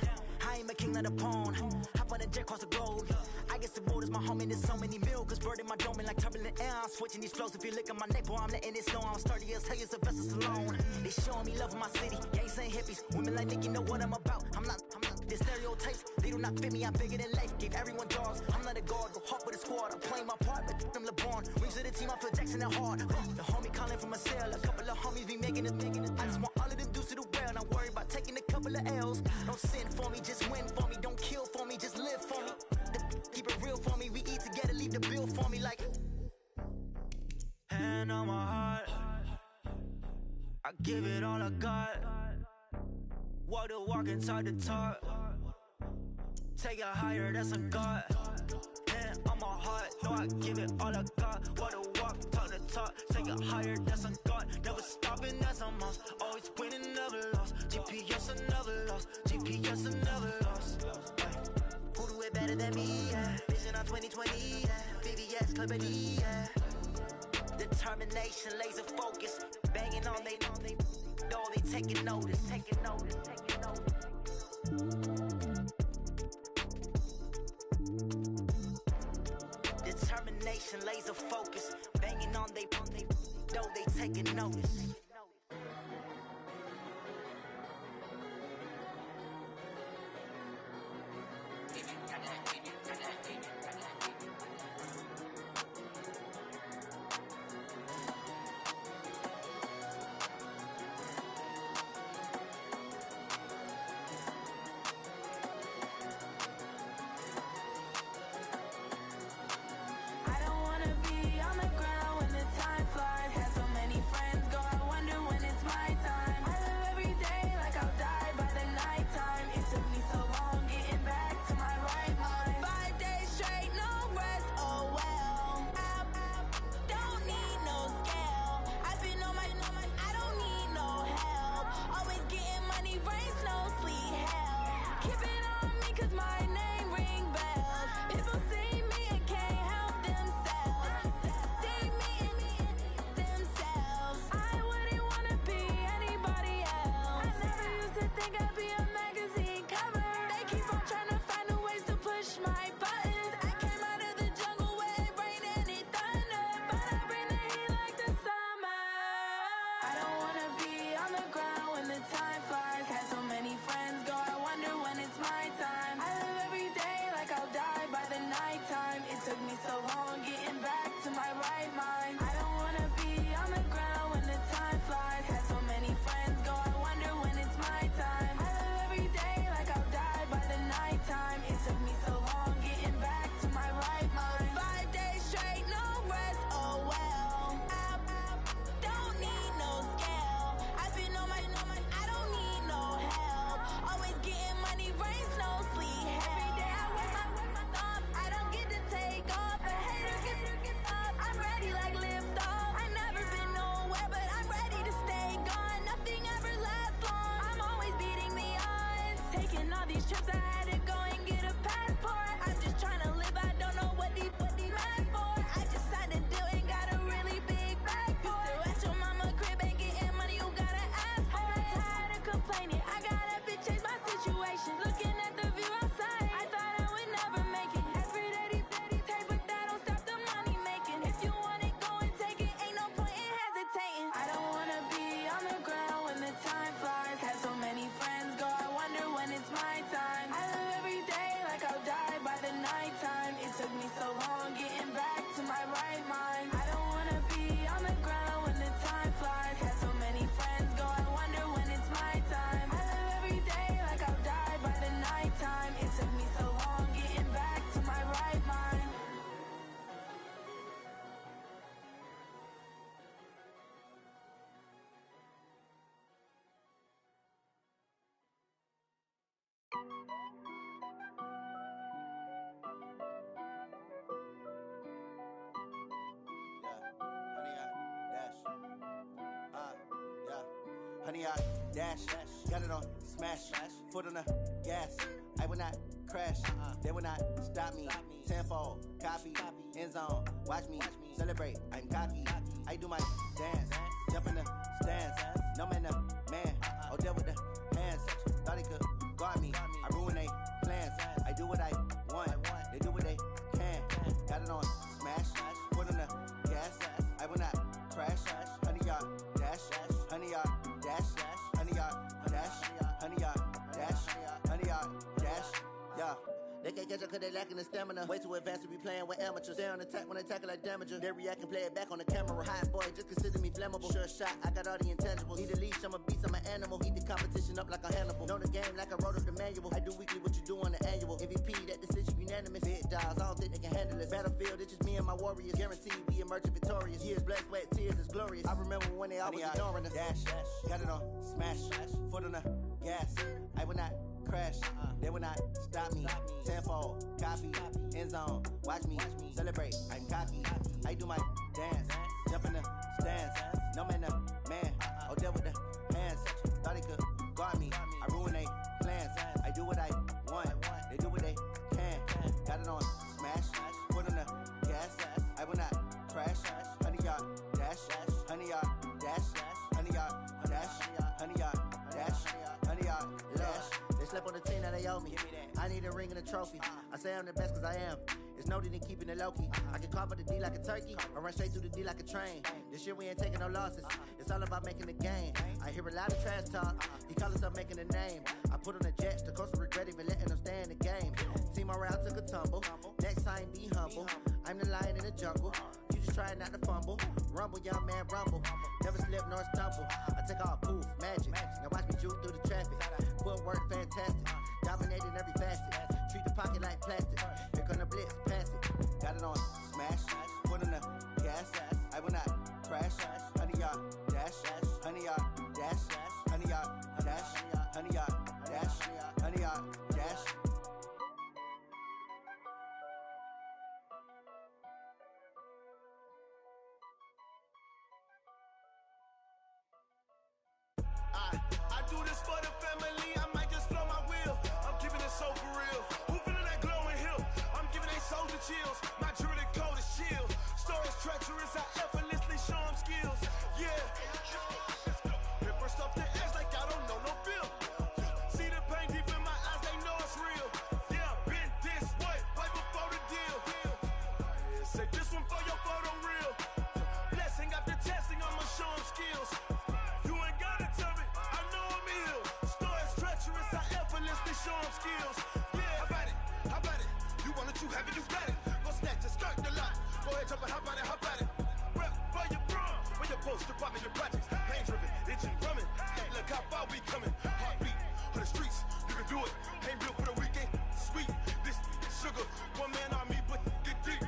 Speaker 1: I ain't a king, not a pawn. Hop on a jet across the globe. I guess the world is my home and there's so many milk. Bird in my dome and like turbulent air. I'm switching these flows. If you look at my neck, boy, I'm letting it snow. I'm sturdy as hell as a vessel alone. They showing me love in my city. Gangs ain't hippies. Women like Nicki know what I'm about. I'm not the stereotypes. They do not fit me. I'm bigger than life. Gave everyone dogs. I'm not a guard. Go hard with a squad. I'm playing my part, but them LeBron. Rings to the team. I feel Jackson and hard. The homie calling from a cell. A couple of homies be making it. I just want all of them dudes to do well. Not worry about taking a couple of L's. Don't sin for me, just win for me. Don't kill for me, just live for me. Keep it real for me. We eat together, leave the bill for me like. Hand on my heart, I give it all I got. Walk the walk and talk the talk. Take it higher, that's a God. Hand on my heart, no, I give it all I got. Walk the walk, talk the talk. Take it higher, that's a God. Never stopping, that's a must. Always winning, never lost. GPS, I never lost. GPS, I never lost. Who do it better than me? Yeah. Vision on 2020. Yeah. VVS, Clippity. Yeah. Determination, laser focus. Banging on they know they taking notice. Taking notice. Taking notice. Determination, laser focus. Banging on they know they taking notice.
Speaker 10: Took me so long getting back mine. 5 days straight, no rest, oh well. I don't need no scale. I've been on my, I don't need no help. Always getting money, rains, no sleep. Every day I work my thumb. I don't get to take off, but haters get up. I'm ready like lift off. I never been nowhere, but I'm ready to stay gone. Nothing ever lasts long. I'm always beating the odds. Taking all these trips, I had to go and get a passport. I'm just trying to live, I don't know what they mad for. I just signed a deal and got a really big bag for it. Still at your mama crib and getting money, you gotta ask for it. I'm tired of complaining, I gotta change my situation. Looking at the view outside, I thought I would never make it. Every day they take, but that don't stop the money making. If you want it, go and take it, ain't no point in hesitating. I don't wanna be on the ground when the time flies. Had so many friends go, I wonder when it's my time. I live every day like I'll die by the nighttime. It took me so long getting back to my right mind. I don't wanna be on the ground when the time flies. Had so many friends go, I wonder when it's my time. I live every day like I'll die by the nighttime. It took me so long getting back to my right mind.
Speaker 2: Honey, I dash, got it on smash, foot on the gas. I will not crash, they will not stop me. Tenfold, copy, end zone, watch me celebrate. I'm cocky, I do my dance, jump in the stands. No man, man, oh deal with the hands. Thought he could guard me, I ruin they plans. I do what I want, they do what they can. Got it on smash, foot on the gas. I will not crash, honey, y'all dash, honey, y'all dash, honey, y'all dash, honey, y'all dash, honey, y'all dash, yeah. They can't catch up cause they lacking the stamina. Way too advanced to be playing with amateurs. Stay on attack when they tackle like damager. They react and play it back on the camera. Hot boy, just consider me flammable. Sure shot, I got all the intangibles. Need a leash, I'm a beast, I'm an animal. Heat the competition up like a Hannibal. Know the game like I wrote up the manual. I do weekly what you do on the annual. MVP, that decision unanimous. Big dials, I don't think they can handle this. Battlefield, it's just me and my warriors. Guaranteed we emerging victorious. Years, blood, sweat, tears, it's glorious. I remember when they always ignoring us. Dash, got it on smash, foot on the gas. I will not crash, they will not stop me. Tenfold, copy, end zone, watch me celebrate. I'm cocky, I do my dance, jump in the stands. No man, man, oh deal with the hands. Thought he could guard me, I ruin they plans. I do what I want, they do what they can. Got it on smash, foot on the gas. I will not crash, honey, y'all dash, honey, y'all dash, honey, y'all dash, honey, y'all dash, honey, y'all dash. Slept on the team that they owe me. I need a ring and a trophy. I say I'm the best cause I am. It's no need in keeping it low key. I can carve up the D like a turkey or run straight through the D like a train. This year we ain't taking no losses. It's all about making the game. I hear a lot of trash talk. He call himself making a name. I put on the jets. The coach will regret even letting them stay in the game. Team morale took a tumble. Next time be humble. I'm the lion in the jungle. You just try not to fumble. Rumble, young man, rumble. Never slip nor stumble. I take off, poof, magic. Now watch me juke through the traffic. Footwork fantastic. Dominating every facet. Treat the pocket like plastic. Here come the blitz, pass it. Got it on smash. Foot on the gas. I will not crash. Honey, y'all dash. Honey, y'all dash. Honey, y'all dash. Honey, y'all dash. Honey, y'all dash.
Speaker 4: I do this for the family, I might just blow my wheel. I'm keeping it so for real. Who feeling that glowing hill? I'm giving they soldier chills. My jewelry code is chill. Stories treacherous, I effortlessly show them skills. Yeah. Paper stuff the edge like I don't know no bill. See the pain deep in my eyes, they know it's real. Yeah, been this way, way before the deal. Say this one for your photo reel. Blessing after testing, I'ma show them skills. Show them skills. Yeah, how about it? You want it, you have it, you got it. Go snatch it, skirt the lot. Go ahead, jump it, how about it? Rep for your prom, where your post, department, your projects. Pain driven, itching, drumming. Hey, look how far we coming. Heartbeat on the streets, you can do it. Ain't built for the weekend. Sweet, this sugar, one man army, but dig deep.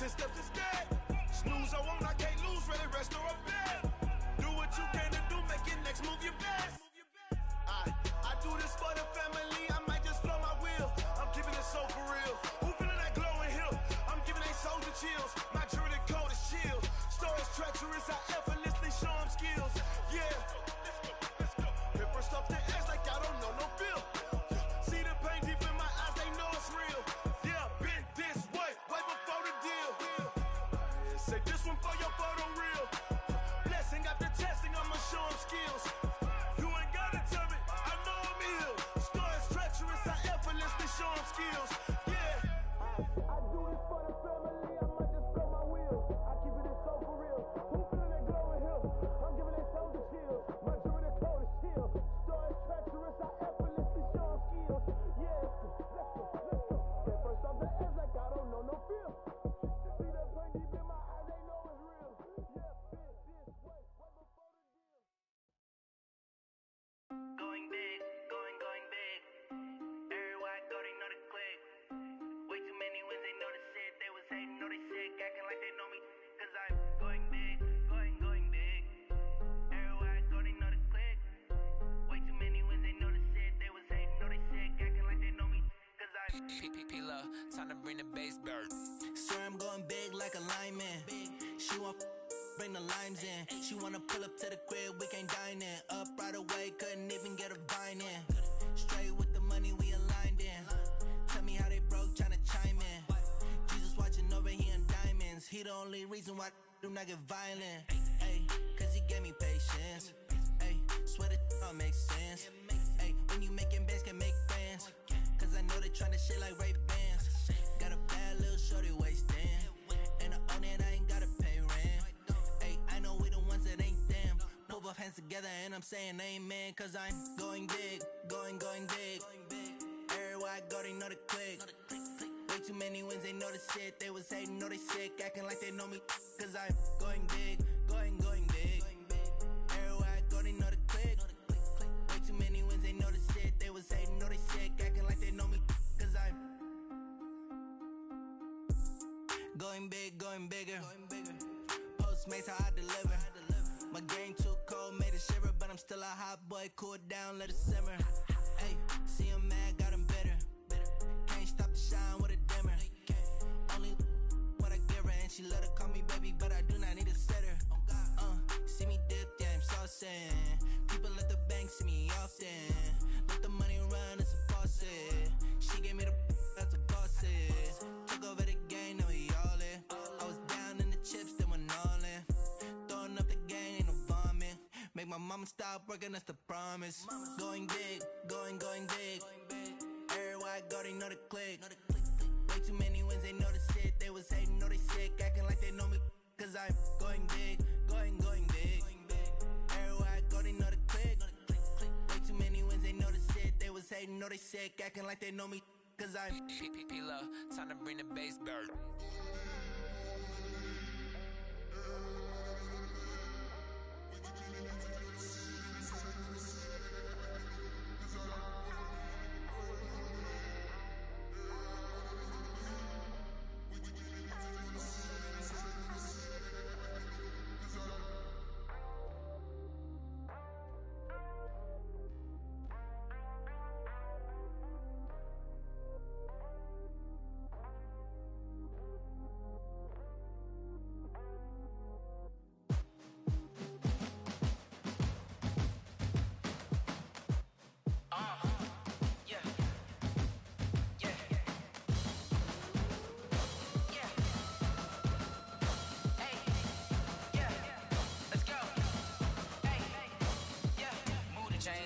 Speaker 4: 10 steps instead. Snooze, I won't, I can't lose, ready, rest or a bed. Do what you can to do, make your next move your best. I do this for the family, I might just blow my wheel. I'm keeping it so for real. Who feeling that glowing hill? I'm giving they souls the chills. My jewelry code is chill. Stories treacherous, I effortlessly show them skills. Yeah. Hit first off the edge like I don't know no feel. See the pain deep in my eyes, they know it's real. Yeah, been this way before the deal. Say this one for your photo reel. Blessing after testing, I'ma show them skills. You ain't gotta tell me, I know I'm ill. Stories treacherous, I effortlessly show them skills. Yeah. I do this for the family, I might just blow my wheel. I keep it so for real. Who feeling that glowing hill? I'm giving they souls the chills. My jewelry code is chill. Stories treacherous, I effortlessly show them skills. Yeah. Let's go. Get first off the edge like I don't know no feel. See that pain deep in my eyes, they know it's real. Yeah, been this way before the deal.
Speaker 12: Going big, going big. Everywhere I go, they know the click. Way too many wins, they know the shit. They was hating, know they sick, acting like they know me. Cause I'm going big, going big. Everywhere I go, they know the click. Way too many wins, they know the shit. They was hating, know they sick, acting like they know me. Cause I'm
Speaker 7: P-P-P-Love, time to bring the bass bird.
Speaker 12: swear I'm going big like a lineman. She want bring the limes in. She wanna pull up to the crib, we can't dine in. Up right away, couldn't even get a vine in. Straight with the money, we aligned in. Tell me how they broke, tryna chime in. Jesus watching over here in diamonds. He the only reason why do not get violent. Ay, cause he gave me patience. Ay, swear that all makes sense. Ay, when you making bands, can make friends. Cause I know they tryna shit like Ray Bans. Got a bad little shorty wasting. And I own it, I ain't gotta pay rent. Ay, I know we the ones that ain't them. Pull both hands together and I'm saying amen. Cause I'm going big, going big. Everywhere I go, they know the click. Way too many wins, they know the shit. They was hating, know they sick, acting like they know me. Cause I'm going big, going big. Everywhere I go, they know the click. Way too many wins, they know the shit. They was hating, know they sick, acting like they know me. Cause I'm going big, going bigger. Postmates, how I deliver. My game too cold, made it shiver. But I'm still a hot boy, cool it down, let it simmer. Hey, see him mad, got him bitter. Can't stop the shine with a dimmer. Only what I give her, and she let her call me baby, but I do not need a sitter. See me dip, yeah, I'm saucing. People at the bank see me often. Let the money run, it's a faucet. She gave me the that's a boss it. Took over the game, now we all in. I was down in the chips, then went all in. Throwing up the game, ain't no vomit. Make my mama stop working, that's the promise. Going big, going big. Everywhere I go, they know the click. Way too many wins, they know the shit. They was hating, know they sick, acting like they know me. Cause I'm going big, going big. Everywhere I go, they know the click. Way too many wins, they know the shit. They was hating, know they sick, acting like they know me. Cause I'm
Speaker 7: P-P-P-Love, time to bring the bass bird.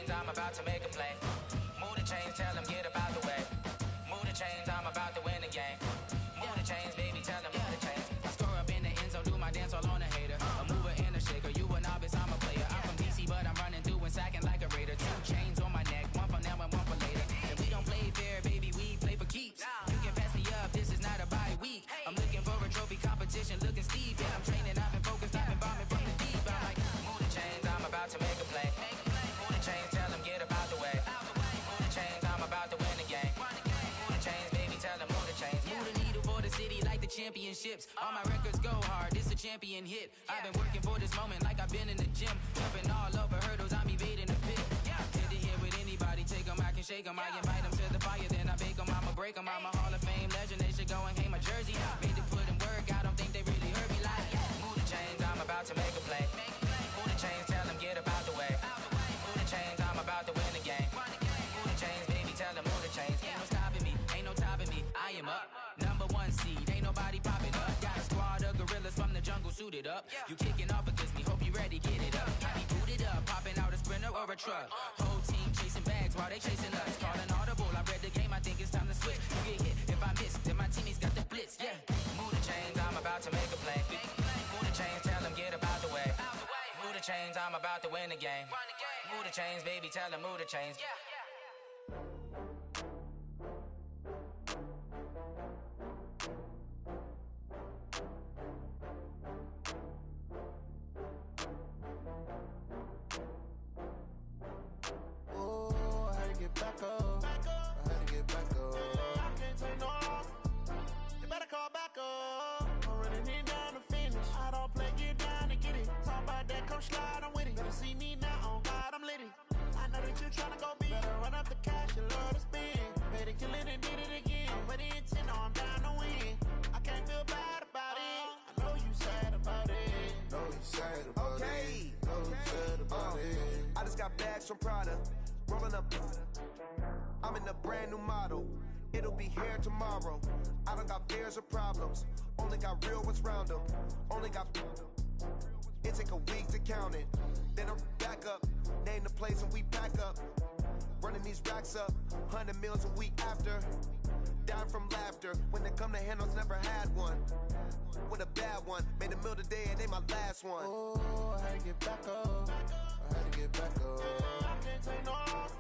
Speaker 13: I'm about to make a play. Move the chains, tell them get up out the way. Move the chains, I'm about to win the game. Move the chains, baby, tell them move the chains. I score up in the end zone, do my dance all on a hater. A mover and a shaker, you a novice, I'm a player. I'm from DC, but I'm running through and sacking like a raider. 2 chains on my neck, one for now and one for later. And we don't play fair, baby, we play for keeps. You can pass me up, this is not a bye week. I'm looking for a trophy competition, looking steep. And I'm training, I've been focused, I've been bombing from the deep. I'm like, move the chains, I'm about to make a play. Move the chains, tell them get up out the way. championships. All my records go hard, this a champion hit. I've been working for this moment like I've been in the gym. Jumping all over hurdles, I'm evading the pit. Head to head with anybody, take them, I can shake them. I invite them to the fire, then I bake them. I'ma break them, I'm a Hall of Fame legend. They should go and hang my jersey. Made to put in work, I don't think they really heard me like. Move the chains, I'm about to make a play. Move the chains, tell them get up out the way. Move the chains, I'm about to win the game. Move the chains, baby, tell them move the chains. Ain't no stopping me, ain't no topping me. I am up, #1 seed, ain't nobody popping up. Got a squad of gorillas from the jungle suited up. You kicking off against me, hope you ready, get it up. I be booted up, popping out a Sprinter or a truck. Whole team chasing bags while they chasing us. Calling audible, I read the game, I think it's time to switch. You get hit, if I miss, then my teammates got the blitz, yeah. Move the chains, I'm about to make a play. Move the chains, tell them get up out the way. Move the chains, I'm about to win the game. Move the chains, baby, tell them move the chains.
Speaker 2: Back up. I had to get back up. I can't take no loss. You better call back up. I'm running it down to finish. I don't play, get down to get it. Talk about that, come slide, I'm with it. Better see me now, on God, I'm lit it. I know that you tryna go big. Better run up the cash, you love to spend. Made it, kill it, and did it again. But the intent, no, I'm down to win. I can't feel bad about it. I know you sad about it.
Speaker 14: Know you sad about it. Know you sad about it. I just got bags from Prada. Rolling up, I'm in a brand new model. It'll be here tomorrow. I don't got fears or problems. Only got real ones round them. Only got. It take a week to count it. Then I'm back up. Name the place and we pack up. Running these racks up. 100 meals a week after. Down from laughter. When they come to handles, never had one. With a bad one. Made a meal today and they my last one.
Speaker 2: Oh, I had to get back up. I had to get back up. I can't take no loss.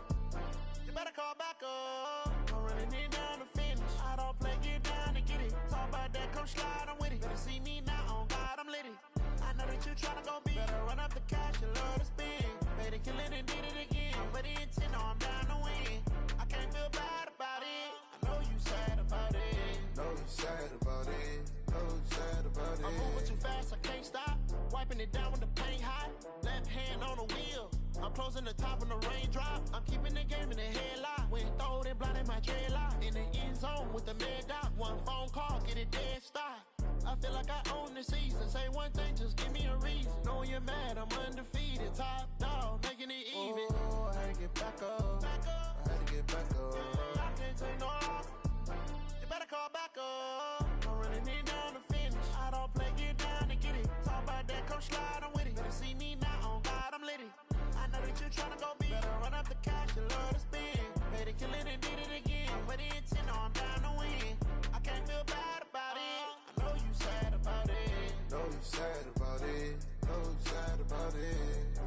Speaker 2: You better call back up. I'm running it down to finish. I don't play, get down to get it. Talk about that, come slide, I'm with it. Better see me now, on God, I'm lit it. I know that you tryna go big. Better run up the cash, you love to spend. Made it, kill it, and did it again. But the intent, no, I'm down to win. I can't feel bad about it. I know you sad about it.
Speaker 14: Know you sad about it. Know you sad about it.
Speaker 2: I'm moving too fast, I can't stop. Wiping it down when the paint hot. Left hand on the wheel. I'm closing the top when the raindrop. I'm keeping the game in the headlock. When throwed and blinded my dreadlock. In the end zone with the mad dot. One phone call, get it dead stop. I feel like I own the season. Say one thing, just give me a reason. Knowing you're mad, I'm undefeated. Top dog, making it even. Oh, I had to get back up. I had to get back up. I can't take no loss. You better call back up. I'm running it down to finish. I don't play, get down to get it. Talk about that, come slide, I'm with it. Better see me now, on God, I'm lit it. I know that you tryna go big. Better run up the cash, you love to spend. Made it, kill it, and did it again. But the intent, no, I'm down to win. I can't feel bad about it. I know you sad about it.
Speaker 14: Know you sad about it. Know you sad about it.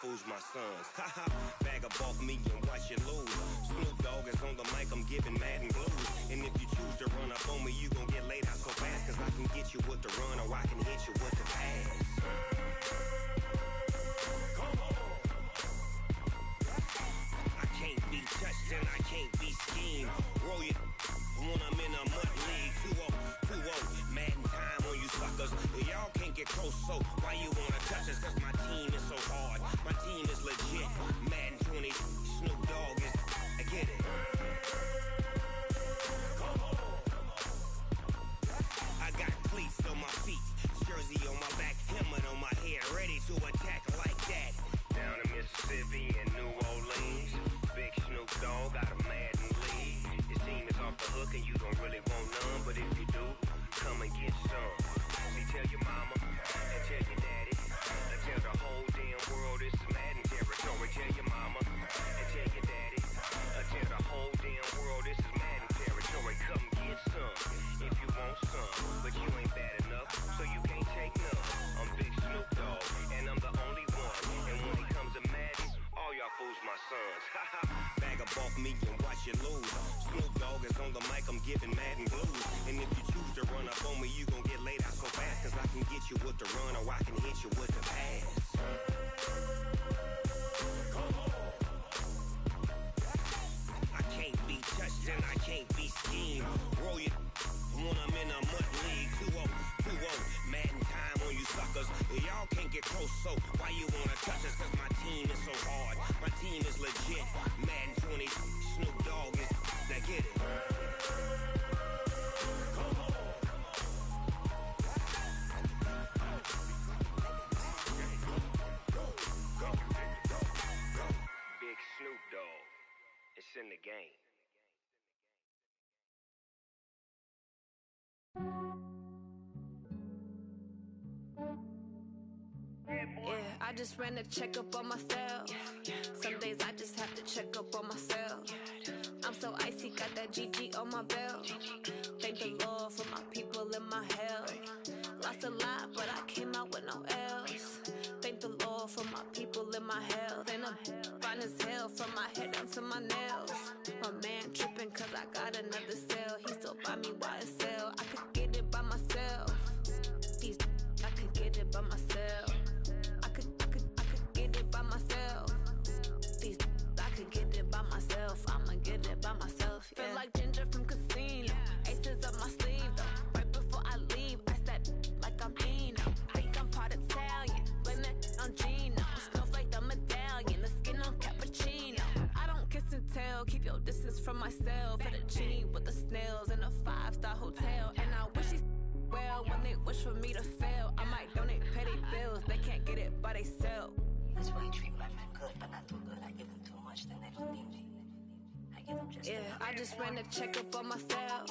Speaker 16: Fools my sons. Haha, bag up off me and watch you lose. Snoop Dogg is on the mic, I'm giving Madden blues. And if you choose to run up on me, you gon' get laid out so fast. Cause I can get you with the run or I can hit you with the pass. I can't be touched. touched and I can't be schemed. Roll your when I'm in a mud league. 2-0, Madden time on you suckers. Y'all can't get close, so why you wanna touch us? Cause my team is so hard. My team is legit. Madden 20, Snoop Dogg is. I get it. I got cleats on my feet, jersey on my back, helmet on my head, ready to attack like that. Down in Mississippi and New Orleans, Big Snoop Dogg got a Madden league. His team is off the hook and you don't really want none, but if you do, come and get some. See, tell your mama and tell your daddy, and tell the whole damn world it's Madden territory. Tell your mama and tell your daddy, and tell the whole damn world this is Madden territory. Come get some if you want some, but you ain't bad enough, so you can't take none. I'm Big Snoop Dogg, and I'm the only one. And when it comes to Madden, all y'all fools my sons. Bag up off me and watch you lose. Snoop Dogg is on the mic, I'm giving Madden blues. And if you choose to run up on me, you gon' get laid out so fast. Cause I can get you with the run or I can hit you with the pass. I can't be touched and I can't be schemed. Roll your when I'm in a mud league. 2-0, Madden time on you suckers. Y'all can't get close, so why you wanna touch us? Cause my team is so hard. My team is legit. Madden 20, Snoop Dogg is. Now get it. Big Snoop Dogg. It's in the game.
Speaker 17: Yeah, I just ran a checkup on myself. Some days I just have to check up on myself. I'm so icy, got that GG on my belt. Thank the Lord for my people in my health. Lost a lot, but I came out with no L's. Thank the Lord for my people in my health. And I'm fine as hell from my head down to my nails. My man tripping cause I got another cell. He still buy me YSL. I could get it by myself. These I could get it by myself. I could get it by myself. These I could get it by myself. I'ma get it by myself. Yeah. Feel like Ginger from Casino. Aces up my sleeve though. Right before I leave, I said like I'm Dino. Think I'm part Italian. Blame that on Gino. Smells like the medallion. The skin on cappuccino. I don't kiss and tell. Keep your distance from myself. At a genie with the snails in a 5-star hotel. And I wish he's well when they wish for me to fail. I might donate petty bills. They can't get it by they sell.
Speaker 18: That's why you treat my friend good, but not too good. I give them too much, then they don't need me. I give them just
Speaker 17: yeah, I just ran a checkup on myself.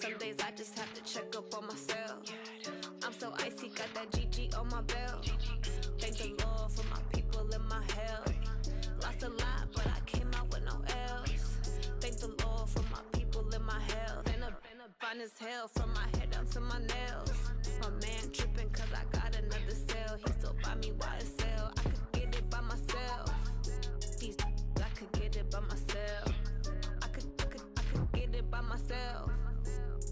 Speaker 17: Some days I just have to check up on myself. I'm so icy, got that GG on my belt. Thank the Lord for my people in my health. Lost a lot, but I came out with no L's. Thank the Lord for my people in my health. And I'm fine as hell from my head down to my nails. My man tripping cause I got another cell. He still buy me YSL. I could get it by myself. These I could get it by myself. I could get it by myself.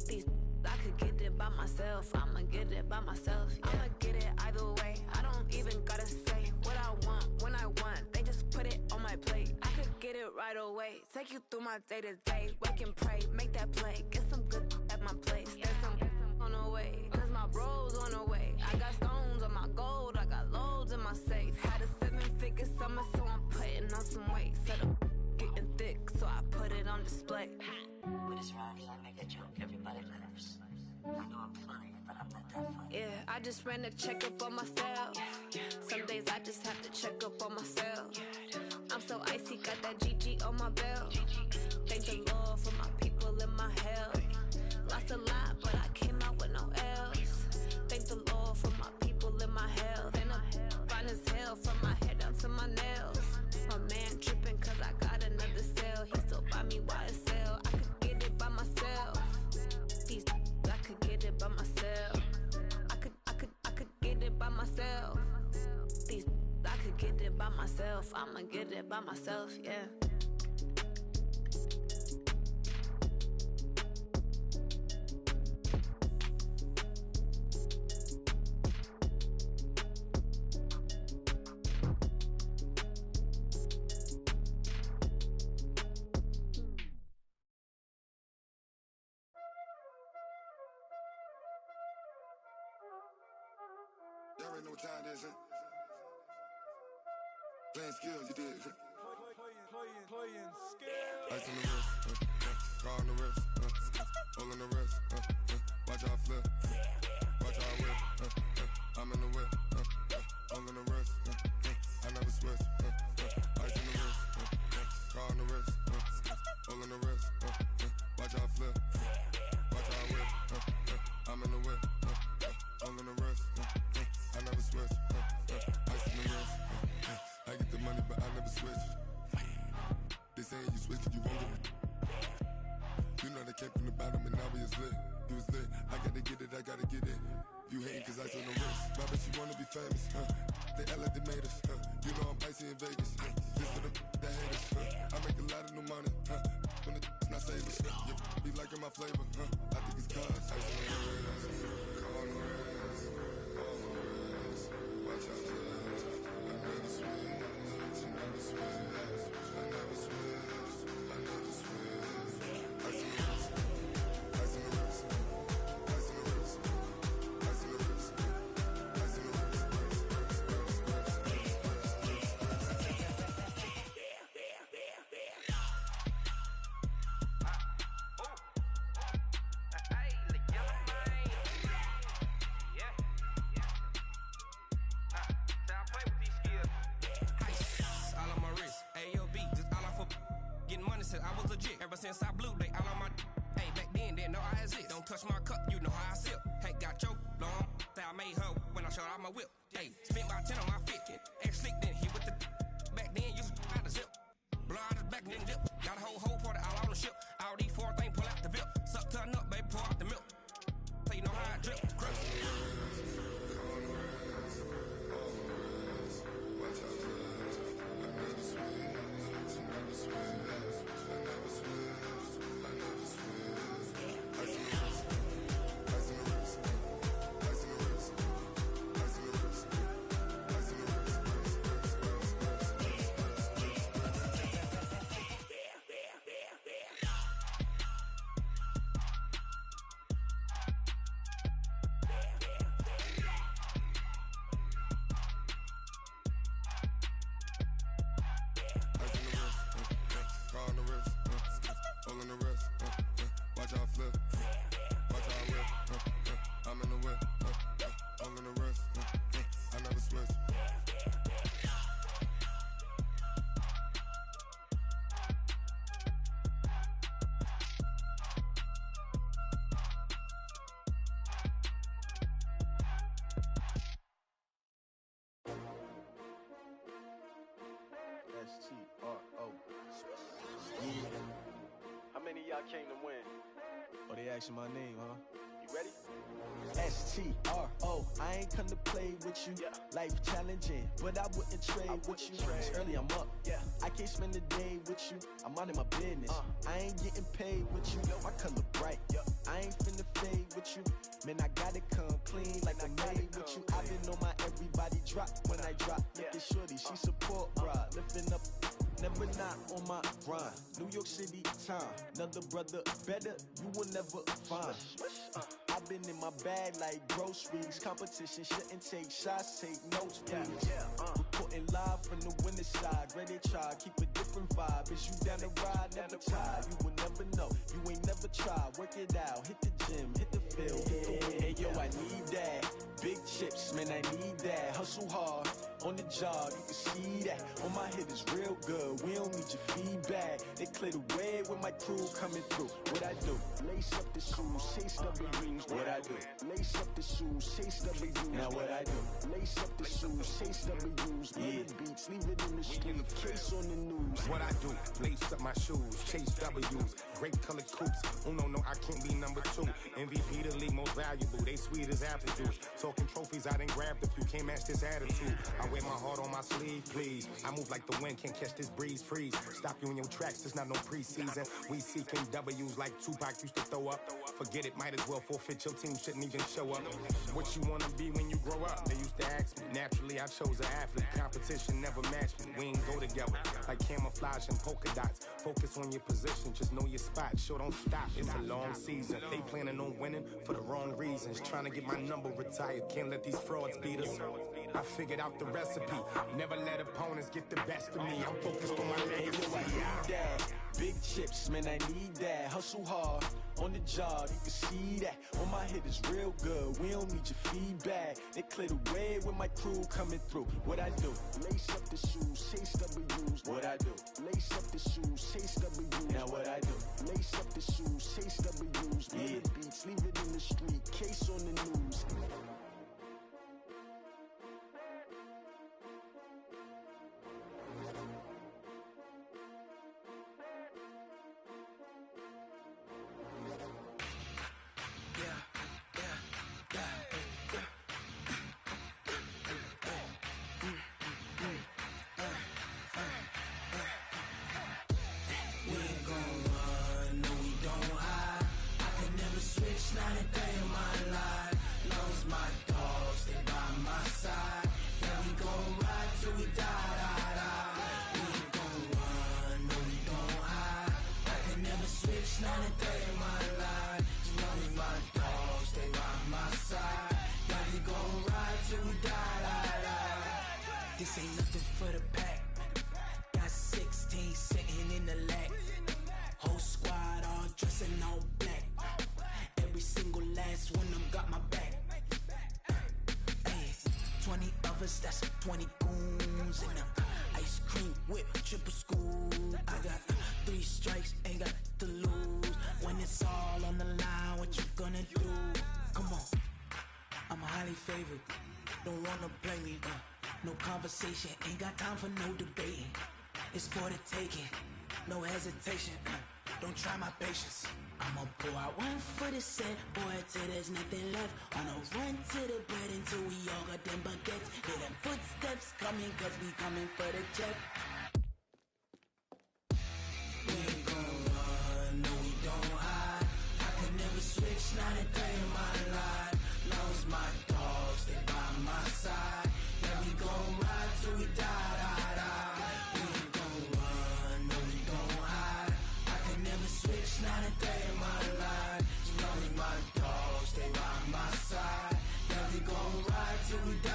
Speaker 17: These I could get it by myself. I'ma get it by myself. Yeah. I'ma get it either way. I don't even gotta say what I want when I want. They just put it on my plate. I could get it right away. Take you through my day to day. Wake and pray, make that play. Get some good at my place. There's some on the way. Cause my bro's on the way. I got stones on my gold. I got loads in my safe. Had a 7-figure summer, so I'm putting on some weight. Set up getting thick, so I put it on display.
Speaker 18: With this round, I make a joke. Everybody laughs. I know I'm funny, but I'm not that funny.
Speaker 17: Yeah, I just ran a checkup on myself. Some days I just have to check up on myself. I'm so icy, got that GG on my belt. Thank the Lord for my people in my health. Lost a lot, but I came out with no L's. Thank the Lord for my people in my health. And I'm fine as hell from my head down to my nails. My man tripping cause I got another cell. He still buy me YSL. I could get it by myself. These I could get it by myself. I could get it by myself. These I could get it by myself. I'ma get it by myself, yeah.
Speaker 15: already know what time it is, huh? Playing skills, you did.
Speaker 3: Playing skills.
Speaker 15: Ice on the wrist, car on the wrist, all on the wrist, watch how I flip, watch how I whip, I'm in the whip, all on the wrist, I never switch, ice on the wrist, car on the wrist, all on the wrist, watch how I flip, watch how I whip, I'm in the whip, all on the wrist, I never switch, ice on the wrist, I get the money but I never switch. They saying you switch it, you won't get it. You know they came from the bottom and now we is lit. You was lit, I gotta get it, I gotta get it. You hating cause ice on the wrist. My bitch, you wanna be famous, They act like they made us, You know I'm icy in Vegas, This for the that hate us, I make a lot of new money, When the not savers, Be liking my flavor, I think it's cause ice on the wrist, on the wrist, on the wrist. Watch out, I never switch, I never switch. I never switch, I never switch. Ice in the wrist, ice in the wrist, ice in the wrist, ice in the wrist, ice in the wrist,
Speaker 19: I was legit ever since I blew they all on my. Hey, back then didn't know I exist. Don't touch my cup, you know how I sip. Hey, got your long that I made her when I showed out my whip. Hey, spent about 10 on my fit. X slick then hit with the. Back then used to out the zip. Blow out the back then dip. Got a whole party all on the ship. All these four things pull out the VIP. Suck turn up, baby, pour out the milk. So you know how I drip. Crush.
Speaker 20: S-T-R-O. Yeah. How many of y'all came to win? Oh, they asking my name, huh? You ready? S-T-R-O. I ain't come to play with you. Life challenging, but I wouldn't trade with you. It's early, I'm up. I can't spend the day with you. I'm minding my business. I ain't getting paid with you. My color bright. I ain't finna fade with you. Man, I gotta come clean like I made with you. I been on my everybody drop when I drop. Look at shorty, she support, bruh. Lifting up, never not on my grind. New York City time, another brother better, you will never find. I've been in my bag like groceries. Competition shouldn't take shots, take notes, please. Reporting live from the winter side. Ready to try, keep a different vibe. Is you down the ride, never tired. You will never know, you ain't never tried. Work it out, hit the gym, hit the field. Hey yo, I need that. Big chips, man, I need that. Hustle hard, on the job, you can see that. On my hit is real good, we don't need your feedback. They clear the way with my crew coming through. What I do? Lace up the shoes, chase up the rings. What I do? Lace up the shoes, chase up the U's. Now what I do? Lace up the shoes, chase up the U's. Little beats, leave it in the street, case on the news.
Speaker 21: What I do? Lace up my shoes, chase W's. Great colored coops. No, I can't be number 2. MVP the league most valuable. They sweet as apple juice. Talking trophies, I done grabbed a few. Can't match this attitude. I wear my heart on my sleeve, please. I move like the wind, can't catch this breeze, freeze. Stop you in your tracks, it's not no preseason. We seeking W's like Tupac used to throw up. Forget it, might as well forfeit. Your team shouldn't even show up. What you wanna be when you grow up? They used to ask me. Naturally, I chose an athlete. Competition never matched me. We ain't go together like camouflage and polka dots. Focus on your position, just know your spot. Sure, don't stop. It's a long season. They planning on winning for the wrong reasons. Trying to get my number retired, can't let let these frauds beat us. I figured out the recipe. Never let opponents get the best of me. I'm focused on my legacy.
Speaker 20: Big chips, man, I need that. Hustle hard on the job, you can see that. On my hit is real good. We don't need your feedback. They clear the way with my crew coming through. What I do? Lace up the shoes, chase W's. What I do? Lace up the shoes, chase W's. Now what I do? Lace up the shoes, chase W's. Yeah. The beats, leave it in the street. Case on the news.
Speaker 6: This ain't nothing for the pack. Got 16 sitting in the lap. Whole squad all dressing all black. Every single last one of them got my back. Hey, 20 of us, that's 20 goons in them. Ice cream whip, triple school. I got 3 strikes, ain't got to lose. When it's all on the line, what you gonna do? Come on, I'm highly favored. Don't wanna play me, no conversation, ain't got time for no debating. It's for the taking, no hesitation. Don't try my patience. I'ma pour out one for the set, boy, till there's nothing left. On a run to the bread until we all got them baguettes. Hear them footsteps coming, cause we coming for the check. We ain't gon' run, no we don't hide. I could never switch, not a day in my life. Long as my dogs, they by my side. Yeah, we gon' ride till we die. We ain't gon' run, no we don't hide. I could never switch, not a day in my life. As long as my dogs, they by my side. Yeah, we gon' ride till we die.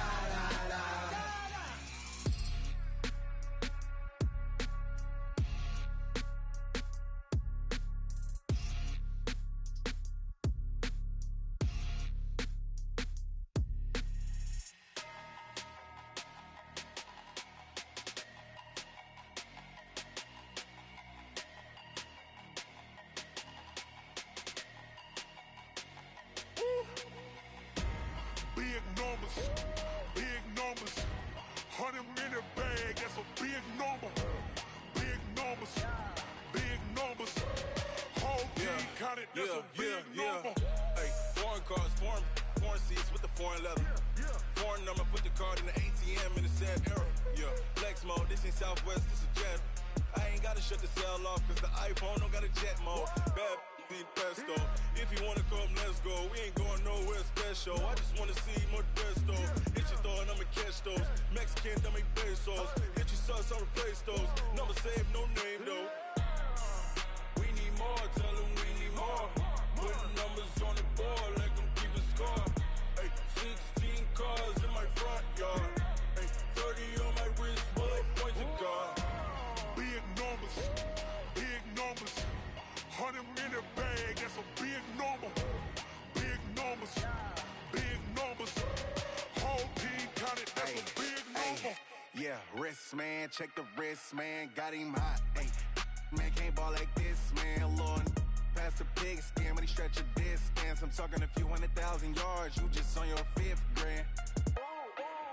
Speaker 3: Big numbers, 100 minute bag, that's a big number. Big numbers, big numbers. Whole team counted, that's a big number.
Speaker 11: Hey, foreign cars, foreign seats with the foreign leather. Foreign number, put the card in the ATM in the sad era. Yeah, flex mode, this ain't Southwest, this is Jet. I ain't gotta shut the cell off, cause the iPhone don't got a jet mode. Bad need pesto. If you wanna come, let's go. We ain't going nowhere special. I just wanna see Modesto. Hit your thought, I'ma catch those. Mexican, I make pesos. Hit your sus, I'll replace those. Number saved, no name though. We need more, tell them we need more. Putting numbers on the board like I'm keeping score. Hey, 16 cars in my front yard. Hey, 30 on my wrist, bullet point to God.
Speaker 3: Big numbers, big numbers. 100 minute bag, that's a big number. Big numbers, big numbers. Whole team counted, that's a big number.
Speaker 14: Yeah, wrist man, check the wrist man, got him hot. Ay, man can't ball like this, man. Lord, past the pig skin when he stretch a distance. I'm talking a few 100,000 yards, you just on your 5th grand.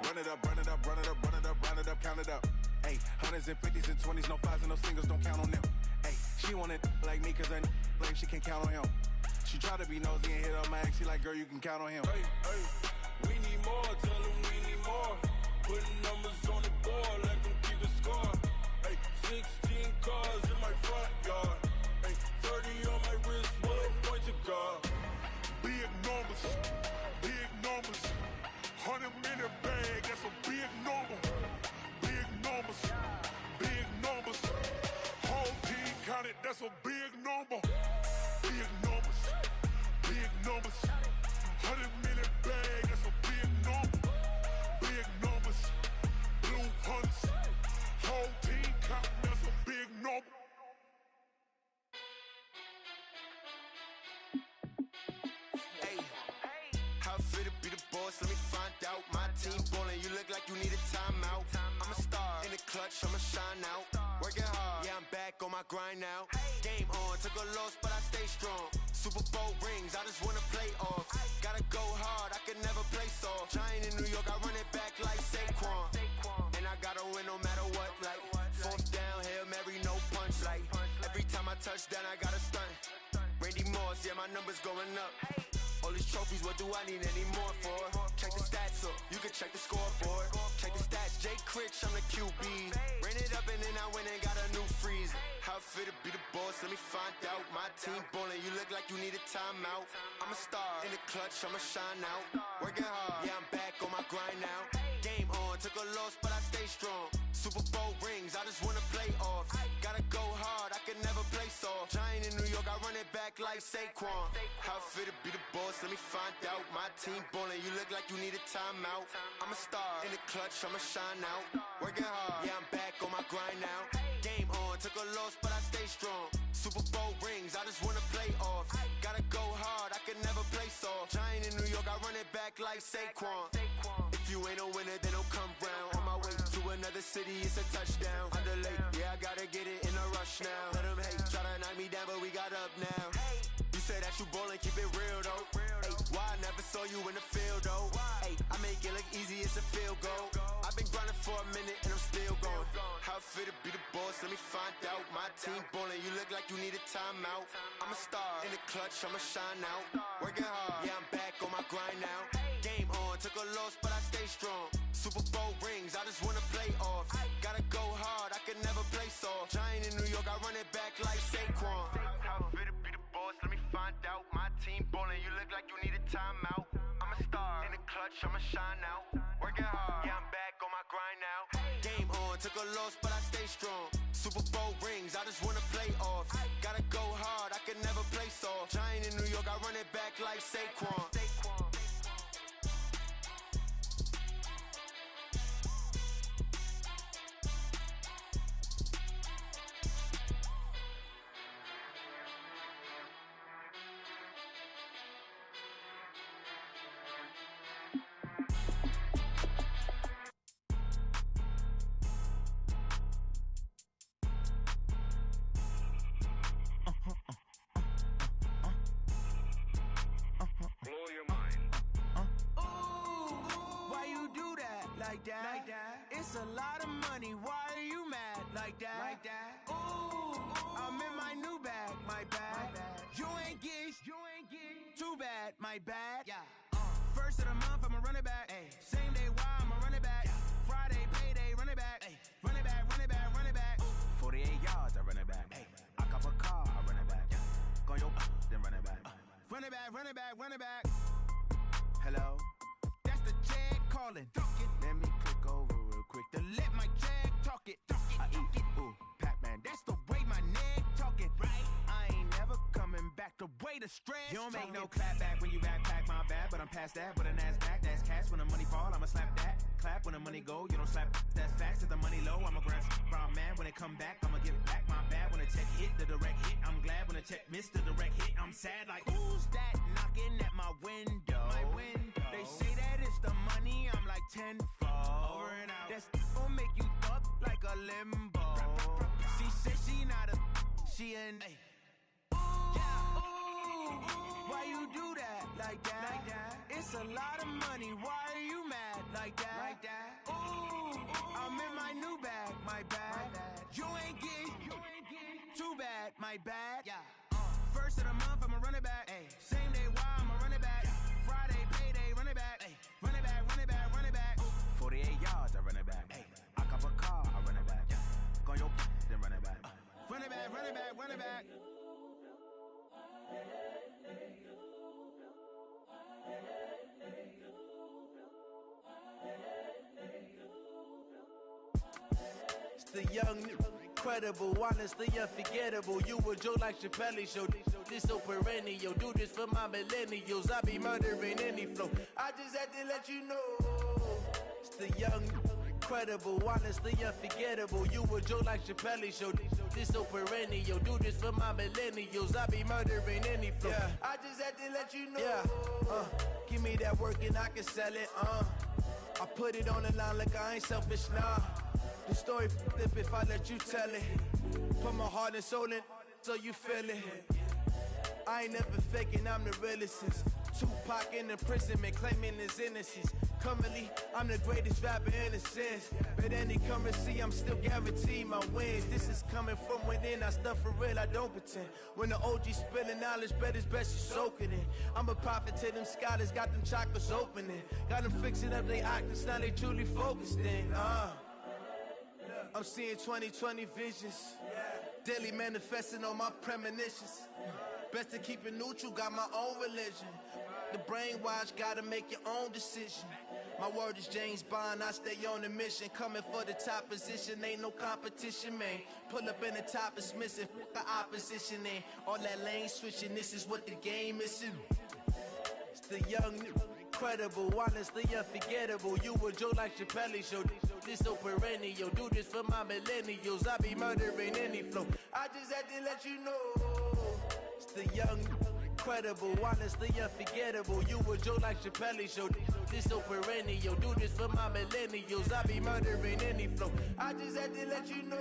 Speaker 14: Run it up, run it up, run it up, run it up, run it up, count it up. Ay, 100s and 50s and 20s, no 5s and no singles, don't count on them. Ay, she want it like me, cause I blame she can't count on him. She try to be nosy and hit up my ex, she like, girl, you can count on him.
Speaker 11: Hey, hey, we need more, tell them we need more. Putting numbers on the board like I'm keeping score. Hey, 16 cars in my front yard. Hey, 30 on my wrist, bullet point to God.
Speaker 3: Big numbers, big numbers. 100 minute bag, that's a big number. Big numbers, big numbers. Whole team counted, that's a big number. Big numbers, big numbers. 100 minute bag, that's a big number.
Speaker 5: How I feel to be the boss, let me find out. My team ballin', you look like you need a timeout. I'm a star, in the clutch, I'ma shine out. Working hard, yeah, I'm back on my grind now. Game on, took a loss, but I stay strong. Super Bowl rings, I just wanna play off. Gotta go hard, I can never play soft. Giant in New York, I run it back like Saquon. And I gotta win no matter what, like fourth down, Hail Mary, no punch. Like every time I touch down, I gotta stunt. Randy Moss, yeah, my numbers going up. All these trophies, what do I need any more for? Check the stats up, you can check the scoreboard. Check the stats, Jay Critch, I'm the QB. Ran it up and then I went and got a new freeze. How I feel to be the boss, let me find out. My team ballin', you look like you need a timeout. I'm a star, in the clutch, I'ma shine out. Working hard, yeah, I'm back on my grind now. Game on, took a loss, but I stay strong. Super Bowl rings, I just wanna play off. Gotta go hard, I can never play soft. Giant in New York, I run it back like Saquon. How I feel to be the boss, let me find out. My team ballin', you look like you need a timeout. I'm a star, in the clutch, I'ma shine out. Working hard, yeah, I'm back on my grind now. Game on, took a loss, but I stay strong. Super Bowl rings, I just wanna play off. Gotta go hard, I can never play soft. Giant in New York, I run it back like Saquon. If you ain't a winner, then don't come round. On my way to another city, it's a touchdown. Underlay, yeah, I gotta get it in a rush now. Let them hate, try to knock me down, but we got up now. You say that you ballin', keep it real though. Ay, why I never saw you in the field though? Ay, I make it look easy, it's a field goal. I've been grinding for a minute and I'm still going. How I feel to be the boss, let me find out. My team ballin', you look like you need a timeout. I'm a star, in the clutch, I'ma shine out. Working hard, yeah, I'm back on my grind now. Game on, took a loss, but I stay strong. Super Bowl rings, I just wanna play off. Gotta go hard, I can never play soft. Giant in New York, I run it back like Saquon. How I feel to be the boss, let me find out. My team ballin', you look like you need a timeout. I'm a star, in the clutch, I'ma shine out. Working hard, yeah, I'm back on my grind now. Game on, took a loss, but I stay strong. Super Bowl rings, I just wanna play off. Gotta go hard, I can never play soft. Giant in New York, I run it back like Saquon.
Speaker 6: Like that. It's a lot of money. Why are you mad like that? Ooh, I'm in my new bag, my bad. You ain't get too bad, my bad. Yeah. First of the month, I'ma run it back. Ay. Same day, why I'ma run it back. Friday, payday, run it back. Ay. Run it back, run it back, run it back. 48 yards, I run it back. Ay. I cop a car, I run it back. Go your then run it back. Run it back, run it back, run it back. Hello, that's the jag calling. Let me click over real quick to let my jag talk it. I eat it, ooh, Pac-Man. That's the way my neck talking. Right, I ain't never coming back. The way the stress. You don't make no clap back when you backpack, my bad. But I'm past that. But a NASDAQ, that's cash. When the money fall, I'ma slap that. Clap when the money go, you don't slap. That's facts. If the money low, I'ma grab brown man. When it come back, I'ma give it back. My bad when the check hit, the direct hit. I'm glad when the check missed the direct hit. I'm sad like who's that knocking at my window? My window. They say that it's the money. I'm like tenfold. Over and out. That's gon' make you up like a limbo. She said she not a, she an. Why you do that like that? It's a lot of money. Why are you mad like that? Ooh, I'm in my new bag, my bad. You ain't get too bad, my bad. Yeah. First of the month, I'ma run it back. Ay. Same day, why I'ma run it back. Friday, payday, run it back. Ay. Run it back, run it back, run it back. 48 yards, I run it back. Ay. I cop a car, I run it back. Go your then run it back. Run it back, run it back, run it back.
Speaker 20: It's the young, incredible, honestly unforgettable. You a Joe like Chappelle show. This so perennial. Do this for my millennials. I be murdering any flow. I just had to let you know. It's the young, incredible, honestly unforgettable. You a joke like Chappelle Show. This so perennial. Do this for my millennials. I be murdering any flow. Yeah. I just had to let you know. Yeah. Give me that work and I can sell it. I put it on the line like I ain't selfish, nah. The story flip if I let you tell it. Put my heart and soul in so you feel it. I ain't never faking, I'm the realest since Tupac in imprisonment, claiming his innocence. Currently, I'm the greatest rapper in a sense. But any currency, I'm still guaranteed my wins. This is coming from within, I stuff for real, I don't pretend. When the OG spilling knowledge, bet it's best you soak it in. I'm a prophet to them scholars, got them chakras opening. Got them fixing up they octaves, now they truly focused in. I'm seeing 2020 visions. Daily manifesting on my premonitions. Best to keep it neutral, got my own religion. The brainwash, gotta make your own decision. My word is James Bond, I stay on the mission. Coming for the top position, ain't no competition, man. Pull up in the top, it's missing, the opposition ain't. All that lane switching, this is what the game is. It's the young, incredible, honestly unforgettable. You a joke like Chappelle Show. This so perennial. Do this for my millennials. I be murdering any flow. I just had to let you know. It's the young, incredible, honestly unforgettable. You a joke like Chappelle Show. This so perennial. Do this for my millennials. I be murdering any flow. I just had to let you know.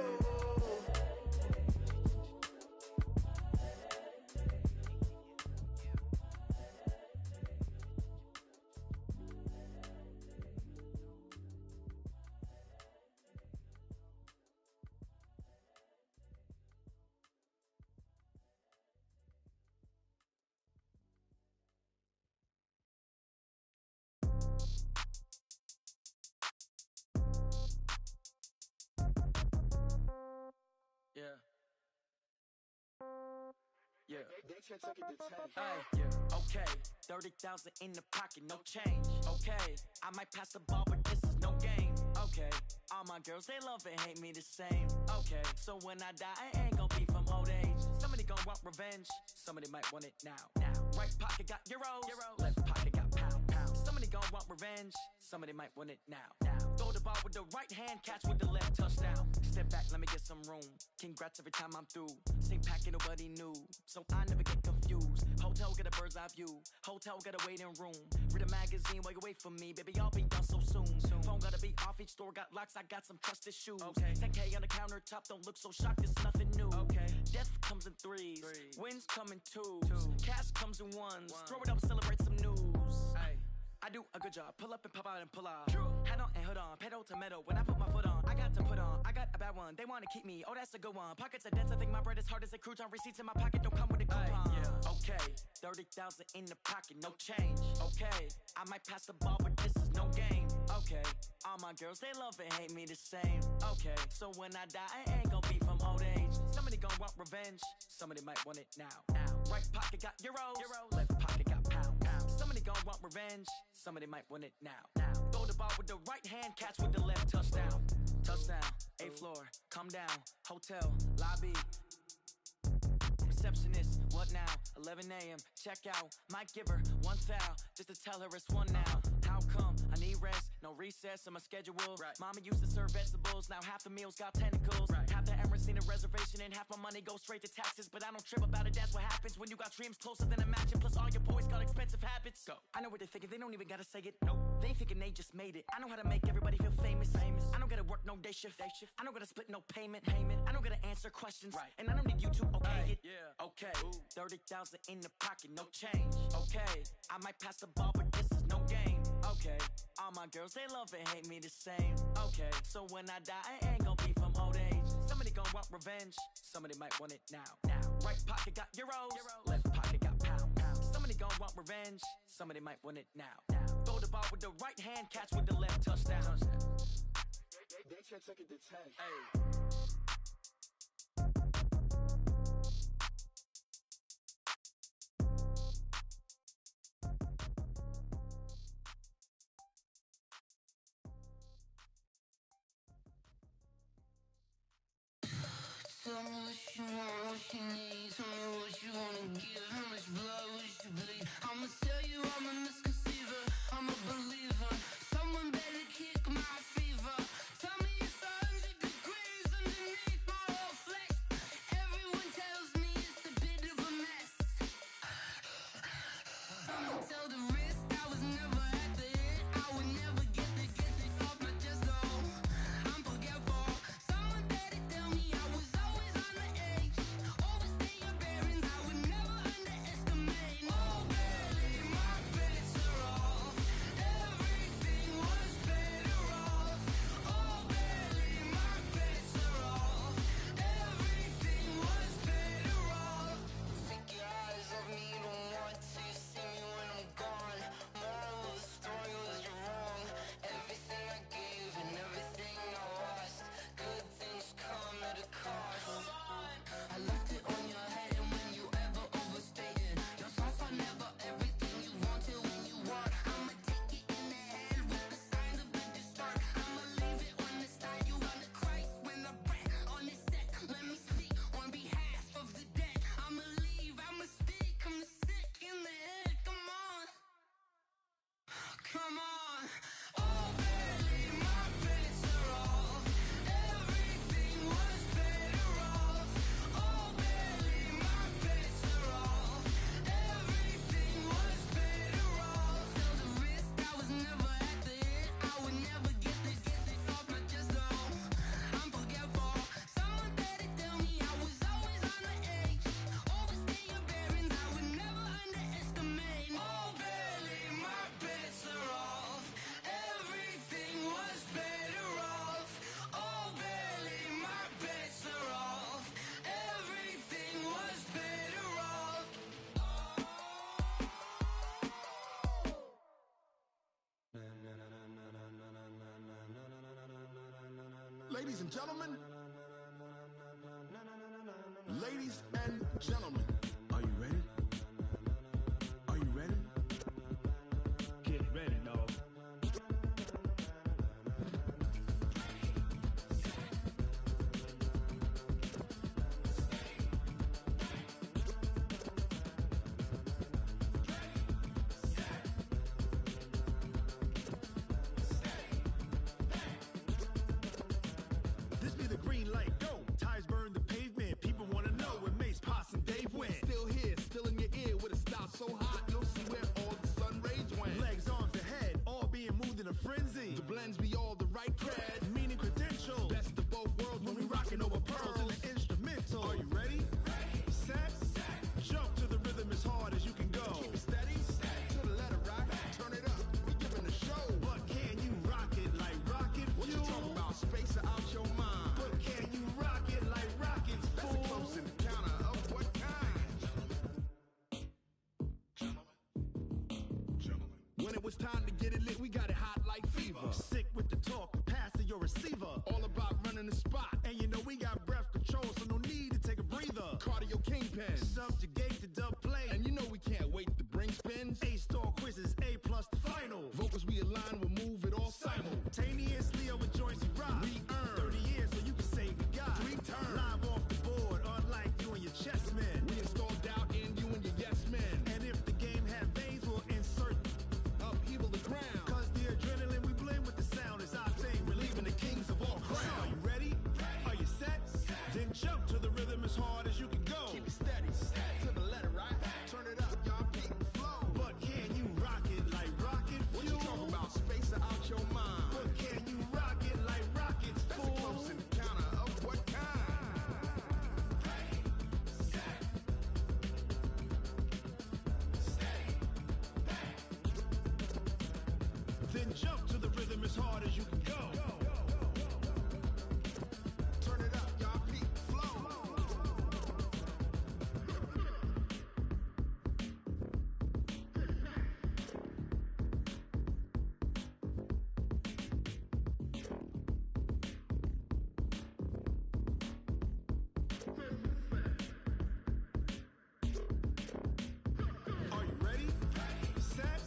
Speaker 6: Yeah. Hey, yeah. Okay, 30,000 in the pocket, no change. Okay, I might pass the ball, but this is no game. Okay, all my girls, they love and hate me the same. Okay, so when I die, I ain't gonna be from old age. Somebody gonna want revenge, somebody might want it now. Right pocket got euros, left pocket got pound. Somebody gonna want revenge, somebody might want it now. Throw the ball with the right hand, catch with the left, touchdown. Step back, let me get some room. Congrats every time I'm through. Same packet, nobody knew, so I never get confused. Hotel get a bird's eye view. Hotel get a waiting room. Read a magazine while you wait for me, baby. I'll be done so soon. Phone gotta be off. Each store got locks. I got some trusted shoes. 10K on the countertop. Don't look so shocked. It's nothing new. Death comes in threes. Wins come in twos. Cash comes in ones. Throw it up, celebrate some news. I do a good job. Pull up and pop out and pull off. Hat on and hood on. Pedal to metal. When I put my foot on, I got to put on. I got a bad one. They want to keep me. Oh, that's a good one. Pockets are dense. I think my bread is hard as a crouton. Receipts in my pocket don't come with a coupon. Okay, 30,000 in the pocket, no change. Okay, I might pass the ball, but this is no game. Okay, all my girls, they love and hate me the same. Okay, so when I die, I ain't gonna be from old age. Somebody gonna want revenge. Somebody might want it now. Right pocket got euros. Left pocket got pound. Somebody gonna want revenge. Somebody might want it now. Throw the ball with the right hand, catch with the left, touchdown. Touchdown, 8th floor, come down, hotel, lobby. Receptionist, what now? 11 a.m., check out. Might give her one foul, just to tell her it's one now. How come? I need rest, no recess in my schedule. Mama used to serve vegetables, now half the meals got tentacles. Half the Emirates need a reservation and half my money goes straight to taxes. But I don't trip about it, that's what happens when you got dreams closer than a mansion. Plus all your boys got expensive habits. I know what they're thinking, they don't even gotta say it. Nope, they thinking they just made it. I know how to make everybody feel famous. I don't gotta work no day shift. I don't gotta split no payment. I don't gotta answer questions. And I don't need you to okay it. Okay, 30,000 in the pocket, no change. Okay, I might pass the ball, but this is no game. Okay, all my girls, they love and hate me the same. Okay, so when I die, I ain't gonna be from old age. Somebody gonna want revenge, somebody might want it now. Right pocket got euros, left pocket got pound. Somebody gonna want revenge, somebody might want it now. Throw the ball with the right hand, catch with the left, touchdown.
Speaker 20: They check it to 10.
Speaker 8: Tell me what you want, what you need. Tell me what you wanna give. How much blood would you bleed? I'ma tell you I'm a misconceiver, I'm a believer. Someone better kick my fever.
Speaker 3: Ladies and gentlemen. Ladies and gentlemen. Are you ready? Are you ready? Get ready, dog. This be the green light, go. Tires burn the pavement. People wanna know where Mace, Posse, and Dave went. Still here, still in your ear with a style so hot, you'll see where all the sun rays went. Legs, arms, and head, all being moved in a frenzy. The blends be all the right cred, meaning credentials. Best of both worlds when we rockin' over pearls in the instrumental. Are you ready? Set, jump to the rhythm as hard as you can go. Keep it steady, to the letter right. Turn it up, we giving a show. But can you rock it like rocket fuel? What you talking about? Space out your mind. But can you rock it like rockets, fool? That's a close encounter of what kind? When it was time to get it lit, we got it hot like fever. Sick with the talk, pass to your receiver. All about running the spot. And you know we got breath control, so no need to take a breather. Cardio kingpin, subjugate the dub play. And you know we can't wait to bring spins. A-star quizzes, A+ the final. Vocals we align, we'll move it all simultaneously over joints we rock. We earn 30 years so you can say we got 3 turns. Live off the board, unlike you and your chess men. We install doubt in you and your yes men. And if the game had veins, we'll insert upheaval the ground. Cause the adrenaline we blend with the sound is our thing, relieving the kings of all crowns. So are you ready? Are you set? Then jump to the rhythm as hard as you can go. Keep it steady, to the letter right. Turn it up, y'all keep it flow. But can you rock it like rocket fuel? What you talking about? Space out your mind. But can you rock it like rockets, fool? That's a close encounter of what kind? Then jump to the rhythm as hard as you can go. Turn it up, y'all keep it flow. Are you ready? Set,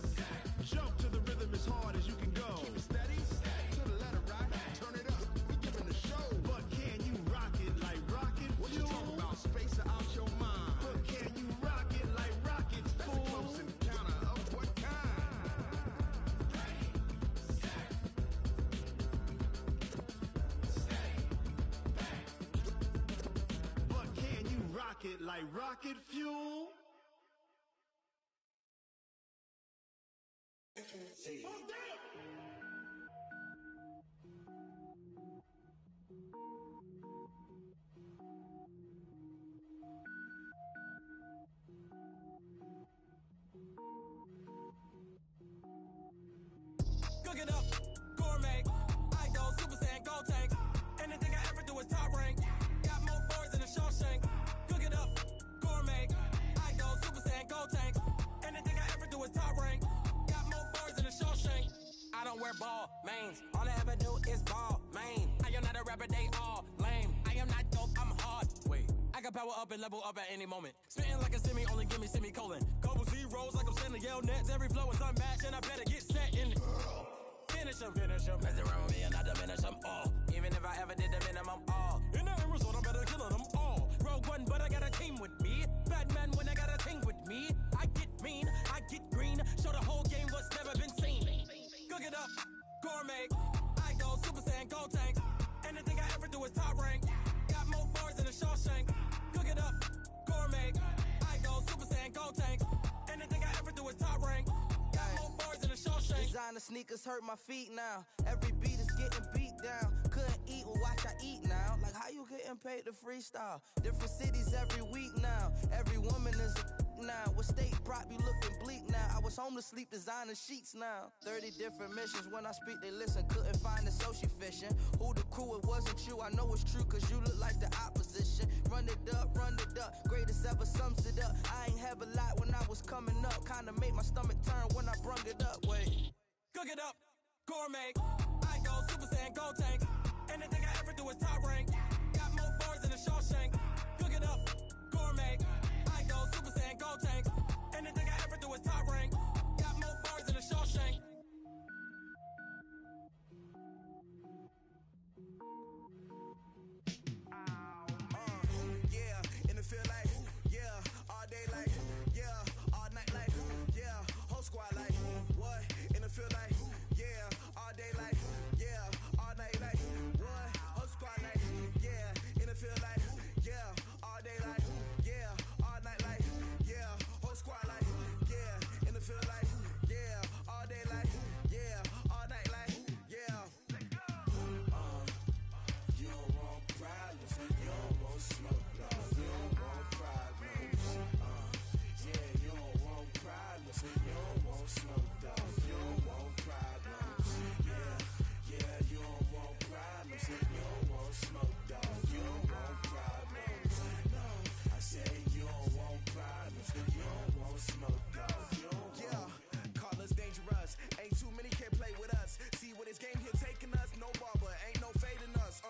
Speaker 3: jump to the rhythm as hard as you can go. Keep it steady, to the letter right. Turn it up, we giving a show. But can you rock it like rocket fuel? What you talking about? Space out your mind. But can you rock it like rockets, fool? That's a close encounter of what kind? But can you rock it like rocket fuel?
Speaker 7: Cook it up, gourmet. I go Super Saiyan, Gold Tank. Anything I ever do is top rank. Got more boys than a Shawshank. Cook it up, gourmet. I go Super Saiyan, Gold Tank. Anything I ever do is top rank. Got more boys than a Shawshank. I don't wear ball mains. All I ever do is ball main. I am not a rapper, they all lame. I am not dope, I'm hard. Wait, I can power up and level up at any moment. Spitting like a semi, only give me semicolon. Couple zeros like I'm sending yell nets. Every flow is unmatched and I better get set in. Finish them. Mess around with me and I diminish them all. Even if I ever did the minimum all. In the end result, I better kill them all. Rogue One, but I got a team with me. Batman when I got a thing with me. I get mean, I get green. Show the whole game what's never been seen. Cook it up, gourmet. I go Super Saiyan, Gold Tank. Anything I ever do is top rank. Got more bars than a Shawshank. Cook it up, gourmet. I go Super Saiyan, Gold Tank. Anything I ever do is top rank. Got more bars than a Shawshank.
Speaker 12: Designer sneakers hurt my feet now. Every beat is getting beat down. Couldn't eat, well watch I eat now. Like how you getting paid to freestyle? Different cities every week now. Every woman is a now. What state prop you looking bleak now? I was home to sleep designer sheets now. 30 different missions. When I speak they listen. Couldn't find it so she fishing. Who the crew, it wasn't you. I know it's true cause you look like the opposition. Run it up, greatest ever sums it up. I ain't have a lot when I was coming up. Kinda made my stomach turn when I brung it up. Wait.
Speaker 7: Cook it up, gourmet. I go Super Saiyan, Gold Tank. Anything I ever do is top rank. Got more bars than a Shawshank. Cook it up, gourmet. I go Super Saiyan, gold tanks. Anything I ever do is top rank. Got more bars than a Shawshank.
Speaker 4: Yeah, and it feel like, yeah, all day like, yeah, all night like, yeah, whole squad like, what? And it feel like, yeah, all day like, yeah, all night like, what? Whole squad like, yeah, and it feel like, yeah, all day like, yeah, all night like, yeah, whole squad like, yeah, and it feel like, yeah, all day like, yeah, all night like, yeah.
Speaker 6: You don't want problems, you don't want smoke, dog. You don't want problems. Yeah, you don't want problems, you don't want smoke, dog. You don't want problems. Yeah, you don't want problems, you don't want smoke, dog. You don't want problems. No, I say you don't want problems, you don't want smoke, dog. You don't
Speaker 4: Yeah, call us dangerous. Ain't too many can play with us. See what this game here taking us. No barber, ain't no fading us.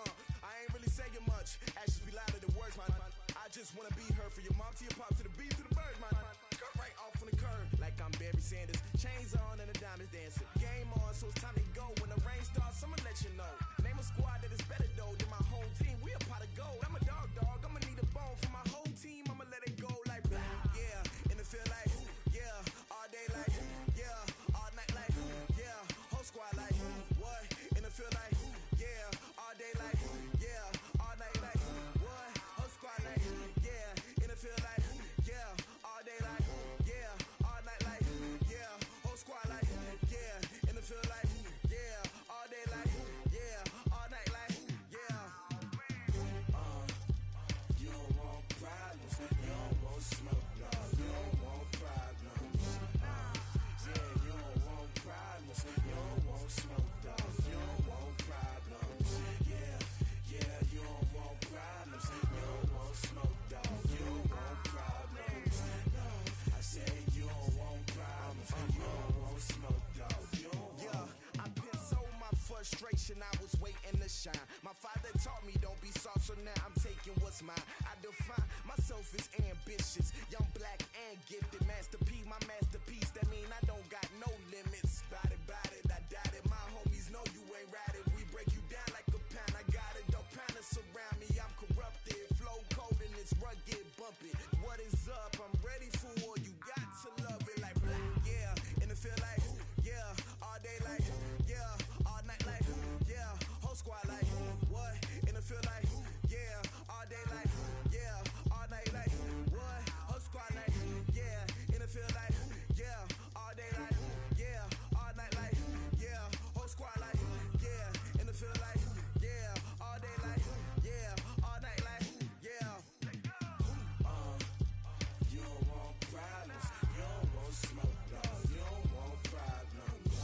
Speaker 4: I ain't really saying much. Actions be louder than words, man. I just wanna be heard. For your mom to your pop to the beat to the birds, man. Cut right off on the curb like I'm Barry Sanders. Chains on and the diamonds dancing. Game on, so it's time to go. When the rain starts, I'ma let you know. Name a squad that is better though than my home team. We a pot of gold. I'm a dog. I'ma need a bone for my whole team. I'ma let it go like yeah, and it feel like yeah, all day like yeah, all night like yeah, whole squad like what? And it feel like yeah, all day like yeah, all night like what? Whole squad like yeah, and it feel like yeah, all day like yeah, all night like yeah, whole squad like yeah, and it feel like yeah, all day like yeah, all night like yeah.
Speaker 6: You don't want problems, you don't want smoke, dog. You don't want problems. Yeah, you don't want problems, you don't want smoke, dog. You don't want problems. Yeah, you don't want problems, you don't want smoke, dog. You don't want problems. No, I say you don't want problems, you don't want smoke, dog. You don't want.
Speaker 4: Yeah, I been so my frustration, I was waiting to shine. My father taught me don't be soft, so now I'm taking what's mine. I define myself as ambitious, young, black, and gifted. Master P, my masterpiece, that mean I don't got no limits. Bout it, I doubt it. My homies know you ain't ride it. We break you down like a pound. I got it, don't pound us around me. I'm corrupted, flow cold and it's rugged, bump it. What is up? I'm ready for war. You got to love it like black, yeah. And it feel like yeah, all day like yeah, all night like yeah, whole squad like what? And it feel like yeah, all day like yeah, all night like what? Whole squad like yeah, and it feel like yeah, all day like yeah, all night like yeah, whole squad like yeah, and it feel like yeah, all day like yeah, all night like yeah.
Speaker 6: You don't want problems, you don't want smoke, dog. You don't want problems.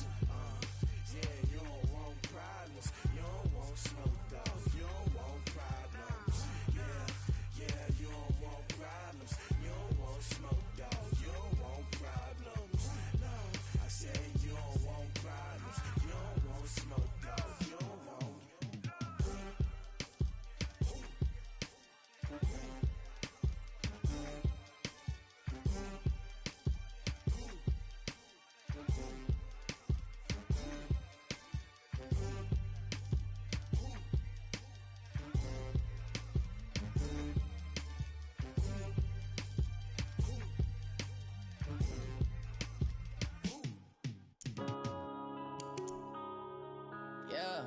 Speaker 6: Yeah, you don't want problems, you don't want smoke, dog. You don't want problems. Yeah, you don't want problems, you don't want smoke, dog. You don't want problems. No, I say you don't want problems, you don't want smoke, dog. You don't want.
Speaker 13: Yeah.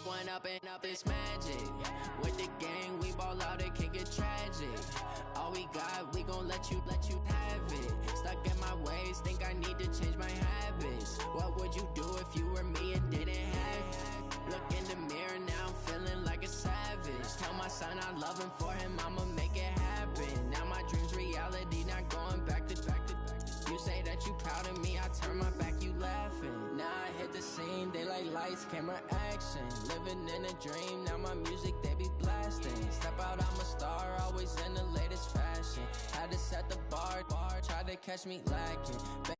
Speaker 13: One up and up is magic. With the gang, we ball out, it can get tragic. All we got, we gon' let you have it. Stuck in my ways, think I need to change my habits. What would you do if you were me and didn't have it? Look in the mirror, now I'm feeling like a savage. Tell my son I love him, for him I'ma make it happen. Now my dream's reality, not going back to. You say that you proud of me, I turn my back, you laughing. Now I hit the
Speaker 9: scene, they like lights, camera, action. Living in a dream, now my music they be blasting. Step out, I'm a star, always in the latest fashion. Had to set the bar, try to catch me lacking.